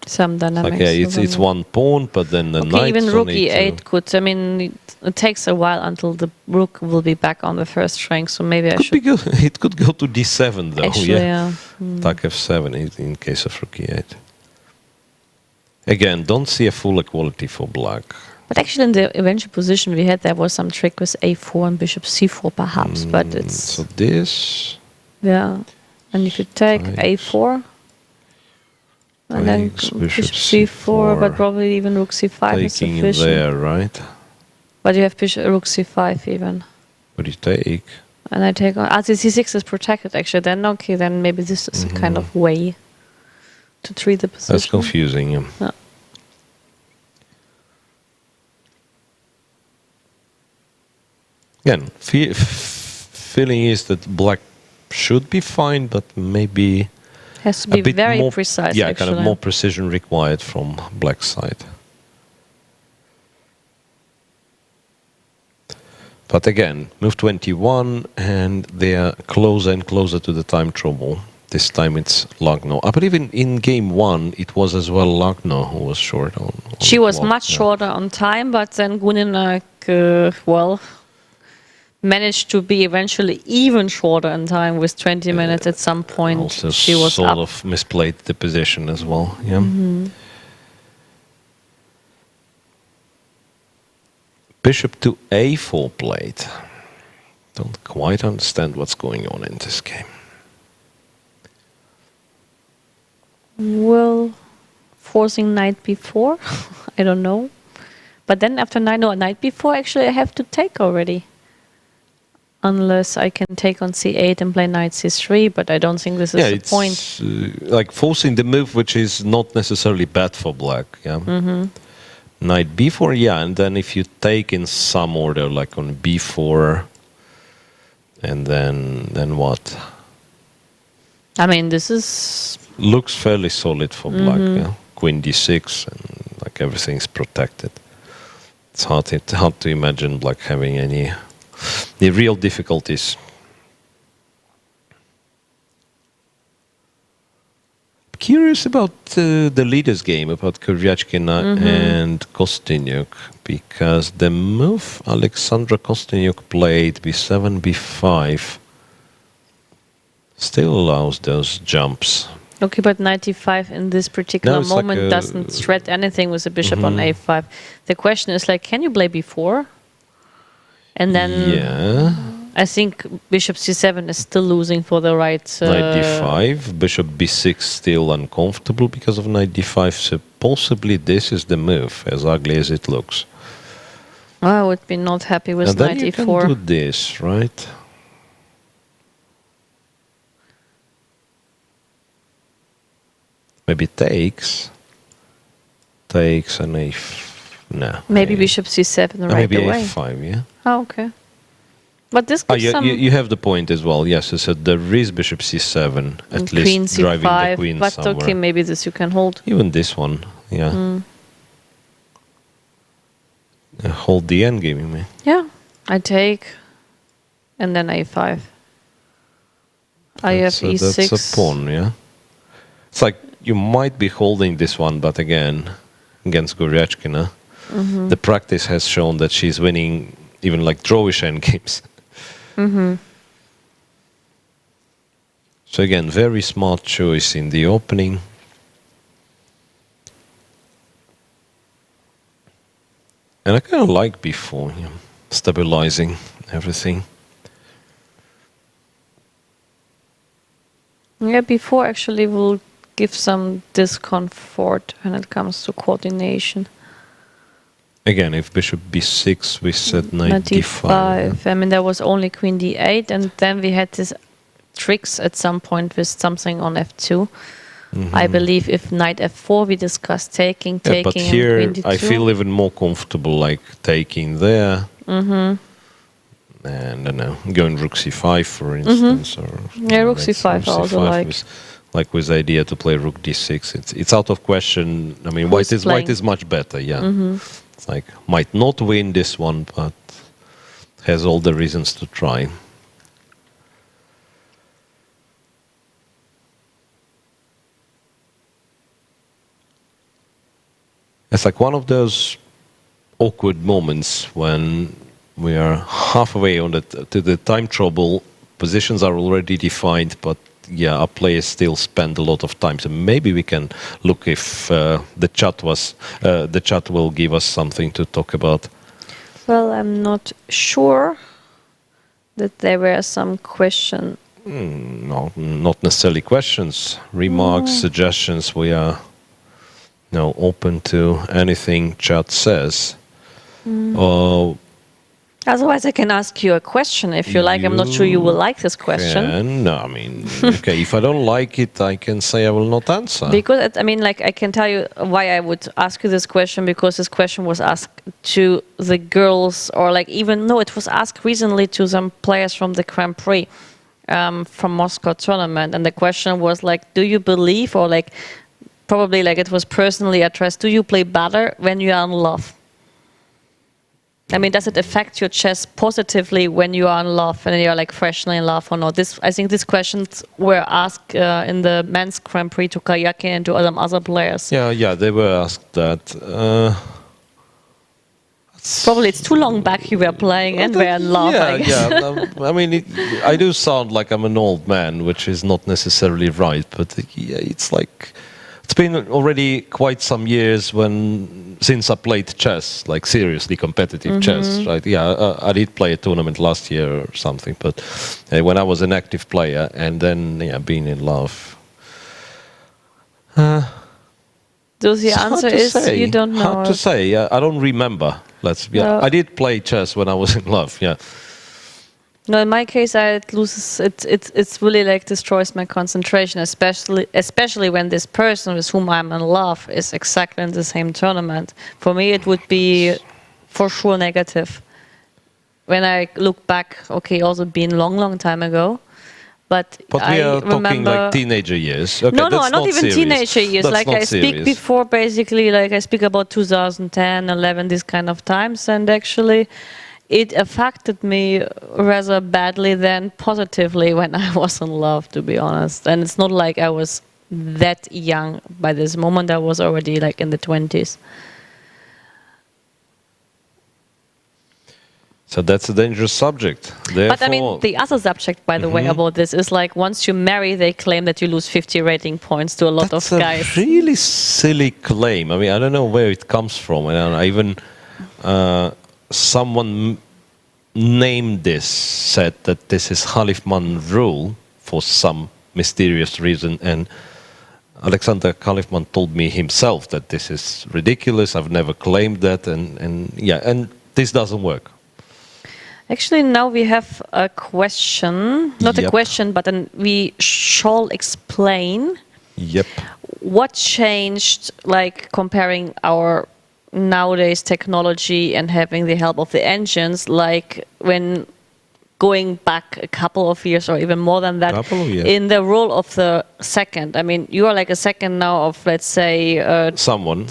Some dynamics. Like, yeah, it's one pawn, but then the okay, knight. even rook e8 could. I mean, it takes a while until the rook will be back on the first rank. So maybe I should. It could go to d7 though. Actually, yeah. Attack f7 in case of rook e8. Again, don't see a full equality for black. But actually, in the eventual position we had, there was some trick with a4 and bishop c4, perhaps. But it's So this. yeah, and you could take a4. And then Takes bishop c4, but probably even rook c5 is taking sufficient. there, right? But you have rook c5 even. What do you take? And I take on... the c6 is protected, actually. Then, okay, then maybe this is a kind of way to treat the position. That's confusing. Yeah. Yeah. Again, feeling is that black should be fine, but maybe... Has to be bit very more, precise, yeah, actually. kind of more precision required from black side. But again, move 21, and they are closer and closer to the time trouble. This time it's Lagno. I believe in game one, it was as well Lagno who was short on She was clock, much shorter on time, but then Gunina, managed to be eventually even shorter in time with 20 minutes at some point. Also she was sort up. of misplayed the position as well. Yeah. Bishop to a4 played. Don't quite understand what's going on in this game. Well, forcing knight b4, I don't know. But then after knight b4, actually I have to take already. Unless I can take on c8 and play knight c3, but I don't think this is Yeah, the it's point. like forcing the move, which is not necessarily bad for black. Yeah. Knight b4, yeah, and then if you take in some order, like on b4, and then what? I mean, this is... Looks fairly solid for black. Yeah, queen d6, and like everything's protected. It's hard to imagine black having any real difficulties. Curious about the leaders game, about Goryachkina and Kosteniuk, because the move Alexandra Kosteniuk played, b7, b5, still allows those jumps. Okay, but 95 in this particular it's like moment a- doesn't threat anything with the bishop on a5. The question is, like, can you play b4? And then Yeah, I think bishop c7 is still losing for the right... knight d5, bishop b6 still uncomfortable because of knight d5, so possibly this is the move, as ugly as it looks. I would be not happy with And then knight you e4. can do this, right? Maybe takes and no. Maybe bishop c7 right maybe away. a5, yeah. Oh, okay. But this gives you, some... you have the point as well. Yes, so there is bishop c7, at and least queen driving the c5, queen but somewhere. okay, maybe this you can hold. Even this one, yeah. Hold the endgame, you mean? Yeah, I take, and then a5. I have e6. That's a pawn, yeah. It's like you might be holding this one, but again, against Goryachkina, the practice has shown that she's winning even like drawish endgames. So again, very smart choice in the opening. And I kind of like b4, yeah, stabilizing everything. Yeah, before actually will give some discomfort when it comes to coordination. Again, if bishop b6, we said knight d5. Yeah. I mean, there was only queen d8, and then we had this tricks at some point with something on f2. I believe if knight f4, we discussed taking, Yeah, but and here queen d2. I feel even more comfortable, like taking there. And I don't know, going rook c5, for instance, or Yeah, rook c5 I also like. With the idea to play rook d6. It's out of question. I mean, Who's white playing? is much better. Yeah, it's like might not win this one, but has all the reasons to try. It's like one of those awkward moments when we are halfway on to the time trouble. Positions are already defined, but yeah, our players still spend a lot of time. So maybe we can look if the chat will give us something to talk about. Well, I'm not sure that there were some questions. No, not necessarily questions, remarks, suggestions. We are open to anything chat says. Otherwise, I can ask you a question if you like. I'm not sure you will like this question. No, I mean, okay, if I don't like it, I can say I will not answer. Because, I mean, like, I can tell you why I would ask you this question, because this question was asked to the girls, or like even, no, it was asked recently to some players from the Grand Prix, from Moscow tournament. And the question was like, do you believe, or like, probably like it was personally addressed, do you play better when you are in love? I mean, does it affect your chess positively when you are in love and you're like freshly in love or not? I think these questions were asked in the men's Grand Prix to Goryachkina and to other players. Yeah, they were asked that. Probably it's too long back you were playing and were in love. I guess. I mean, I do sound like I'm an old man, which is not necessarily right, but yeah, it's like it's been already quite some years since I played chess, like seriously competitive chess, right? Yeah, I did play a tournament last year or something, but when I was an active player, and then being in love. So the answer is you don't know. Hard to say. I don't remember. I did play chess when I was in love. Yeah, No, in my case, it loses. It's really like destroys my concentration, especially when this person with whom I'm in love is exactly in the same tournament. For me, it would be for sure negative. When I look back, okay, also been long time ago, but we I are talking remember like teenager years. Okay, no, that's not even serious. teenager years. That's like not I speak serious. before, basically, like I speak about 2010, 11, this kind of times, and actually, it affected me rather badly than positively when I was in love, to be honest. And it's not like I was that young by this moment. I was already like in the 20s. So that's a dangerous subject. But I mean, the other subject, by the way, about this is like once you marry, they claim that you lose 50 rating points to a lot of guys. That's a really silly claim. I mean, I don't know where it comes from. And I even someone named this, said that this is Halifman rule for some mysterious reason. And Alexander Halifman told me himself that this is ridiculous. I've never claimed that. And this doesn't work. Actually, now we have a question, not a question, but we shall explain what changed, like comparing our nowadays technology and having the help of the engines, like when going back a couple of years or even more than that in the role of the second. I mean, you are like a second now of, let's say, someone.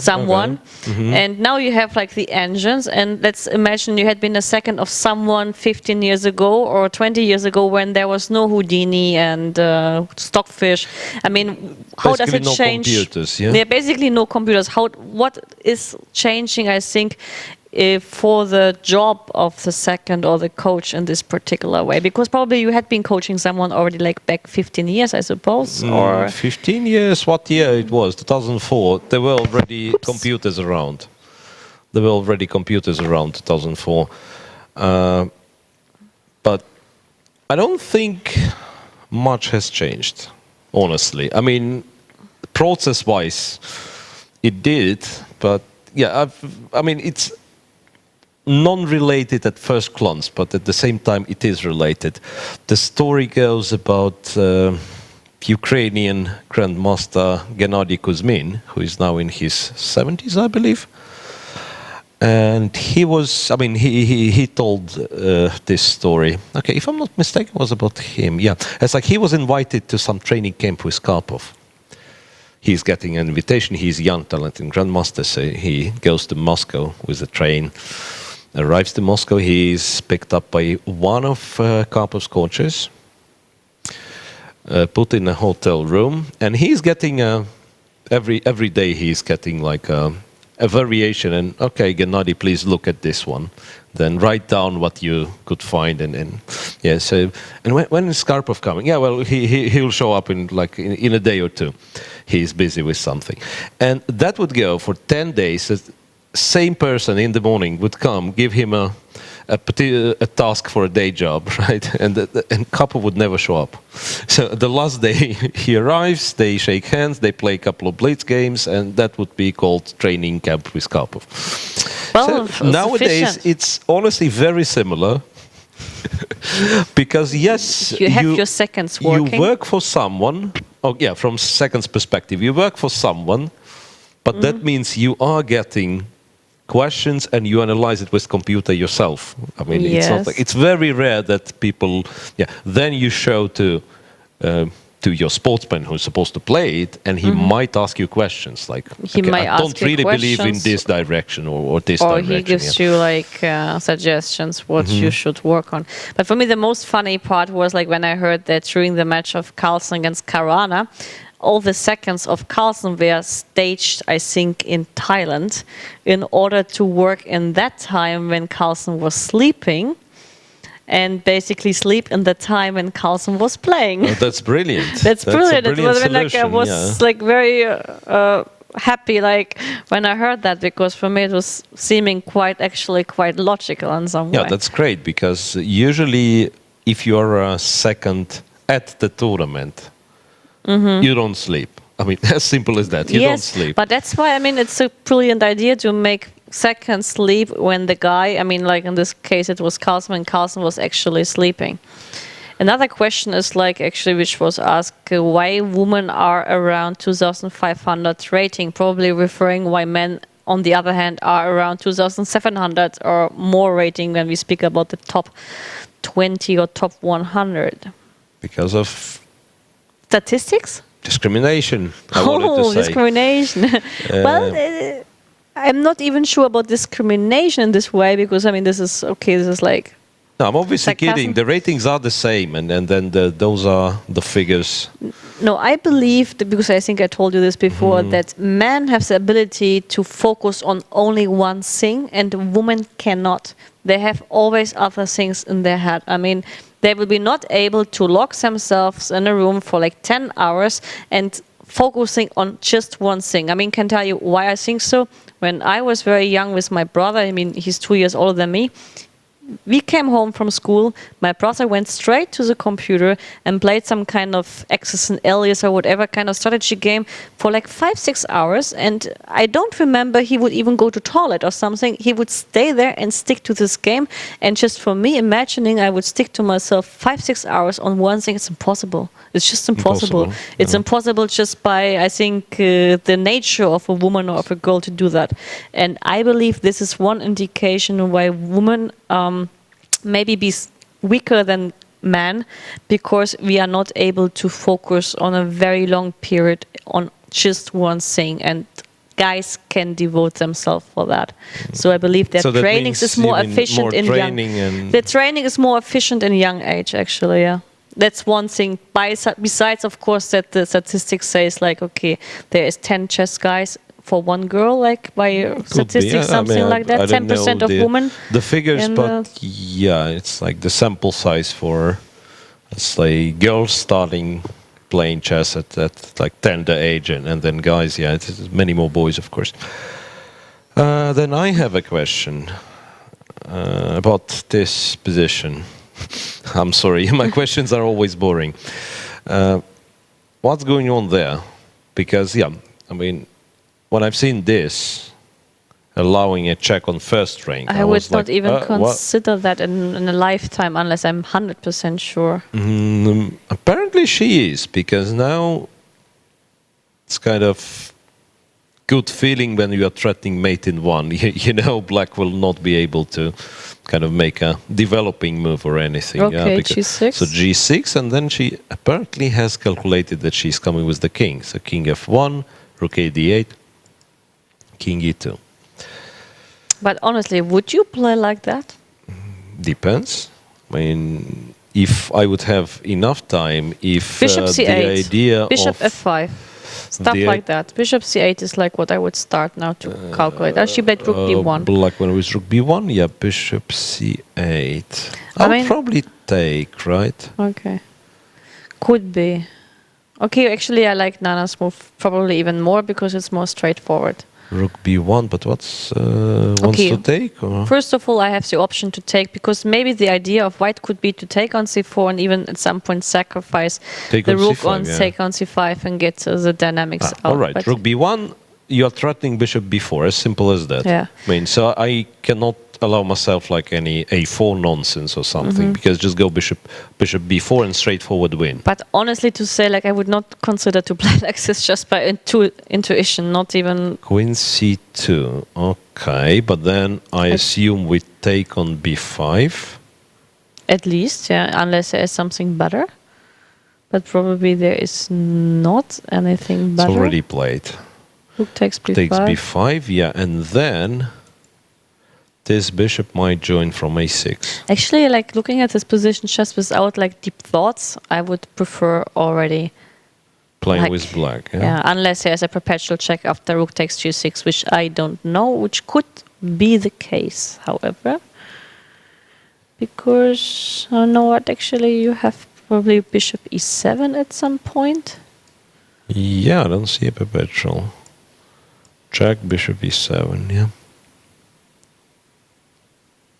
Okay. And now you have like the engines, and let's imagine you had been a second of someone 15 years ago or 20 years ago when there was no Houdini and Stockfish. I mean, how does it change? Computers, yeah, basically no computers. What is changing, I think, for the job of the second or the coach in this particular way? Because probably you had been coaching someone already like back 15 years, I suppose, or 15 years. What year it was? 2004. There were already computers around. 2004. But I don't think much has changed, honestly. I mean, process-wise, it did, but yeah, I mean, it's non-related at first glance, but at the same time it is related. The story goes about Ukrainian grandmaster Gennady Kuzmin, who is now in his 70s, I believe. And he was, I mean, he told this story. Okay, if I'm not mistaken, it was about him. Yeah, it's like he was invited to some training camp with Karpov. He's getting an invitation. He's young, talented grandmaster, so he goes to Moscow with a train. Arrives to Moscow, he's picked up by one of Karpov's coaches, put in a hotel room, and he's getting every day he's getting like a variation. And okay, Gennady, please look at this one. Then write down what you could find, and yeah. So, and when is Karpov coming? Yeah, well, he'll show up in a day or two. He's busy with something, and that would go for 10 days. Same person in the morning would come, give him a task for a day job, right? And Karpov would never show up. So the last day he arrives, they shake hands, they play a couple of blitz games, and that would be called training camp with Karpov. Well, so nowadays it's honestly very similar. Because yes, you have your seconds working. You work for someone. Oh yeah, from seconds perspective, you work for someone, but that means you are getting questions and you analyze it with computer yourself. I mean, it's not like, it's very rare that people. Yeah, then you show to your sportsman who's supposed to play it, and he might ask you questions like, he might I don't really believe in this direction or this direction. Or he gives you like suggestions what you should work on. But for me, the most funny part was like when I heard that during the match of Carlsen against Caruana, all the seconds of Carlsen were staged, I think, in Thailand in order to work in that time when Carlsen was sleeping, and basically sleep in the time when Carlsen was playing. Oh, that's brilliant. That's brilliant. It was when I was like very happy like when I heard that, because for me it was seeming quite logical in some way. Yeah, that's great, because usually if you're a second at the tournament, you don't sleep. I mean, as simple as that. You don't sleep. But that's why, I mean, it's a brilliant idea to make second sleep when the guy, I mean, like in this case, it was Carlsen, and Carlsen was actually sleeping. Another question is like actually which was asked why women are around 2,500 rating, probably referring why men on the other hand are around 2,700 or more rating when we speak about the top 20 or top 100. Because of Statistics? discrimination, I wanted to say. Discrimination. Well, I'm not even sure about discrimination in this way because I mean this is like No, I'm obviously sarcasm. kidding. The ratings are the same, and then those are the figures. No, I believe, that because I think I told you this before, that men have the ability to focus on only one thing and women cannot. They have always other things in their head. I mean, they will be not able to lock themselves in a room for like 10 hours and focusing on just one thing. I mean, can tell you why I think so. When I was very young with my brother, I mean, he's 2 years older than me, we came home from school, my brother went straight to the computer and played some kind of Axis and Alias or whatever kind of strategy game for like 5-6 hours, and I don't remember he would even go to toilet or something. He would stay there and stick to this game, and just for me imagining I would stick to myself 5-6 hours on one thing, it's impossible. It's just impossible. It's impossible just by, I think, the nature of a woman or of a girl to do that. And I believe this is one indication why women maybe be weaker than men, because we are not able to focus on a very long period on just one thing, and guys can devote themselves for that. So I believe that training is more efficient in young. The training is more efficient in young age, actually. Yeah, that's one thing. Besides, of course, that the statistics says like, okay, there is 10 chess guys for one girl, like by statistics, something like that. 10% of women. The figures, but yeah, it's like the sample size for, let's say, girls starting playing chess at like tender age, and then guys, yeah, it's many more boys, of course. Then I have a question about this position. I'm sorry, my questions are always boring. What's going on there? Because, yeah, I mean, when I've seen this, allowing a check on first rank, I would not even consider that in a lifetime unless I'm 100% sure. Apparently she is, because now it's kind of good feeling when you are threatening mate in one. You know, black will not be able to kind of make a developing move or anything. Okay, G6. So G6, and then she apparently has calculated that she's coming with the king. So king F1, rook A D8, king E2. But honestly, would you play like that? Depends. I mean, if I would have enough time, if Bishop C8, the idea Bishop of F5, stuff like that. Bishop C8 is like what I would start now to calculate. She played rook B1. Black when with rook B1, yeah, Bishop C8. I would probably take, right? Okay. Could be. Okay, actually I like Nana's move probably even more because it's more straightforward. Rook B1, but wants to take? Or? First of all, I have the option to take, because maybe the idea of white could be to take on C4 and even at some point sacrifice the rook C5, on take on C5 and get the dynamics out. All right, rook B1, you are threatening Bishop B4, as simple as that. Yeah. I mean, so I cannot allow myself like any A4 nonsense or something, because just go Bishop B4 and straightforward win. But honestly, to say, like, I would not consider to play like this just by intuition, not even... Queen C2, okay, but then I assume we take on B5. At least, yeah, unless there is something better. But probably there is not anything better. It's already played. Rook takes B5. Takes B5, yeah, and then this bishop might join from A6. Actually, like looking at this position just without like deep thoughts, I would prefer already playing like, with black. Yeah, unless there's a perpetual check after rook takes G6, which I don't know, which could be the case, however. Because, I know what, actually you have probably bishop E7 at some point. Yeah, I don't see a perpetual. Check bishop E7, yeah.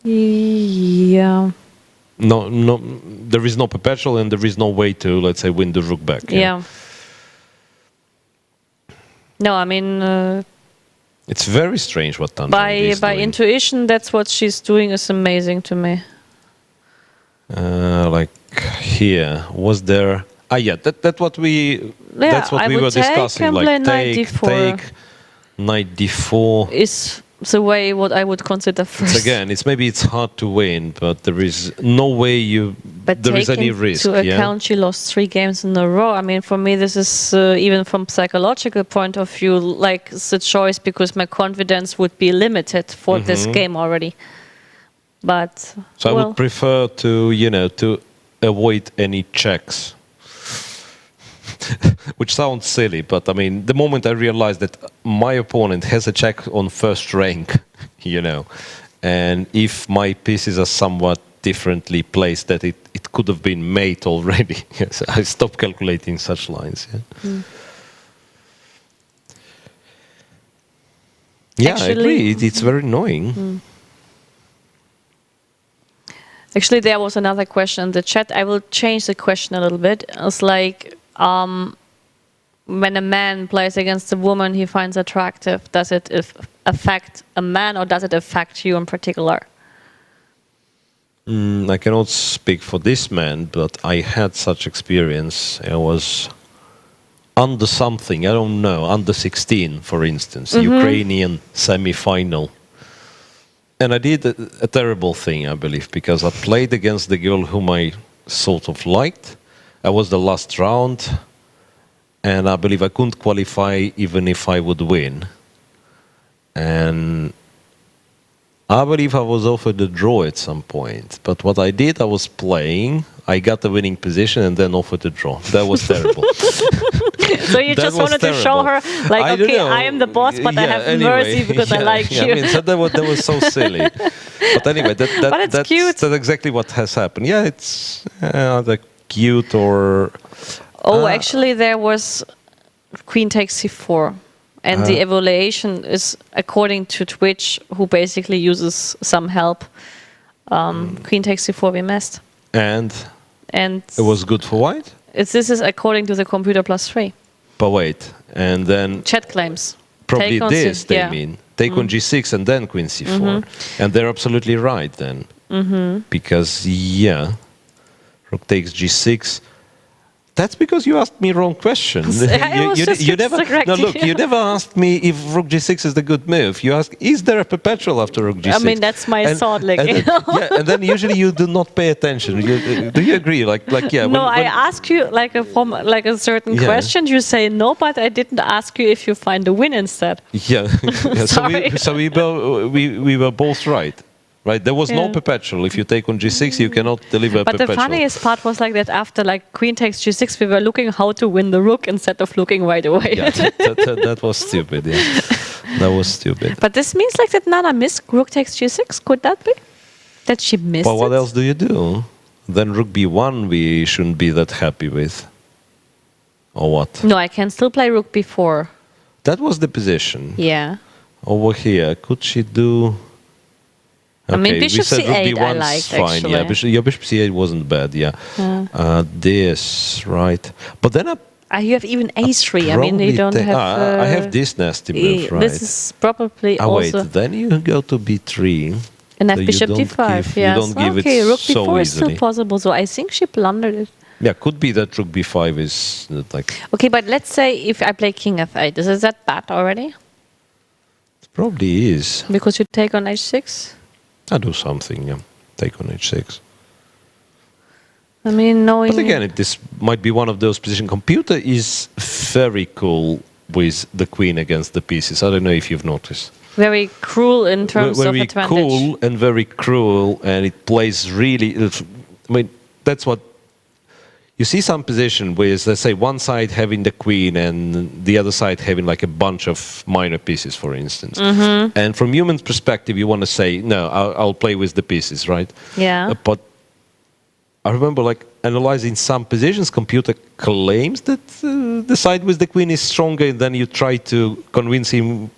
Yeah. No, there is no perpetual and there is no way to, let's say, win the rook back. Yeah. No, I mean, It's very strange what Tanja is By doing. intuition, that's what she's doing is amazing to me. Like here, was there? Yeah, that's what we I would were take discussing. and Like play knight d4. take knight d4. Is the way what I would consider first. Again, it's hard to win, but there is no way But there is any taking risk. to account she lost 3 games in a row. I mean, for me, this is even from psychological point of view, like the choice because my confidence would be limited for this game already. But So I would prefer to to avoid any checks. Which sounds silly, but I mean, the moment I realized that my opponent has a check on first rank, and if my pieces are somewhat differently placed, that it could have been mate already. Yes, I stopped calculating such lines. Yeah, I agree. It's very annoying. Actually, there was another question in the chat. I will change the question a little bit. It's like, when a man plays against a woman he finds attractive, does it affect a man or does it affect you in particular? I cannot speak for this man, but I had such experience. I was under something, I don't know, under 16, for instance, Ukrainian semi-final. And I did a terrible thing, I believe, because I played against the girl whom I sort of liked. I was the last round, and I believe I couldn't qualify even if I would win. And I believe I was offered a draw at some point. But what I did, I was playing, I got the winning position, and then offered a draw. That was terrible. So you just wanted to show her, like, okay, I am the boss, but I have mercy because I like you. I mean, so that was so silly. But anyway, that's cute. That's exactly what has happened. Yeah, it's either cute or... Actually, there was queen takes c4. And the evaluation is according to Twitch, who basically uses some help. Queen takes c4, we missed. And it was good for white? This is according to the computer +3. But wait, and then... Chat claims. Probably this, they mean. Take on g6 and then queen c4. And they're absolutely right then. Because, rook takes g6. That's because you asked me wrong question. You never asked me if rook g6 is the good move. You asked, is there a perpetual after rook g6? I mean, that's my thought. And then usually you do not pay attention. Do you agree? No, I ask you from a certain question. You say no, but I didn't ask you if you find a win instead. Yeah. So we were both right. Right, there was no perpetual. If you take on g6, you cannot deliver a perpetual. But the funniest part was like that after queen takes g6, we were looking how to win the rook instead of looking right away. Yeah, that was stupid. Yeah, that was stupid. But this means that Nana missed rook takes g6. Could that be that she missed? But what else do you do? Then rook b1 we shouldn't be that happy with, or what? No, I can still play rook b4. That was the position. Yeah. Over here, could she do? Okay, I mean, bishop c8 I liked, fine. actually. Yeah, your bishop c8 wasn't bad, yeah. This, right. But then you have even a3. I mean, you don't have... I have this nasty move, right. This is probably also... wait, then you go to b3. And have bishop d5, You don't give it rook so b4 is easily. still possible, so I think she blundered it. Yeah, could be that rook b5 is like... Okay, but let's say if I play king f8, is that bad already? It probably is. Because you take on h6? I do something, yeah. Take on h6. I mean, knowing... But again, this might be one of those positions. Computer is very cool with the queen against the pieces. I don't know if you've noticed. Very cruel in terms of advantage. Very cool and very cruel, and it plays really... I mean, that's what... You see some position where, let's say, one side having the queen and the other side having like a bunch of minor pieces, for instance. And from human perspective, you want to say, no, I'll play with the pieces, right? Yeah. But I remember analyzing some positions, computer claims that the side with the queen is stronger, and then you try to convince him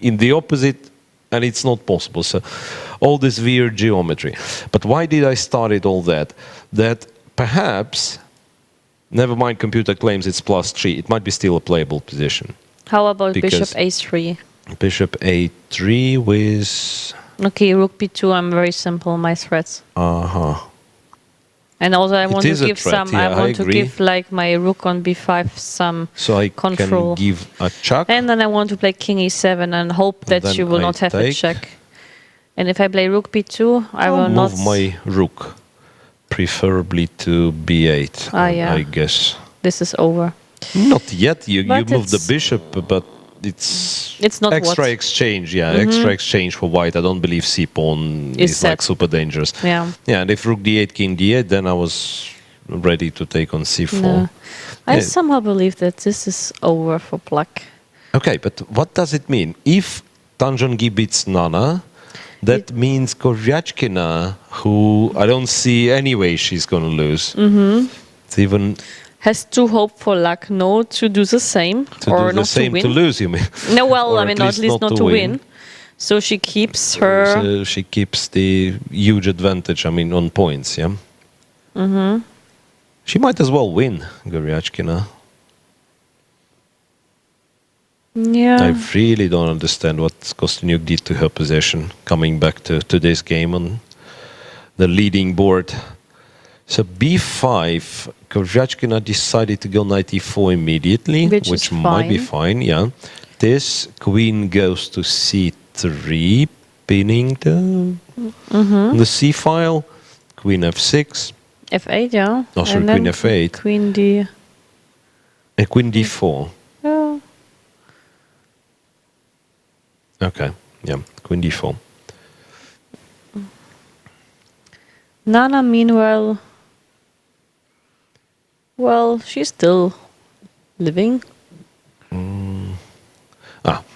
in the opposite, and it's not possible. So all this weird geometry. But why did I start all that? That perhaps, never mind computer claims it's +3, it might be still a playable position. How about bishop a3? Bishop a3 with... Okay, rook b2. I'm very simple. My threats. And also, I want to is a give threat, some. yeah, I I want to agree. give like my rook on b5 some So I control. can give a check. And then I want to play king e7 and hope that then she will I not have a take. check. And if I play rook b2, I I'll will not. move my rook, preferably to b8. Yeah. I guess. This is over. Not yet. You But move the it's- bishop, but it's not extra what? exchange. Yeah, extra exchange for white. I don't believe c pawn Is is like set. super dangerous. Yeah. Yeah, and if rook d8, king d8, then I was ready to take on c4. No. I Yeah. somehow believe that this is over for black. Okay, but what does it mean? If Tanjongi beats Nana, that means Goryachkina, who I don't see any way she's going to lose. It's even Has to hope for luck, no, to do the same to or do not the same to win. to lose, you mean? No, well, Or I mean, at least not to win. So she keeps her. So she keeps the huge advantage, I mean, on points, yeah? She might as well win, Goryachkina. Yeah. I really don't understand what Kosteniuk did to her possession, coming back to this game on the leading board. So b5, Goryachkina decided to go knight e4 immediately, Which which is might be fine, yeah. This queen goes to c3, pinning the c file, queen f6, f8, yeah. Oh, sorry, And queen then f8. Queen d. and queen d4. Yeah. Okay, yeah, queen d4. Nana, meanwhile, well, she's still living.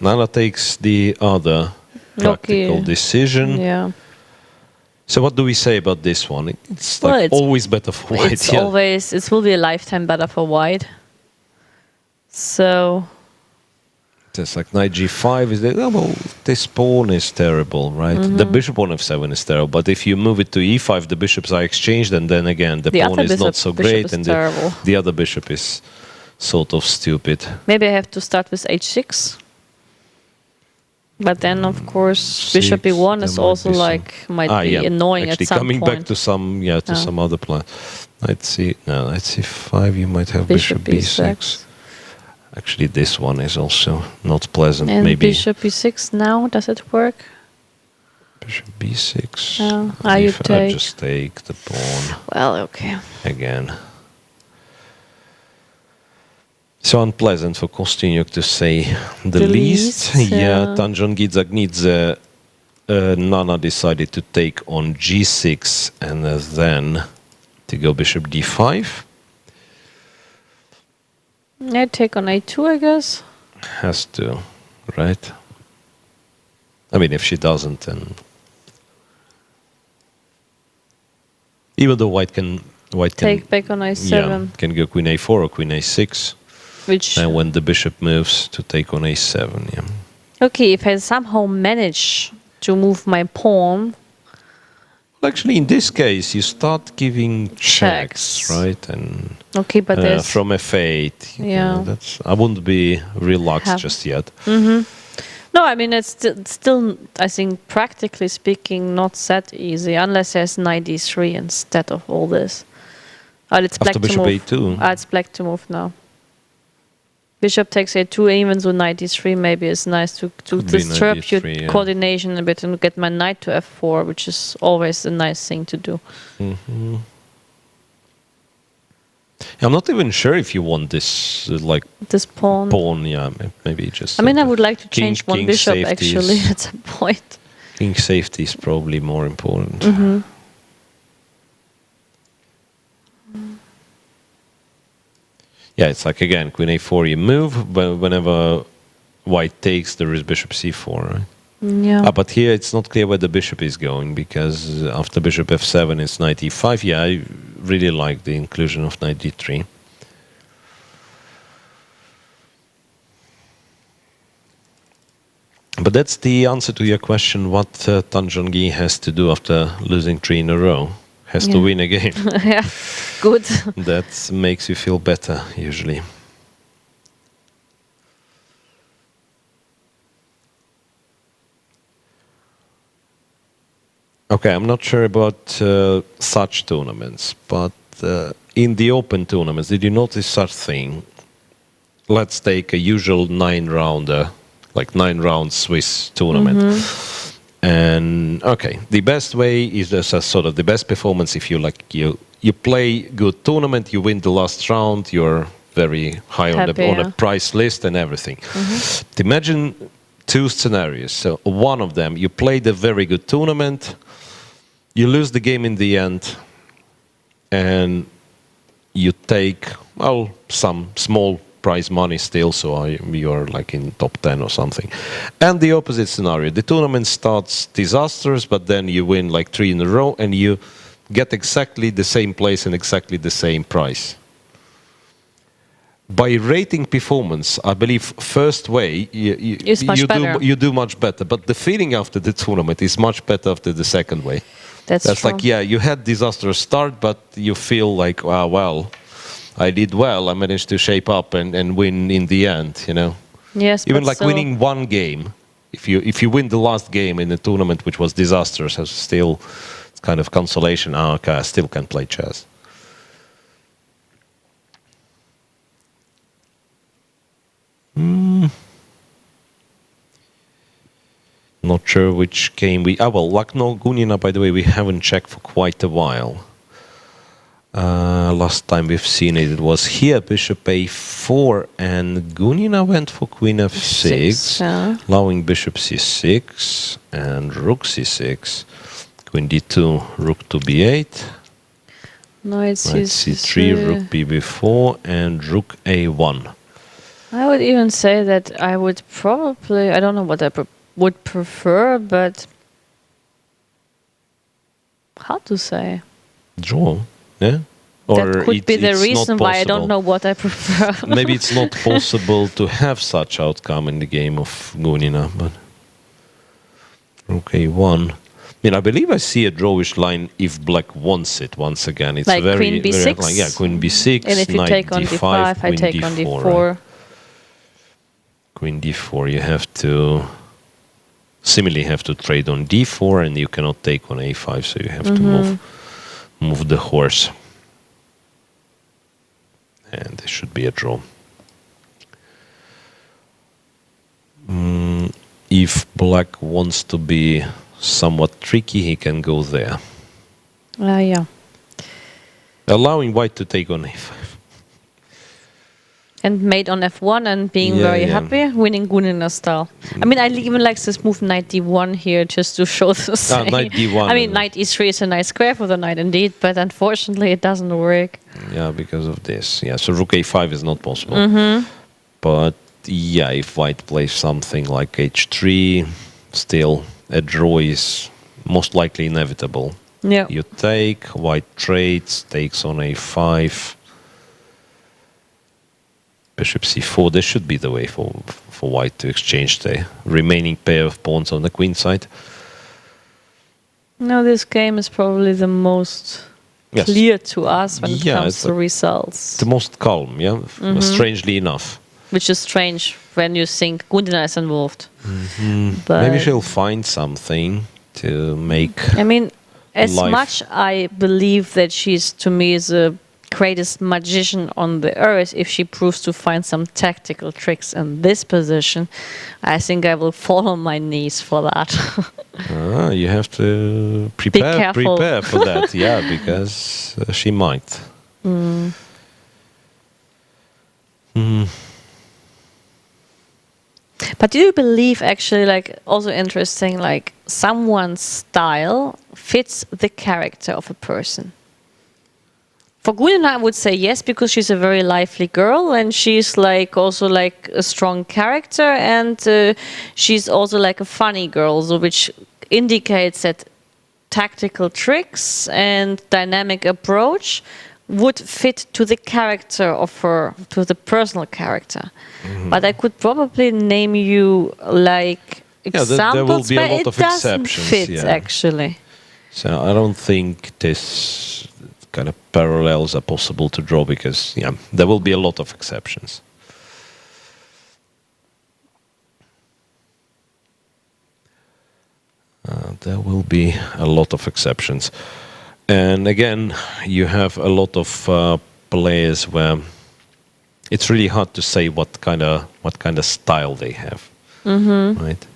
Nana takes the other practical Okay. decision. Yeah. So what do we say about this one? It's Well, like it's- always better for white. It's Yeah. always, it will be a lifetime better for white. So, It's like knight g5 is oh, well, this pawn is terrible, right? The bishop on f7 is terrible, but if you move it to e5, the bishops are exchanged, and then again the The pawn other is not bishop- so bishop great, is and terrible. the other bishop is sort of stupid. maybe I have to start with h6. But then, of course, bishop Six, e1 there is might also be some- like, might be yeah. annoying Actually, at some coming point. back to some, to Yeah. some other plan. Let's see. No, let's see. 5. You might have bishop b6. Actually, this one is also not pleasant. And Maybe bishop e6 now, does it work? bishop b6. Yeah. You If I take. just take the pawn Well, okay. again. So unpleasant for Kosteniuk to say the least. Yeah, Tanjongi Zagnidze, Nana decided to take on g6 and then to go bishop d5. I take on a2, I guess. Has to, right? I mean, if she doesn't, then even though white can Take back on a7. can go queen a4 or queen a6, Which, and when the bishop moves to take on a7, yeah. okay, if I somehow manage to move my pawn, Well, actually, in this case, you start giving checks, Checks. right? And okay, but there's from f8, Yeah. that's I wouldn't be relaxed Have- just yet. no. I mean, it's still, I think, practically speaking, not that easy unless there's knight d3 instead of all this. Oh, it's black After to bishop move. a2. It's black to move now. Bishop takes a2, even though knight d3 maybe is nice to Could be knight disturb your d3, yeah. coordination a bit and get my knight to f4, which is always a nice thing to do. I'm not even sure if you want this like This pawn. pawn. Yeah, maybe just. I mean, I sort of would like to king- change one king bishop safety actually is- at some point. King safety is probably more important. Yeah, it's like again queen a4. You move, but whenever white takes, there is bishop c4, right? Yeah. But here it's not clear where the bishop is going, because after bishop f7 it's knight e5. Yeah, I really like the inclusion of knight d3. But that's the answer to your question, what Tanjongi has to do after losing 3 in a row. Has to Yeah. win again. Yeah. Good. That makes you feel better, usually. Okay, I'm not sure about such tournaments, but in the open tournaments, did you notice such thing? Let's take a usual 9-rounder, like 9-round Swiss tournament. And okay, the best way is just a sort of the best performance if you like you play good tournament, you win the last round, you're very high on the price list and everything. Imagine two scenarios. So one of them, you played a very good tournament, you lose the game in the end, and you take, well, some small prize money still, so you're like in top 10 or something. And the opposite scenario, the tournament starts disastrous, but then you win like 3 in a row, and you get exactly the same place and exactly the same price. By rating performance, I believe first way you do much better, but the feeling after the tournament is much better after the second way. That's true. like, yeah, you had disastrous start, but you feel like, wow, well, I did well. I managed to shape up and win in the end, you know. Yes, even like winning one game, if you win the last game in the tournament, which was disastrous, has still kind of consolation. Oh, okay, I still can play chess. Not sure which game we... well, Lucknow Gunina, by the way, we haven't checked for quite a while. Last time we've seen it, it was here, bishop a4, and Gunina went for queen f6, allowing bishop c6, and rook c6, queen d2, rook to b8, knight c3, rook bb4, and rook a1. I would even say that I would probably, I don't know what I would prefer, but how to say? Draw, yeah? Or that could be the reason why I don't know what I prefer. Maybe it's not possible to have such outcome in the game of Gunina, but rook a1. I mean, I believe I see a drawish line if black wants it once again. It's like very, queen b6? very like, yeah, queen b6, and if you knight take on d5, I take on d4. Right? Queen d4, you have to similarly have to trade on d4, and you cannot take on a5, so you have to move the horse. And there should be a draw. If black wants to be somewhat tricky, he can go there. Yeah. Allowing white to take on a5. And mate on f1 and being very happy, winning Gunina style. I mean, I even like this move knight d1 here just to show the same. Knight d1. I mean, knight e3 is a nice square for the knight indeed, but unfortunately it doesn't work. Yeah, because of this. Yeah, so rook a5 is not possible. But yeah, if white plays something like h3, still a draw is most likely inevitable. Yeah. You take, white trades, takes on a5. Bishop c4, this should be the way for white to exchange the remaining pair of pawns on the queen side. No, this game is probably the most clear to us when it comes to results. The most calm, yeah, strangely enough. Which is strange when you think Gunina is involved. But maybe she'll find something to make. I mean, as much I believe that she's, to me, is the greatest magician on the earth, if she proves to find some tactical tricks in this position, I think I will fall on my knees for that. You have to prepare for that, yeah, because she might. But do you believe, actually, like, also interesting, like, someone's style fits the character of a person? For Gunina, I would say yes, because she's a very lively girl, and she's like also like a strong character, and she's also like a funny girl, so which indicates that tactical tricks and dynamic approach would fit to the character of her, to the personal character. But I could probably name you like examples, there will be a lot but of it doesn't exceptions, fit actually. So I don't think this kind of parallels are possible to draw, because there will be a lot of exceptions. there will be a lot of exceptions. And again, you have a lot of players where it's really hard to say what kind of style they have, right?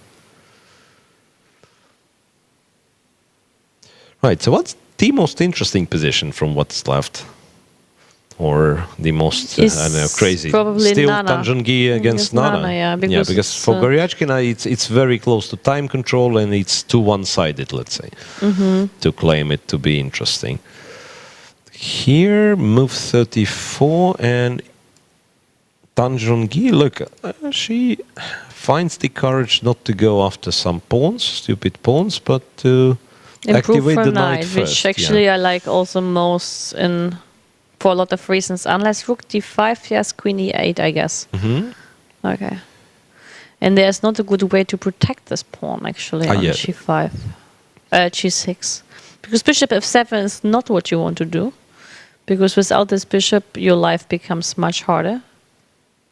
Right. So, what's the most interesting position from what's left, or the most I don't know, crazy? Probably Still Nana. Tanjangi against Nana. Yeah, because for Goryachkina, it's very close to time control, and it's too one-sided. Let's say to claim it to be interesting. Here, move 34, and Tanjangi, look, she finds the courage not to go after some pawns, stupid pawns, but to activate for the knight which first. actually I like also most for a lot of reasons. Unless rook d5, yes, queen e8, I guess. Okay. And there's not a good way to protect this pawn actually on g5, g6, because bishop f7 is not what you want to do. Because without this bishop, your life becomes much harder.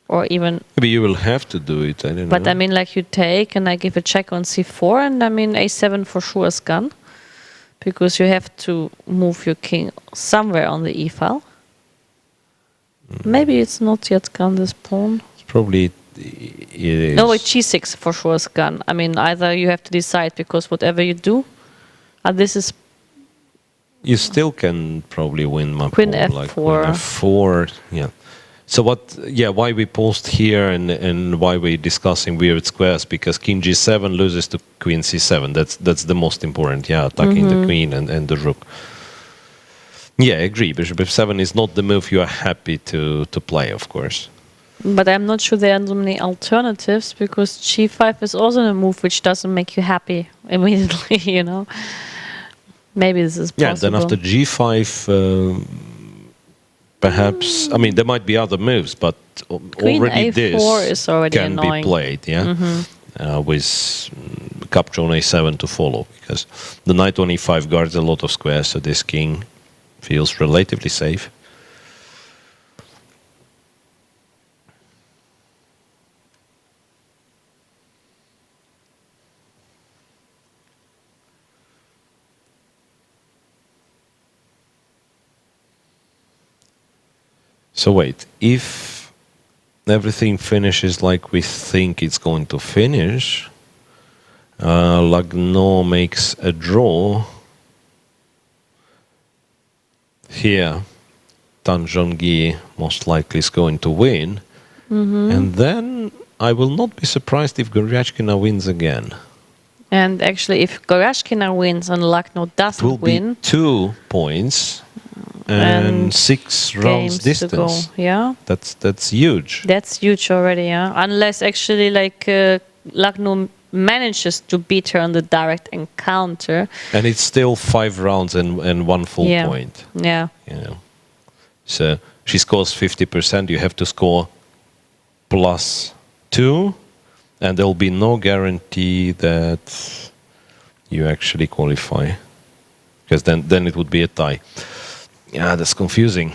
Or even... Maybe you will have to do it, I don't know. But I mean, like you take, and I give a check on c4, and I mean, a7 for sure is gone. Because you have to move your king somewhere on the e-file. Maybe it's not yet gone, this pawn. It's probably... It is. No, wait, g6 for sure is gone. I mean, either you have to decide, because whatever you do, this is... You still can probably win my Queen pawn, f4. like queen f4, yeah. So why we paused here and why we're discussing weird squares, because king g7 loses to queen c7. That's the most important, attacking the queen and the rook. Yeah, I agree. Bishop f7 is not the move you are happy to play, of course. But I'm not sure there are so many alternatives, because g5 is also a move which doesn't make you happy immediately, you know. Maybe this is possible. Yeah, then after g5, perhaps, I mean, there might be other moves, but Queen already a4 this is already can annoying. be played, with capture on a7 to follow, because the knight on e5 guards a lot of squares, so this king feels relatively safe. So wait, if everything finishes like we think it's going to finish, Lagno makes a draw. Here, Tanjangi most likely is going to win. And then I will not be surprised if Goryachkina wins again. And actually, if Goryachkina wins and Lagno doesn't win... Be 2 points. And 6 rounds distance. To go. Yeah, that's huge. That's huge already. Yeah, unless actually like Lagno manages to beat her on the direct encounter. And it's still 5 rounds and 1 full point. Yeah. You know, so she scores 50%. You have to score +2, and there'll be no guarantee that you actually qualify, because then it would be a tie. Yeah, that's confusing.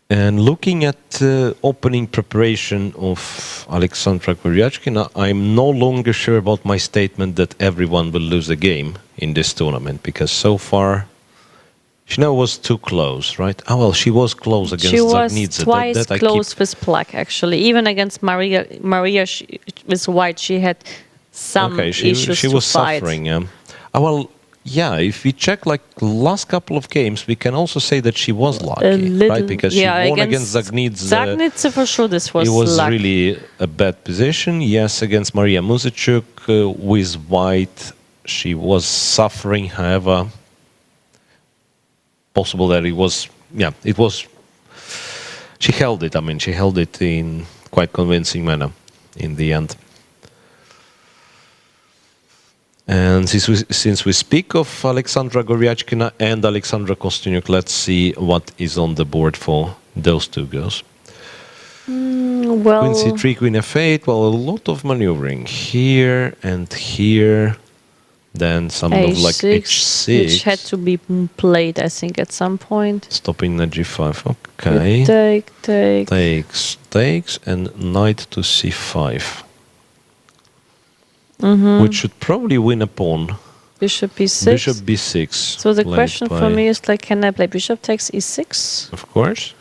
And looking at opening preparation of Alexandra Goryachkina, I'm no longer sure about my statement that everyone will lose a game in this tournament, because so far she never was too close, right? Oh, well, she was close against Zagnidze. She was twice close with Black, actually. Even against Maria with White, she had some issues she was suffering, yeah. Oh, well, yeah, if we check like last couple of games, we can also say that she was lucky, right? Because she won against Zagnidze. Zagnidze, for sure, this was luck. It was luck. really a bad position. Yes, against Maria Muzychuk with White, she was suffering. However, possible that it was, she held it. I mean, she held it in quite convincing manner in the end. And since we speak of Alexandra Goryachkina and Alexandra Kosteniuk, let's see what is on the board for those two girls. Well, Queen c3, Queen f8. Well, a lot of maneuvering here and here. Then some of like h6, which had to be played, I think, at some point. Stopping the g5. Okay. Take. Takes, and knight to c5. which should probably win a pawn. Bishop b6. Bishop b6. So the played question for by- me is like, can I play bishop takes e6? Of course.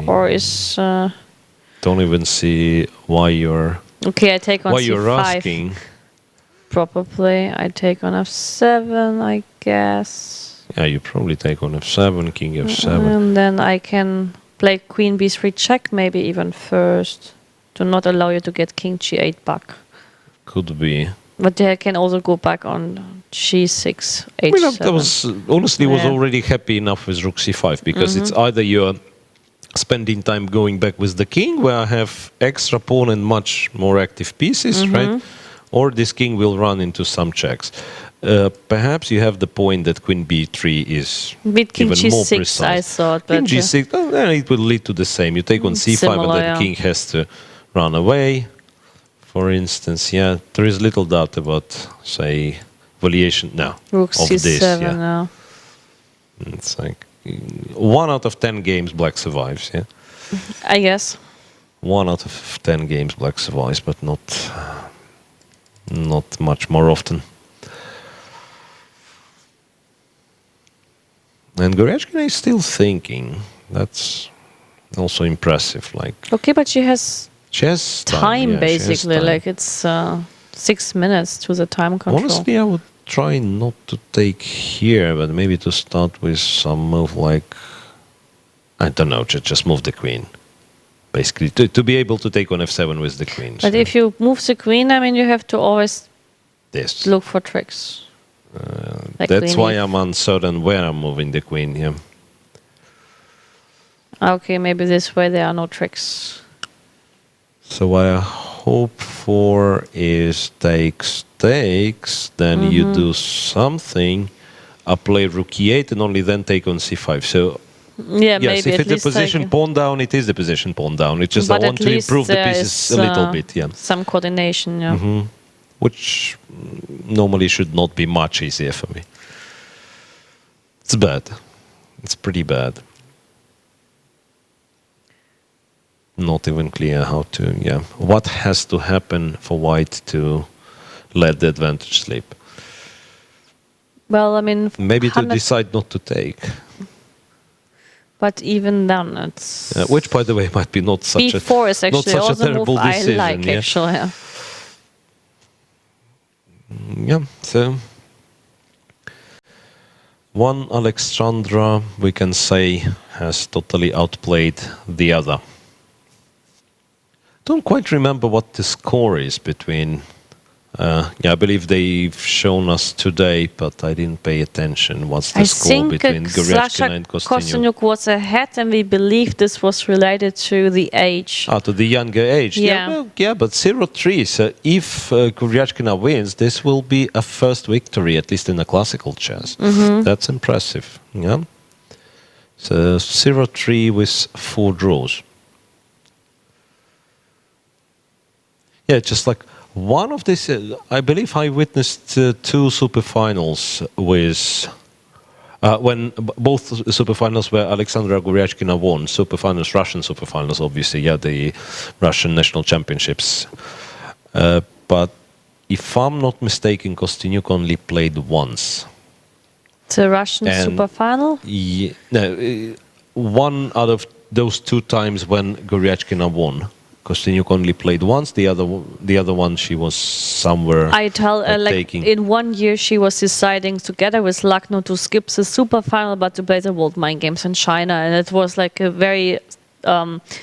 Or is... Don't even see why you're okay, I take on why c5. you're asking. Probably. I take on f7, I guess. Yeah, you probably take on f7, king f7. And then I can play queen b3 check, maybe even first, to not allow you to get king g8 back. Could be. But I can also go back on g6, h7. I mean, I was honestly was Yeah. already happy enough with rook c5 because it's either you're spending time going back with the king, where I have extra pawn and much more active pieces, right? Or this king will run into some checks. Perhaps you have the point that queen b3 is With king even more g6, precise. I thought. King But g6, then it will lead to the same. You take on c5 and Similar, then yeah. king has to run away. For instance, yeah, there is little doubt about, say, valuation now rook of c7 this. Yeah. now. It's like 1 out of 10 games black survives, yeah. I guess. 1 out of 10 games black survives, but not much more often. And Goryachkina is still thinking. That's also impressive. Like Okay, but she has she has time, yeah, she has basically. time. Like it's 6 minutes to the time control. Honestly, I would try not to take here, but maybe to start with some move like, I don't know, just move the queen. Basically, to be able to take on f7 with the queen. But if you move the queen, I mean, you have to always this, look for tricks. Like that's queen why e- I'm uncertain where I'm moving the queen here. Okay, maybe this way there are no tricks. So what I hope for is takes, then you do something, I play rook e8 and only then take on c5. So Yeah, yes, maybe if at it's the least position like- pawn down, it is the position pawn down. It's just But I at want to least improve the there pieces is, a little bit, yeah. some coordination, yeah. Which normally should not be much easier for me. It's bad. It's pretty bad. Not even clear how to, yeah. What has to happen for white to let the advantage slip? Well, I mean, Maybe to 100 decide not to take. But even then, it's Which, by the way, might be not such b4 is not actually such a also a move terrible I decision. like. Yeah. Actually, yeah. Yeah, so one Alexandra, we can say, has totally outplayed the other. Don't quite remember what the score is between. Yeah, I believe they've shown us today, but I didn't pay attention. What's the I score think between Goryachkina and Kosteniuk? Kosteniuk was ahead, and we believe this was related to the age. Ah, to the younger age. Yeah. Well, yeah, but 0-3. So if Goryachkina wins, this will be a first victory, at least in the classical chess. That's impressive. Yeah. So 0-3 with 4 draws. Yeah, just like one of these, I believe I witnessed 2 superfinals with when both superfinals where Alexandra Goryachkina won. Superfinals, Russian superfinals, obviously, yeah, the Russian national championships. But if I'm not mistaken, Kosteniuk only played once. The Russian And- super final. Yeah, no, one out of those 2 times when Goryachkina won. Kosteniuk only played once. The other one, she was somewhere. I tell like taking. in 1 year she was deciding together with Lucknow to skip the super final but to play the World Mind Games in China, and it was like a very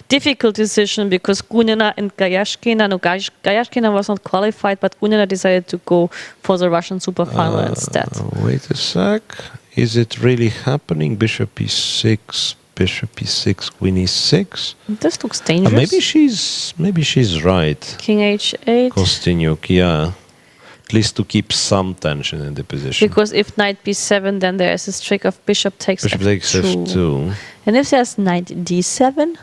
difficult decision because Gunina and Goryachkina, no, Goryachkina was not qualified, but Gunina decided to go for the Russian super final instead. Wait a sec. Is it really happening? Bishop e6, Bishop e6, Queen e6. This looks dangerous. Maybe she's right. King h8. Kosteniuk, yeah. At least to keep some tension in the position. Because if knight b7, then there is this trick of bishop takes Bishop f2. takes f2. And if there's knight d7,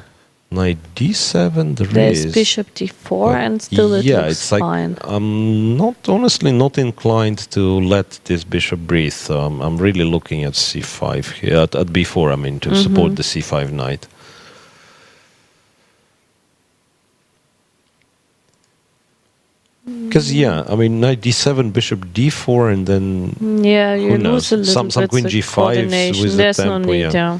Knight d7, there's is. bishop d4, But and still it yeah, looks it's like fine. I'm honestly not inclined to let this bishop breathe. I'm really looking at c5 here, at b4. I mean, to support the c5 knight. Because I mean, knight d7, bishop d4, and then Yeah, who you knows? lose a little Some bit queen the g5 coordination. with the There's no tempo, need, yeah.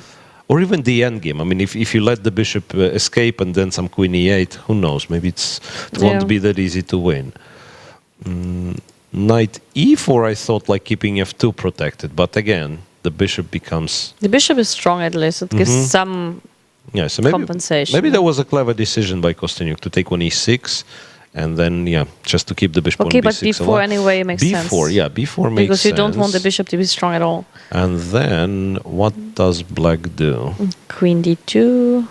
or even the endgame. I mean, if you let the bishop escape and then some queen e8, who knows? Maybe it won't be that easy to win. Knight e4, I thought like keeping f2 protected, but again, the bishop becomes... The bishop is strong at least. It gives some so compensation. maybe that was a clever decision by Kosteniuk to take on e6, and then, just to keep the bishop on b6 but b4 alive. anyway makes sense. b4 makes sense. Because you don't want the bishop to be strong at all. And then, what does black do? Queen d2.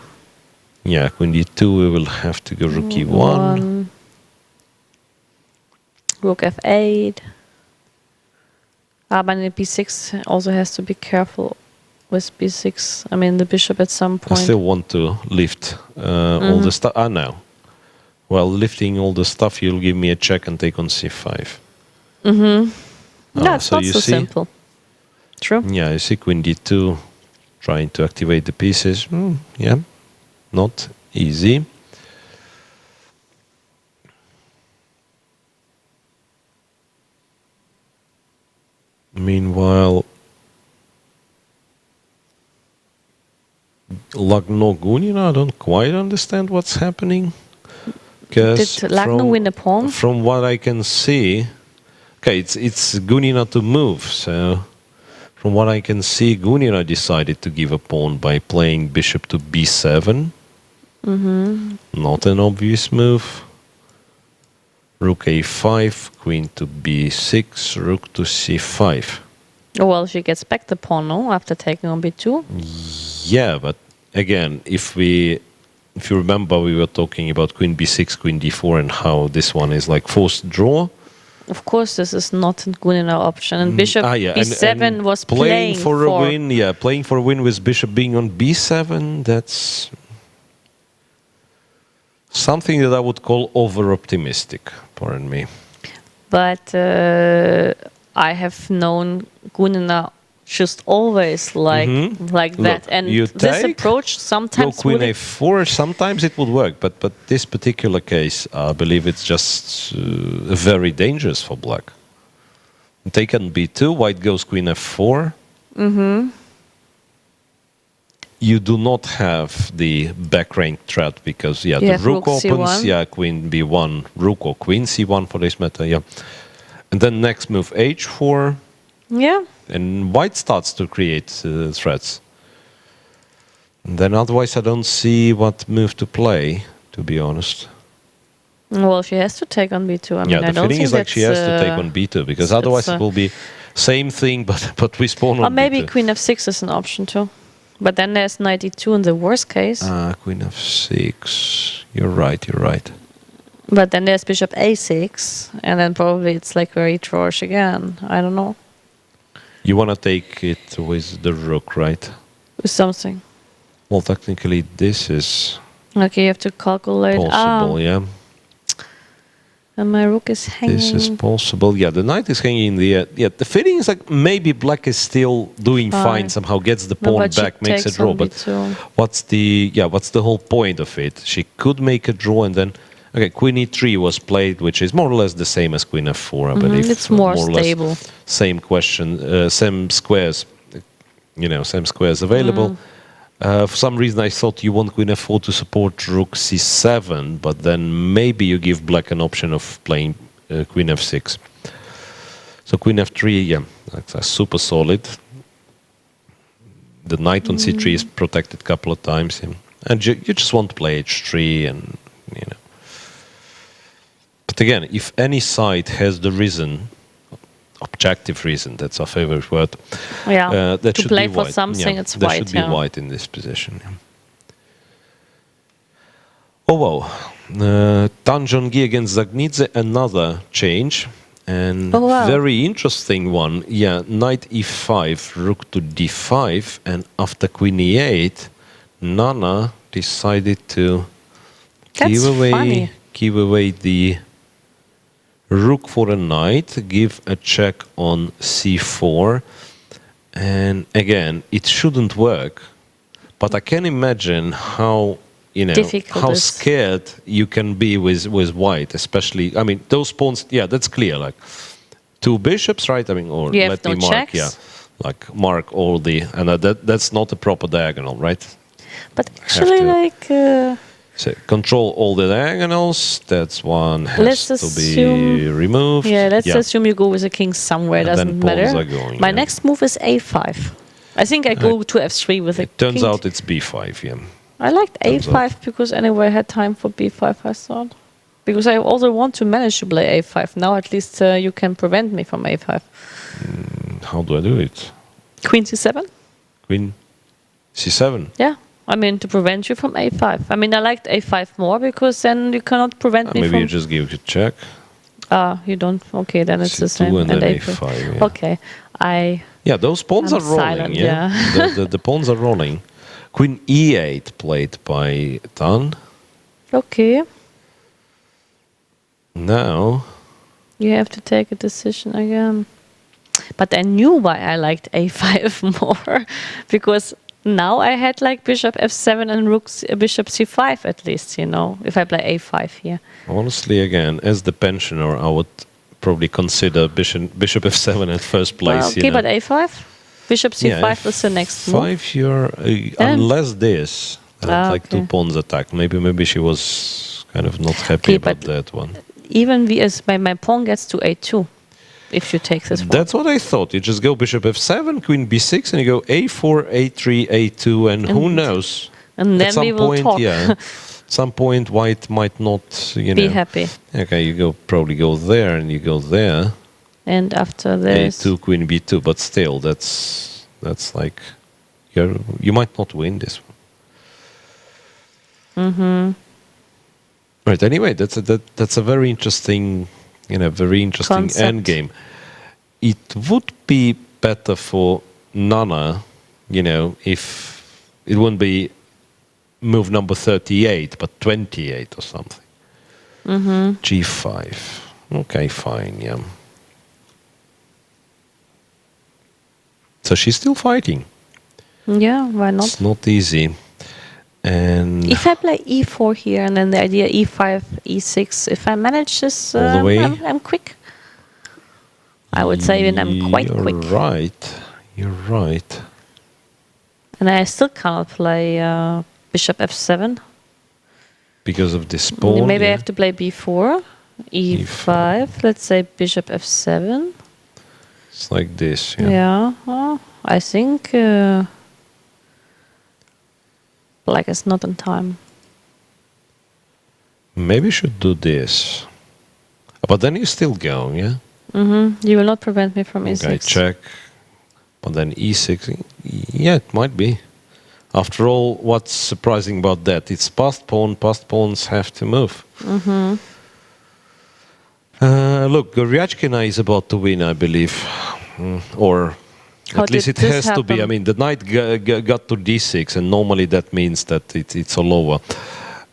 Yeah, queen d2, we will have to go rook e1. Rook f8. But in b6 also has to be careful with b6. I mean, the bishop at some I point. still want to lift all the stuff. No. Well, lifting all the stuff, you'll give me a check and take on c5. No, it's not you so see? simple. True. Yeah, you see queen d2, trying to activate the pieces. Not easy. Meanwhile, Lagno-Gunina, I don't quite understand what's happening. Did Lagno win a pawn? From what I can see, okay, it's Gunina to move. So, from what I can see, Gunina decided to give a pawn by playing bishop to b7. Not an obvious move. Rook a5, queen to b6, rook to c5. Oh, well, she gets back the pawn, no? After taking on b2? Yeah, but again, if you remember, we were talking about queen b6, queen d4, and how this one is like forced draw. Of course, this is not a good enough option. And bishop b7 and was playing for a win. Yeah, playing for a win with bishop being on b7. That's something that I would call over-optimistic. Pardon me. But I have known Gunina just always like that. Look, And you this take, approach sometimes go queen would a4. Sometimes it would work, but this particular case, I believe it's just very dangerous for black. Take on b2, white goes queen f4. You do not have the back rank threat because the rook opens, C1. Queen b1, rook or queen c1 for this matter, and then next move h4. Yeah. And white starts to create threats. And then otherwise I don't see what move to play, to be honest. Well, she has to take on b2. I mean, I the don't feeling think is like she has to take on b2 because otherwise it will be same thing, but we spawn on or maybe b2. queen f6 is an option too. But then there's knight e2 in the worst case. Queen f6. You're right. But then there's bishop a6, and then probably it's like very drawish again. I don't know. You want to take it with the rook, right? With something. Well, technically this is Okay, you have to calculate. possible, yeah. And my rook is hanging. This is possible. Yeah, the knight is hanging in the air. Yeah, the feeling is like maybe black is still doing fine somehow, gets the pawn but she back, makes a takes draw. on But b2. what's the whole point of it? She could make a draw and then, okay, queen e3 was played, which is more or less the same as queen f4, I believe. It's more or less stable. Same question, same squares, same squares available. For some reason, I thought you want queen f4 to support rook c7, but then maybe you give black an option of playing queen f6. So queen f3, that's super solid. The knight on c3 is protected a couple of times, and you just want to play h3, and But again, if any side has the reason, objective reason, that's our favorite word. That to should play be for white. something, it's that white. should be white in this position. Oh wow, Tanjongi against Zagnidze, another change, and very interesting one. Yeah, knight e5, rook to d5, and after queen e8, Nana decided to give away the rook for a knight, give a check on c4, and again, it shouldn't work, but I can imagine how difficult how is. scared you can be with white, especially. I mean, those pawns. Yeah, that's clear. Like 2 bishops, right? I mean, or You have let no me mark. checks. Yeah, like mark all the, and that's not a proper diagonal, right? But actually, to- like, So control all the diagonals. That's one Let's has to be assume- removed. yeah, let's assume you go with a king somewhere. And then Doesn't pawns matter. are going, My yeah. next move is a5. I think I go to f3 with a It turns king. out it's b5. Yeah. I liked turns a5 because anyway I had time for b5, I thought. Because I also want to manage to play a5. Now at least you can prevent me from a5. How do I do it? Queen c7? Queen c7. Yeah. I mean, to prevent you from a5. I mean, I liked a5 more because then you cannot prevent me Maybe from... you just give it a check. You don't? Okay, then it's the C2 same. and then a5. a5. Yeah. Okay. Yeah, those pawns I'm are rolling. silent, Yeah, the pawns are rolling. Queen e8 played by Tan. Okay. Now, You have to take a decision again. But I knew why I liked a5 more. Because now I had like bishop f7 and bishop c5 at least, if I play a5 here. honestly, again, as the pensioner, I would probably consider bishop f7 at first place. Well, okay, but a5? Bishop c5 is the next move. 5, you're unless this like okay. 2 pawns attack. Maybe she was kind of not happy Okay, about but that one. Even as my pawn gets to a2, if you take this one. That's what I thought. You just go bishop f7, queen b6, and you go a4, a3, a2, and who knows? And At then some we will point, talk. yeah. At some point, white might not, Be happy. Okay, you probably go there, and you go there. And after this... a2, queen b2, but still, that's like you might not win this one. Mm-hmm. Right. Anyway, that's a very interesting, Concept. end game. It would be better for Nana, if it wouldn't be move number 38, but 28 or something. Mm-hmm. G5. Okay, fine. Yeah. So she's still fighting. Yeah, why not? It's not easy. And If I play e4 here and then the idea e5, e6, if I manage this, All the way? I'm quick. I would say even I'm quite quick. You're right. And I still cannot play bishop f7. Because of this pawn. Maybe I yeah. have to play b4, e5, let's say bishop f7. It's like this. Yeah. Yeah, well, I think black is not in time. Maybe you should do this. But then you still go, yeah? Mm-hmm. You will not prevent me from e6. Okay, check. But then e6. Yeah, it might be. After all, what's surprising about that? It's passed pawn. Passed pawns have to move. Mm-hmm. Look, Goryachkina is about to win, I believe. Or How at least did it this has to be. I happen? mean, the knight got to d6, and normally that means that it's all over.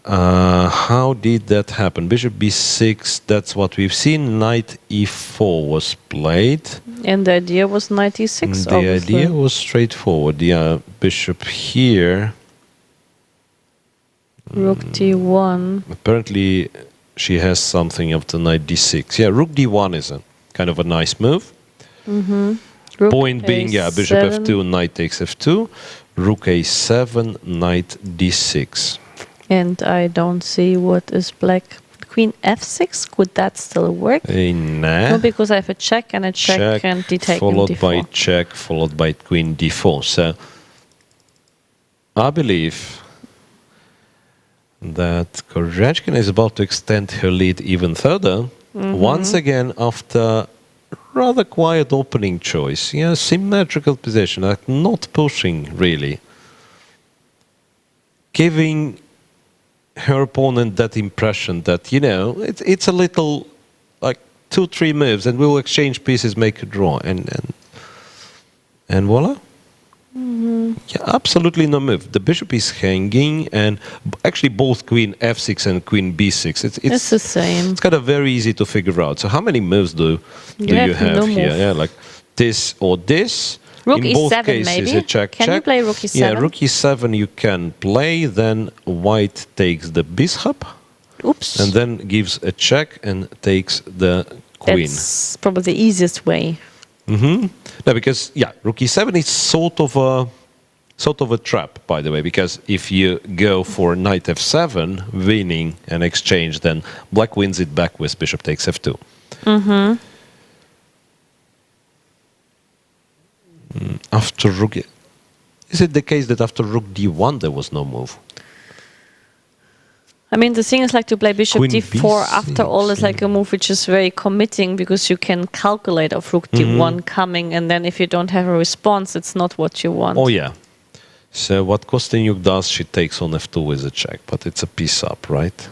How did that happen? Bishop b6, that's what we've seen. Knight e4 was played. And the idea was knight e6, The obviously. idea was straightforward. Yeah, bishop here. Rook d1. Apparently, she has something of the knight d6. Yeah, rook d1 is a kind of a nice move. Mm-hmm. Rook Point being, yeah, bishop a7. f2, knight takes f2. Rook a7, knight d6. And I don't see what is black. Queen f6, could that still work? Nah. No, because I have a check and a check, and d-take and followed d4. by check, followed by queen d4. So I believe that Goryachkina is about to extend her lead even further. Once again, after rather quiet opening choice. Yeah, symmetrical position, like not pushing really. Giving her opponent that impression that, it's a little, like 2-3 moves and we'll exchange pieces, make a draw, and voila. Yeah, absolutely no move. The bishop is hanging, and actually both queen f6 and queen b6. It's the same. It's kind of very easy to figure out. So how many moves do you have no here? move. Yeah, like this or this. Rook in both E7 cases maybe? a check. Can you play Rook E7? Yeah, Rook E7 you can play. Then White takes the bishop, Oops. and then gives a check and takes the queen. That's probably the easiest way. No, because Rook E7 is sort of a trap, by the way, because if you go for Knight F7, winning an exchange, then Black wins it back with Bishop takes F2. After Rook, is it the case that after Rook D1 there was no move? I mean, the thing is like to play Bishop Queen D4 B6, after all is like a move which is very committing because you can calculate of Rook D1 coming, and then if you don't have a response, it's not what you want. Oh yeah. So what Kosteniuk does, she takes on F2 with a check, but it's a piece up, right?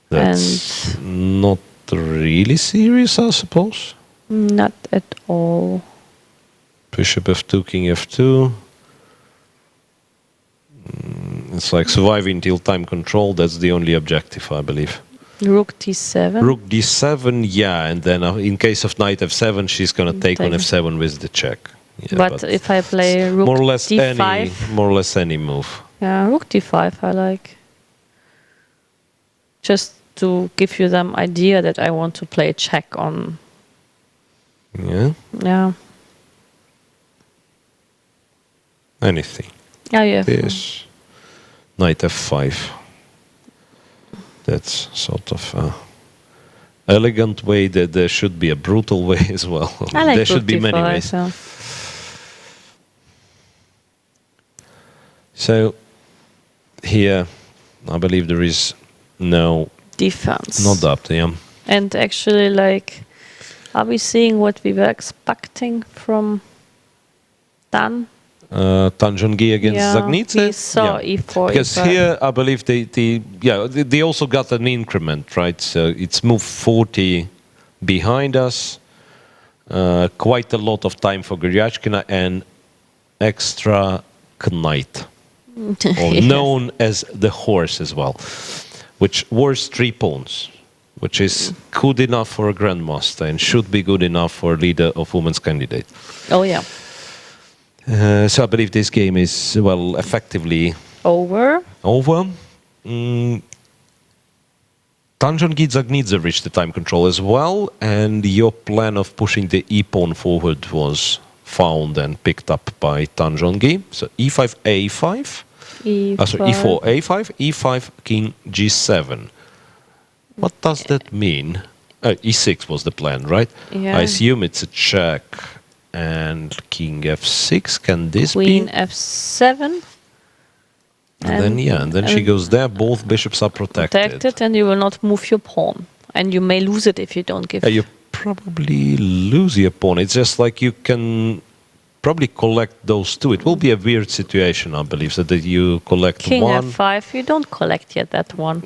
That's not really serious, I suppose. Not at all. Bishop F2, King F2. It's like surviving till time control. That's the only objective, I believe. Rook D7. Rook D7, yeah, and then in case of Knight F7, she's gonna take on F7 with the check. Yeah, but if I play Rook more or less D5, more or less any move. yeah, Rook D5 I like. Just to give you some idea that I want to play a check on. Yeah. Yeah. Anything. Yeah, yeah. This Knight F5. That's sort of a elegant way. That there should be a brutal way as well. I like there should be Rook many D5, ways. so. So here, I believe there is no Defense. not up. Yeah. And actually, like, are we seeing what we were expecting from Dan? Tanjongi against Zagnidze. We saw E4. Because E5. here, I believe they also got an increment, right? So it's moved 40 behind us. Quite a lot of time for Goryachkina and extra knight, or Yes. known as the horse as well, which wears 3 pawns, which is good enough for a grandmaster and should be good enough for a leader of women's candidate. Oh, yeah. So I believe this game is, well, effectively Over. over. Tanjongi Zagnidze reached the time control as well, and your plan of pushing the e-pawn forward was found and picked up by Tanjongi. So e5, a5, E5. sorry, e4, a5, e5, king g7. What does that mean? E6 was the plan, right? Yeah. I assume it's a check and king f6. Can this Queen be? F7. And then she goes there. Both bishops are protected. And you will not move your pawn. And you may lose it if you don't give. Yeah, you probably lose your pawn. It's just like you can probably collect those two. It will be a weird situation, I believe, so that you collect King one. F5, you don't collect yet that one.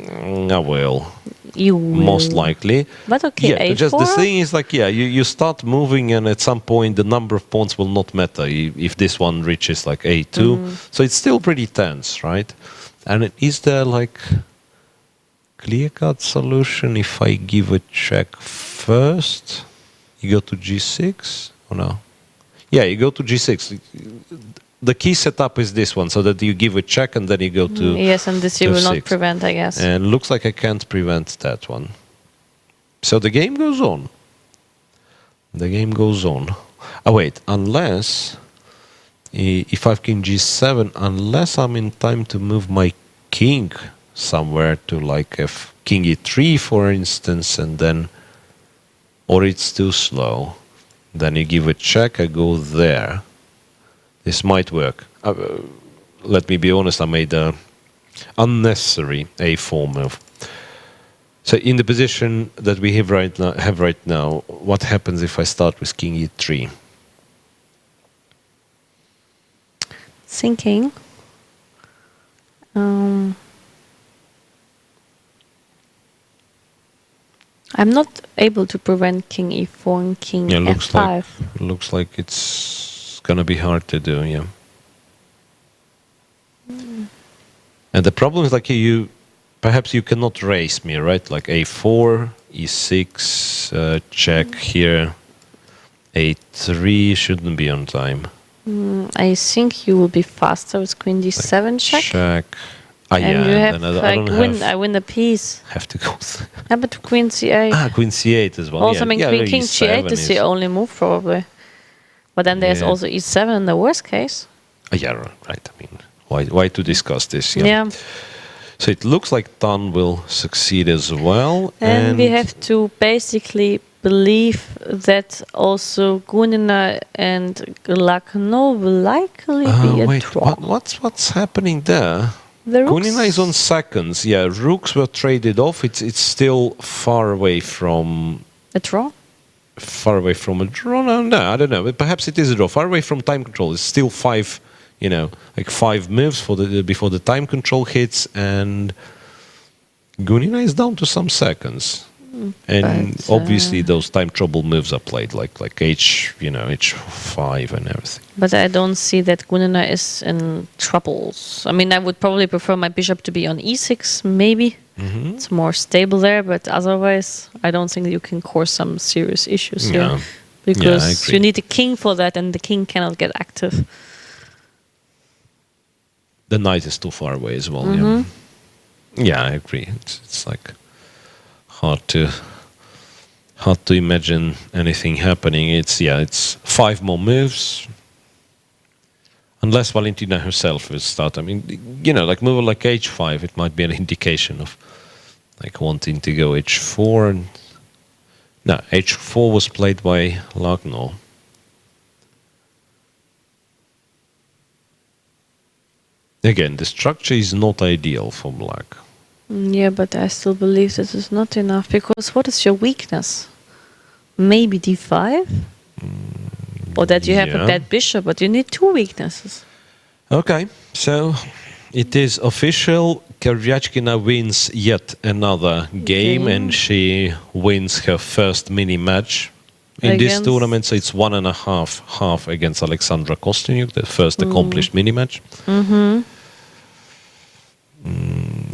I will. You will. Most likely. But okay, Yeah, A4. just the thing is like, you start moving and at some point the number of pawns will not matter if this one reaches like A2. So it's still pretty tense, right? And is there like clear-cut solution if I give a check first? You go to G6 or no? Yeah, you go to G6. The key setup is this one, so that you give a check and then you go to Yes, and this you will not F6. prevent, I guess. And looks like I can't prevent that one. So the game goes on. The game goes on. Oh wait, unless e5 king g7, unless I'm in time to move my king somewhere to like F king e3 for instance, and then, or it's too slow. Then you give a check, I go there. This might work. Let me be honest, I made a unnecessary a4 move. So in the position that we have right now, what happens if I start with king e3? Thinking. I'm not able to prevent king e4 and king f5. Looks like it's gonna be hard to do, yeah. And the problem is like perhaps you cannot race me, right? Like a4, e6, check here, A3 shouldn't be on time. I think you will be faster with queen d7 check. Check. And you have then I don't I win a piece. have to go. Yeah, but queen c8. Queen c8 as well. Also, yeah. I mean, yeah, queen king e7 g8 is the only move probably. But then there's Yeah. also e7 in the worst case. Yeah, right. I mean, why to discuss this? Yeah. So it looks like Tan will succeed as well. And we have to basically believe that also Gunina and Goryachkina will likely be a wait, draw. what's happening there? The rooks, Gunina is on seconds. Yeah, rooks were traded off. It's still far away from a draw? a draw. No, I don't know. But perhaps it is a draw. Far away from time control. It's still 5. Like 5 moves before the time control hits, and Gunina is down to some seconds. And But, obviously those time trouble moves are played like H5 and everything. But I don't see that Gunina is in troubles. I mean, I would probably prefer my bishop to be on e6, maybe. Mm-hmm. It's more stable there, but otherwise, I don't think you can cause some serious issues here. Yeah. Because I agree. you need a king for that, and the king cannot get active. The knight is too far away as well. Yeah, I agree. It's like hard to imagine anything happening. It's 5 more moves. Unless Valentina herself will start. I mean, like move like H5, it might be an indication of like wanting to go H4. And no, H4 was played by Lagno. Again, the structure is not ideal for black. Yeah, but I still believe this is not enough, because what is your weakness? Maybe d5? Or that you have a yeah. bad bishop, but you need 2 weaknesses. Okay, so it is official. Goryachkina wins yet another game, and she wins her first mini match in this tournament. So it's 1.5 against Alexandra Kosteniuk, the first accomplished mini match.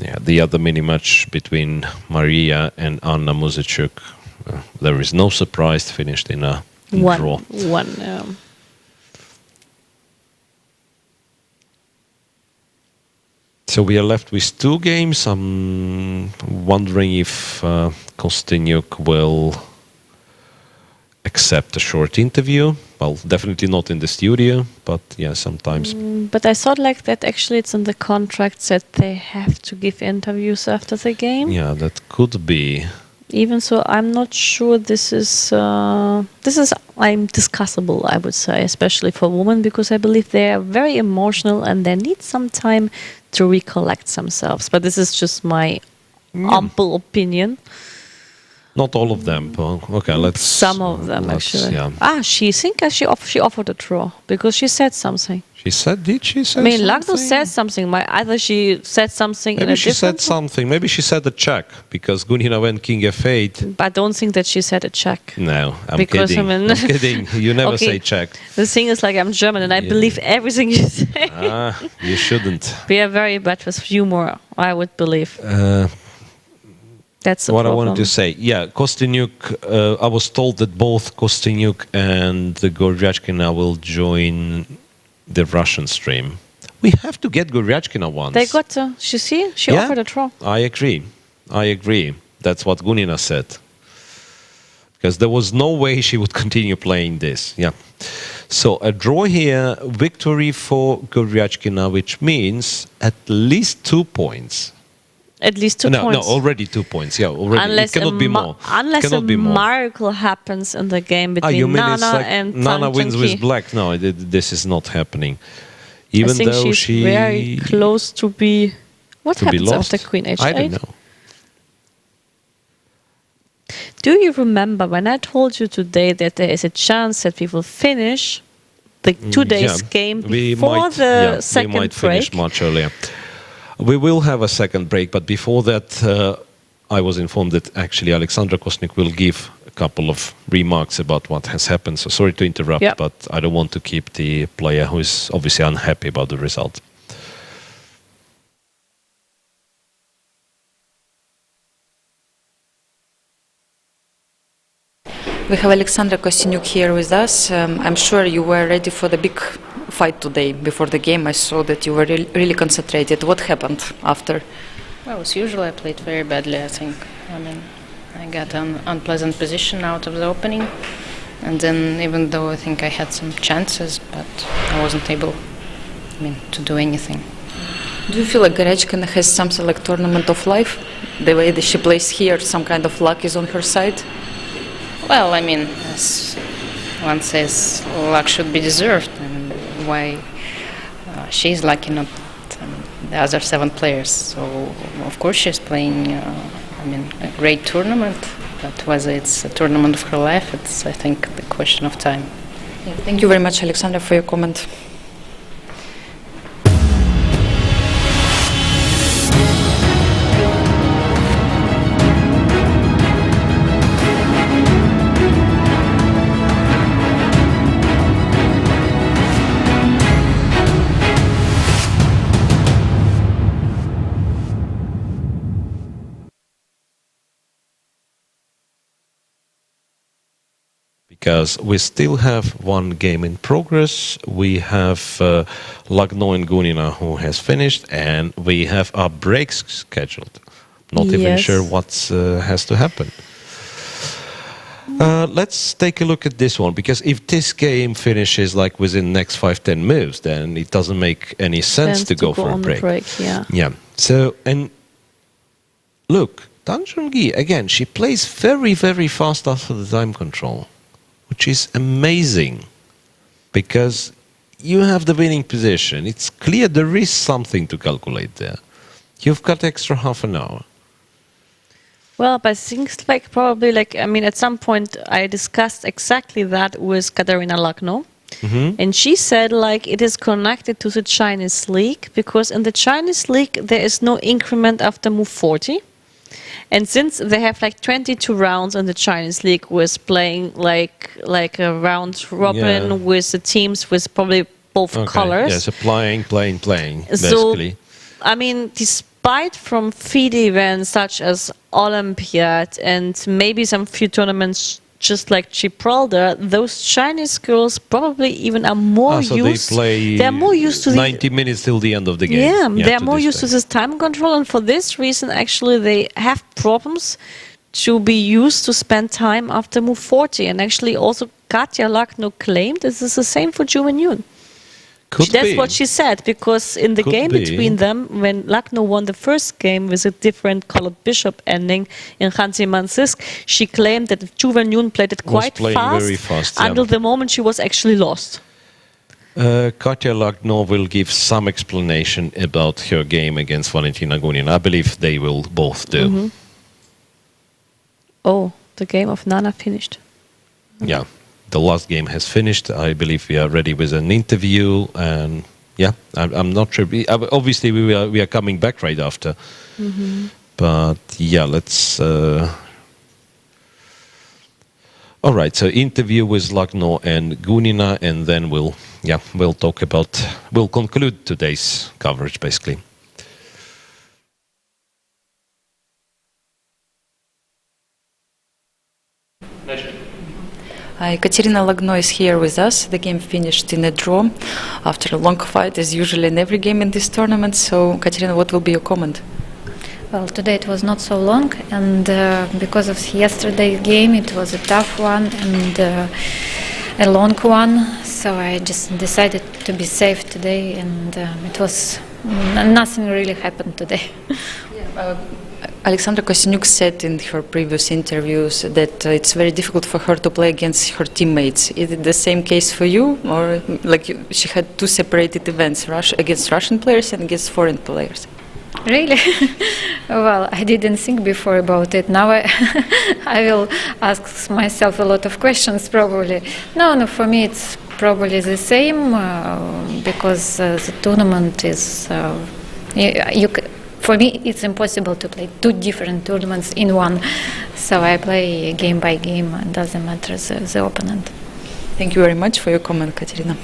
Yeah, the other mini match between Maria and Anna Muzychuk, there is no surprise, finished in a draw. So we are left with 2 games. I'm wondering if Kosteniuk will accept a short interview. Well, definitely not in the studio, but yeah, sometimes. But I thought like that actually it's in the contract that they have to give interviews after the game. Yeah, that could be. Even so, I'm not sure this is discussable, I would say, especially for women, because I believe they are very emotional and they need some time to recollect themselves. But this is just my ample opinion. Not all of them. But okay, let's. Some of them actually. Yeah. She offered a draw because she said something. She said, did she say I mean, something? Lagno said something. Either she said something in Maybe a she different said something. Maybe she said a check because Gunina went king f8. But I don't think that she said a check. No, I'm Because, kidding. I mean- I'm kidding. You never Okay. say check. The thing is, like, I'm German and I believe everything you say. You shouldn't. We are very bad with humor, I would believe. That's the What problem. I wanted to say, yeah, Kosteniuk. I was told that both Kosteniuk and the Goryachkina will join the Russian stream. We have to get Goryachkina once. They got to, she Yeah. offered a draw. I agree. That's what Gunina said. Because there was no way she would continue playing this. Yeah. So a draw here, victory for Goryachkina, which means at least 2 points. At least 2 No, points. already 2 points. Yeah, already. Unless it cannot be more. Unless a Cannot be more. miracle happens in the game between You mean it's Nana like and Nana wins with Tanki. black? No, this is not happening. I Even think though she's very close to be. What to be happens lost. after Queen H8? I don't know. Do you remember when I told you today that there is a chance that we will finish the 2 days game before the second we might break? finish much earlier. We will have a second break, but before that, I was informed that actually Alexandra Kosteniuk will give a couple of remarks about what has happened. So sorry to interrupt, Yeah. but I don't want to keep the player who is obviously unhappy about the result. We have Alexandra Kosteniuk here with us. I'm sure you were ready for the big fight today. Before the game, I saw that you were really concentrated. What happened after? Well, as usual, I played very badly, I think. I mean, I got an unpleasant position out of the opening. And then, even though I think I had some chances, but I wasn't able, to do anything. Do you feel like Goryachkina has something like tournament of life? The way that she plays here, some kind of luck is on her side? Well, as one says, luck should be deserved. And why she's lucky, not the other 7 players. So, of course, she's playing, a great tournament. But whether it's a tournament of her life, it's, I think, the question of time. Yeah, thank you very much, Alexandra, for your comment. Because we still have one game in progress. We have Lagno and Gunina who has finished, and we have our breaks scheduled. Not even sure what has to happen. Let's take a look at this one, because if this game finishes like within next 5-10 moves, then it doesn't make any sense to go for a break. Yeah. So, and look, Tan Chun-gi, again, she plays very, very fast after the time control, which is amazing, because you have the winning position. It's clear there is something to calculate there. You've got extra half an hour. Well, but things probably at some point I discussed exactly that with Katerina Lagno. And she said it is connected to the Chinese league, because in the Chinese league there is no increment after move 40. And since they have 22 rounds in the Chinese league, with playing like a round robin with the teams with probably both colors. Yeah, so playing, basically. So, despite from FIDE events such as Olympiad and maybe some few tournaments just like Gibraltar, those Chinese girls probably even are more used. They're more used to 90 minutes till the end of the game. Yeah, they're more used to this time control, and for this reason, actually, they have problems to be used to spend time after move 40. And actually, also Katja Lagno claimed this is the same for Zhu Wenyun. That's what she said, because in the game between them, when Lagno won the first game with a different colored bishop ending in Khanty-Mansiysk, she claimed that Zhu Wenyun played it quite fast until the moment she was actually lost. Katja Lagno will give some explanation about her game against Valentina Gunina. I believe they will both do. Oh, the game of Nana finished. Yeah. The last game has finished. I believe we are ready with an interview, and I'm not sure. Obviously, we are coming back right after. But let's. All right, so interview with Lagno and Gunina, and then we'll conclude today's coverage basically. Katerina Lagno is here with us. The game finished in a draw after a long fight, as usually in every game in this tournament. So, Katerina, what will be your comment? Well, today it was not so long, and because of yesterday's game, it was a tough one and a long one. So I just decided to be safe today, and it was nothing really happened today. Alexandra Kosteniuk said in her previous interviews that it's very difficult for her to play against her teammates. Is it the same case for you, or she had 2 separated events, against Russian players and against foreign players? Really? Well, I didn't think before about it. Now I will ask myself a lot of questions probably. No, for me it's probably the same, because the tournament is... For me, it's impossible to play 2 different tournaments in one. So I play game by game, and doesn't matter the opponent. Thank you very much for your comment, Katerina.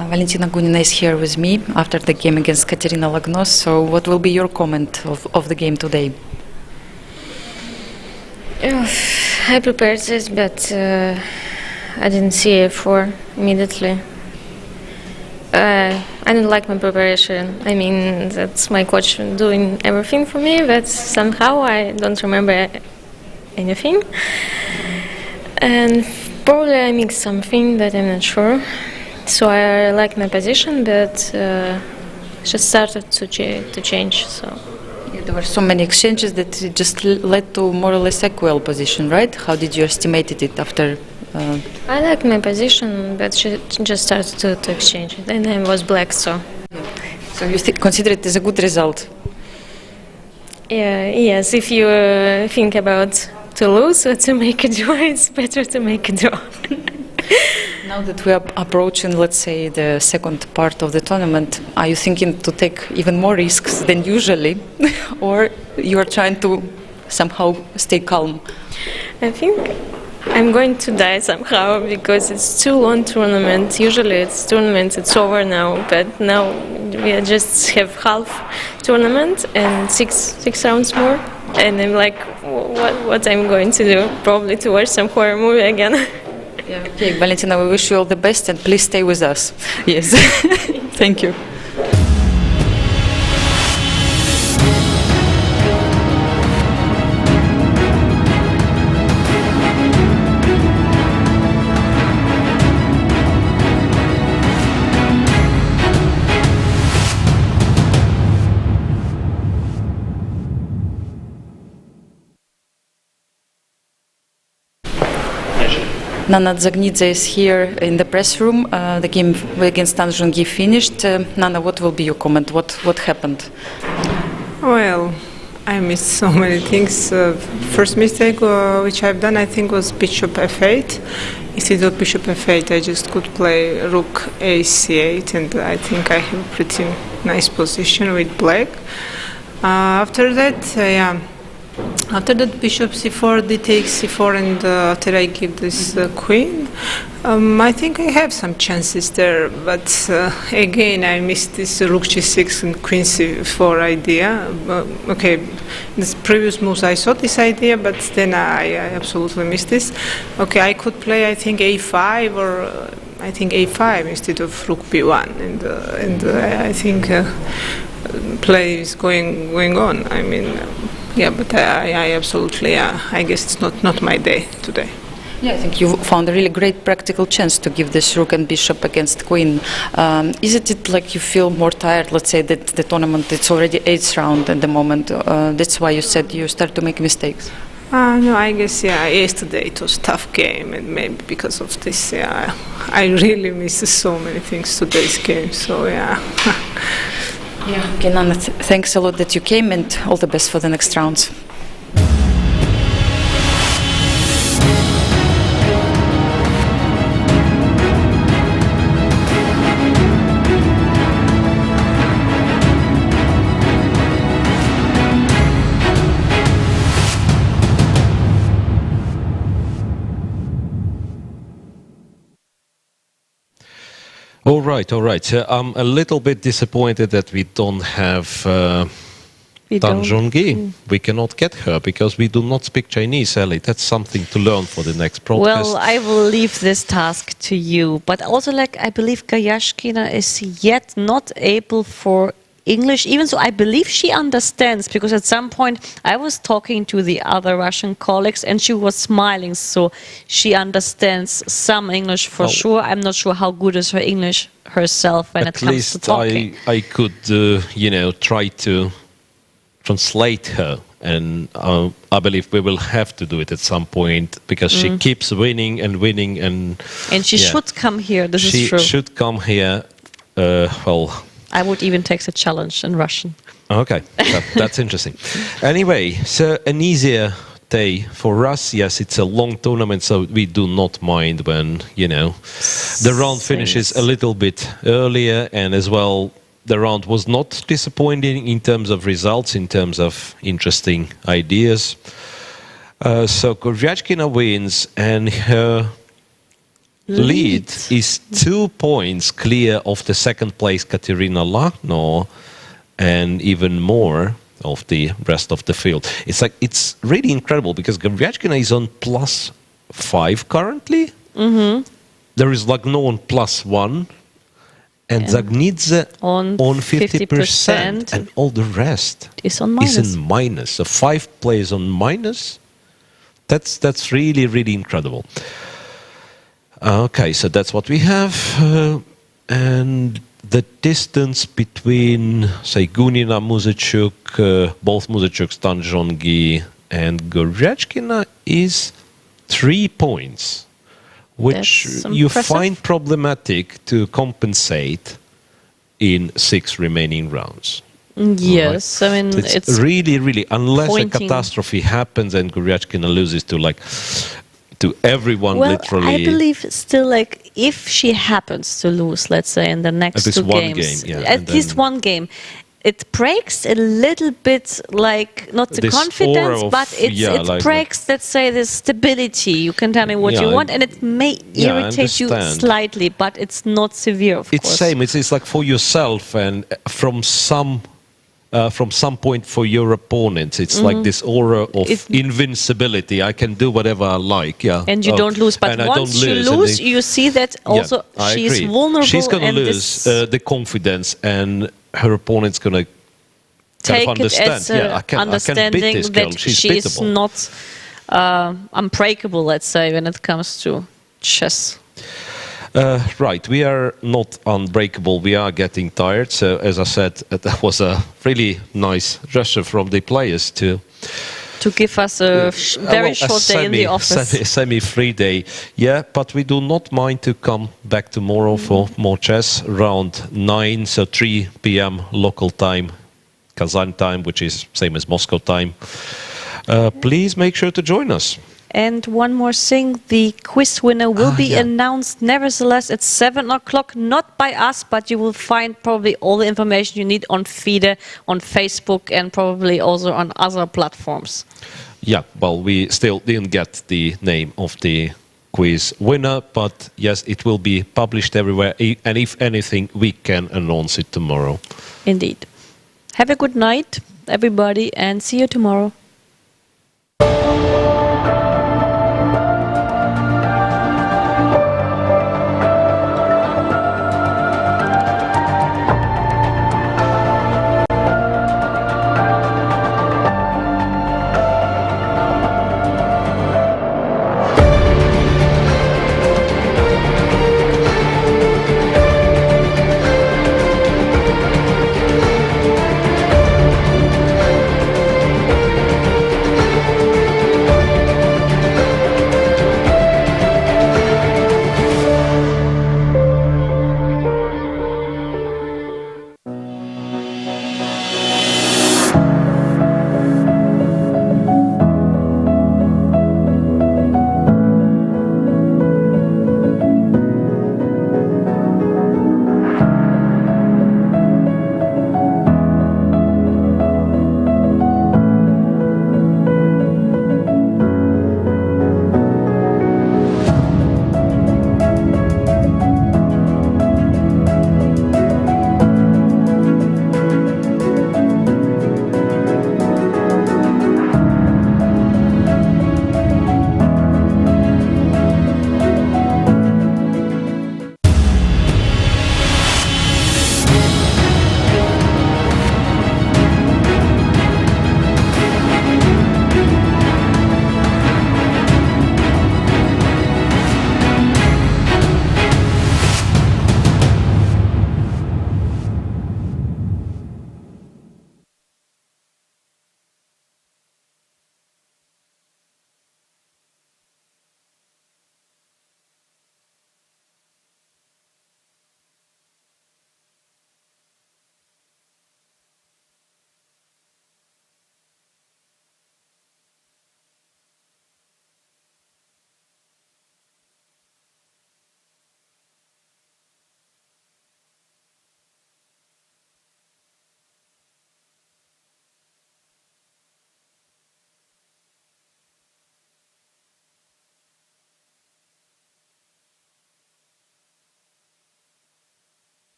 Valentina Gunina is here with me after the game against Katerina Lagnos. So what will be your comment of the game today? I prepared this, but I didn't see A4 immediately. I didn't like my preparation. I mean, that's my coach doing everything for me, but somehow I don't remember anything. And probably I mixed something, but I'm not sure. So I like my position, but just started to change. So. Yeah, there were so many exchanges that it just led to more or less equal position, right? How did you estimate it after? I like my position, but she just started to exchange it, and I was black, so. So you consider it as a good result? Yes, if you think about to lose or to make a draw, it's better to make a draw. Now that we are approaching, let's say, the second part of the tournament, are you thinking to take even more risks than usually, or you are trying to somehow stay calm? I think I'm going to die somehow because it's too long tournament. Usually it's over now, but now we just have half tournament and six rounds more, and I'm like, what I'm going to do? Probably to watch some horror movie again. Yeah. Okay, Valentina, we wish you all the best and please stay with us. Yes. Thank you. Nana Zagnidze is here in the press room. The game against Tan Zhongyi finished. Nana, what will be your comment? What happened? Well, I missed so many things. First mistake which I've done, I think, was bishop f8. Instead of bishop f8, I just could play rook a8, and I think I have a pretty nice position with black. After that, after that, bishop c4, d takes c4, and after I give this queen, I think I have some chances there, but again I missed this rook g6 and queen c4 idea. Okay, in the previous moves I saw this idea, but then I absolutely missed this. Okay, I could play, I think, a5 or I think a5 instead of rook b1, and I think play is going on. I mean. Yeah, but I absolutely, I guess it's not my day today. Yeah, I think you found a really great practical chance to give this rook and bishop against queen. Isn't it like you feel more tired? Let's say that the tournament, it's already 8th round at the moment. That's why you said you start to make mistakes. No, I guess, yesterday it was a tough game, and maybe because of this, I really missed so many things today's game, so yeah. Yeah, okay, Nana, thanks a lot that you came, and all the best for the next rounds. All right. So I'm a little bit disappointed that we don't have Tan Zhongyi. We cannot get her because we do not speak Chinese, Ellie. That's something to learn for the next broadcast. Well, I will leave this task to you. But also, I believe Goryachkina is yet not able for English, even so I believe she understands, because at some point I was talking to the other Russian colleagues and she was smiling, so she understands some English for sure. I'm not sure how good is her English herself when it comes to talking. I could, try to translate her, and I believe we will have to do it at some point because she keeps winning and winning, and she should come here. This is true. She should come here. I would even take the challenge in Russian. Okay, that's interesting. Anyway, so an easier day for us. Yes, it's a long tournament, so we do not mind when, the round finishes a little bit earlier, and as well, the round was not disappointing in terms of results, in terms of interesting ideas. So Goryachkina wins, and her lead is 2 points clear of the second place Katerina Lagno, and even more of the rest of the field. It's really incredible because Goryachkina is on +5 currently. There is Lagno on +1, and Zagnidze on 50%, and all the rest is on minus. Is in minus. So 5 players on minus. That's really, really incredible. Okay, so that's what we have. And the distance between, say, Gunina, Muzychuk, both Muzychuk, Stanjongi, and Goryachkina is 3 points, which you find problematic to compensate in 6 remaining rounds. Yes, right? I mean, it's really, really, unless a catastrophe happens and Goryachkina loses to everyone, literally. I believe still, if she happens to lose, let's say, in the next 2 games, at least one game, it breaks a little bit, not the confidence, but it breaks, let's say, the stability. You can tell me what you want, and it may irritate you slightly, but it's not severe, of course. It's same. It's like for yourself, and from some point for your opponents, it's like this aura of invincibility. I can do whatever I like, and you don't lose. But once you lose, you see that also she's vulnerable. She's going to lose the confidence, and her opponent's going to take understand. I can beat this girl. She's she's not unbreakable, let's say, when it comes to chess. Right, we are not unbreakable. We are getting tired. So, as I said, that was a really nice gesture from the players to give us a very short day in the office. Semi-free day. Yeah, but we do not mind to come back tomorrow for more chess around 9, so 3 p.m. local time, Kazan time, which is same as Moscow time. Please make sure to join us. And one more thing, the quiz winner will be announced nevertheless at 7 o'clock, not by us, but you will find probably all the information you need on FIDE, on Facebook, and probably also on other platforms. Yeah, well, we still didn't get the name of the quiz winner, but yes, it will be published everywhere, and if anything, we can announce it tomorrow. Indeed. Have a good night, everybody, and see you tomorrow.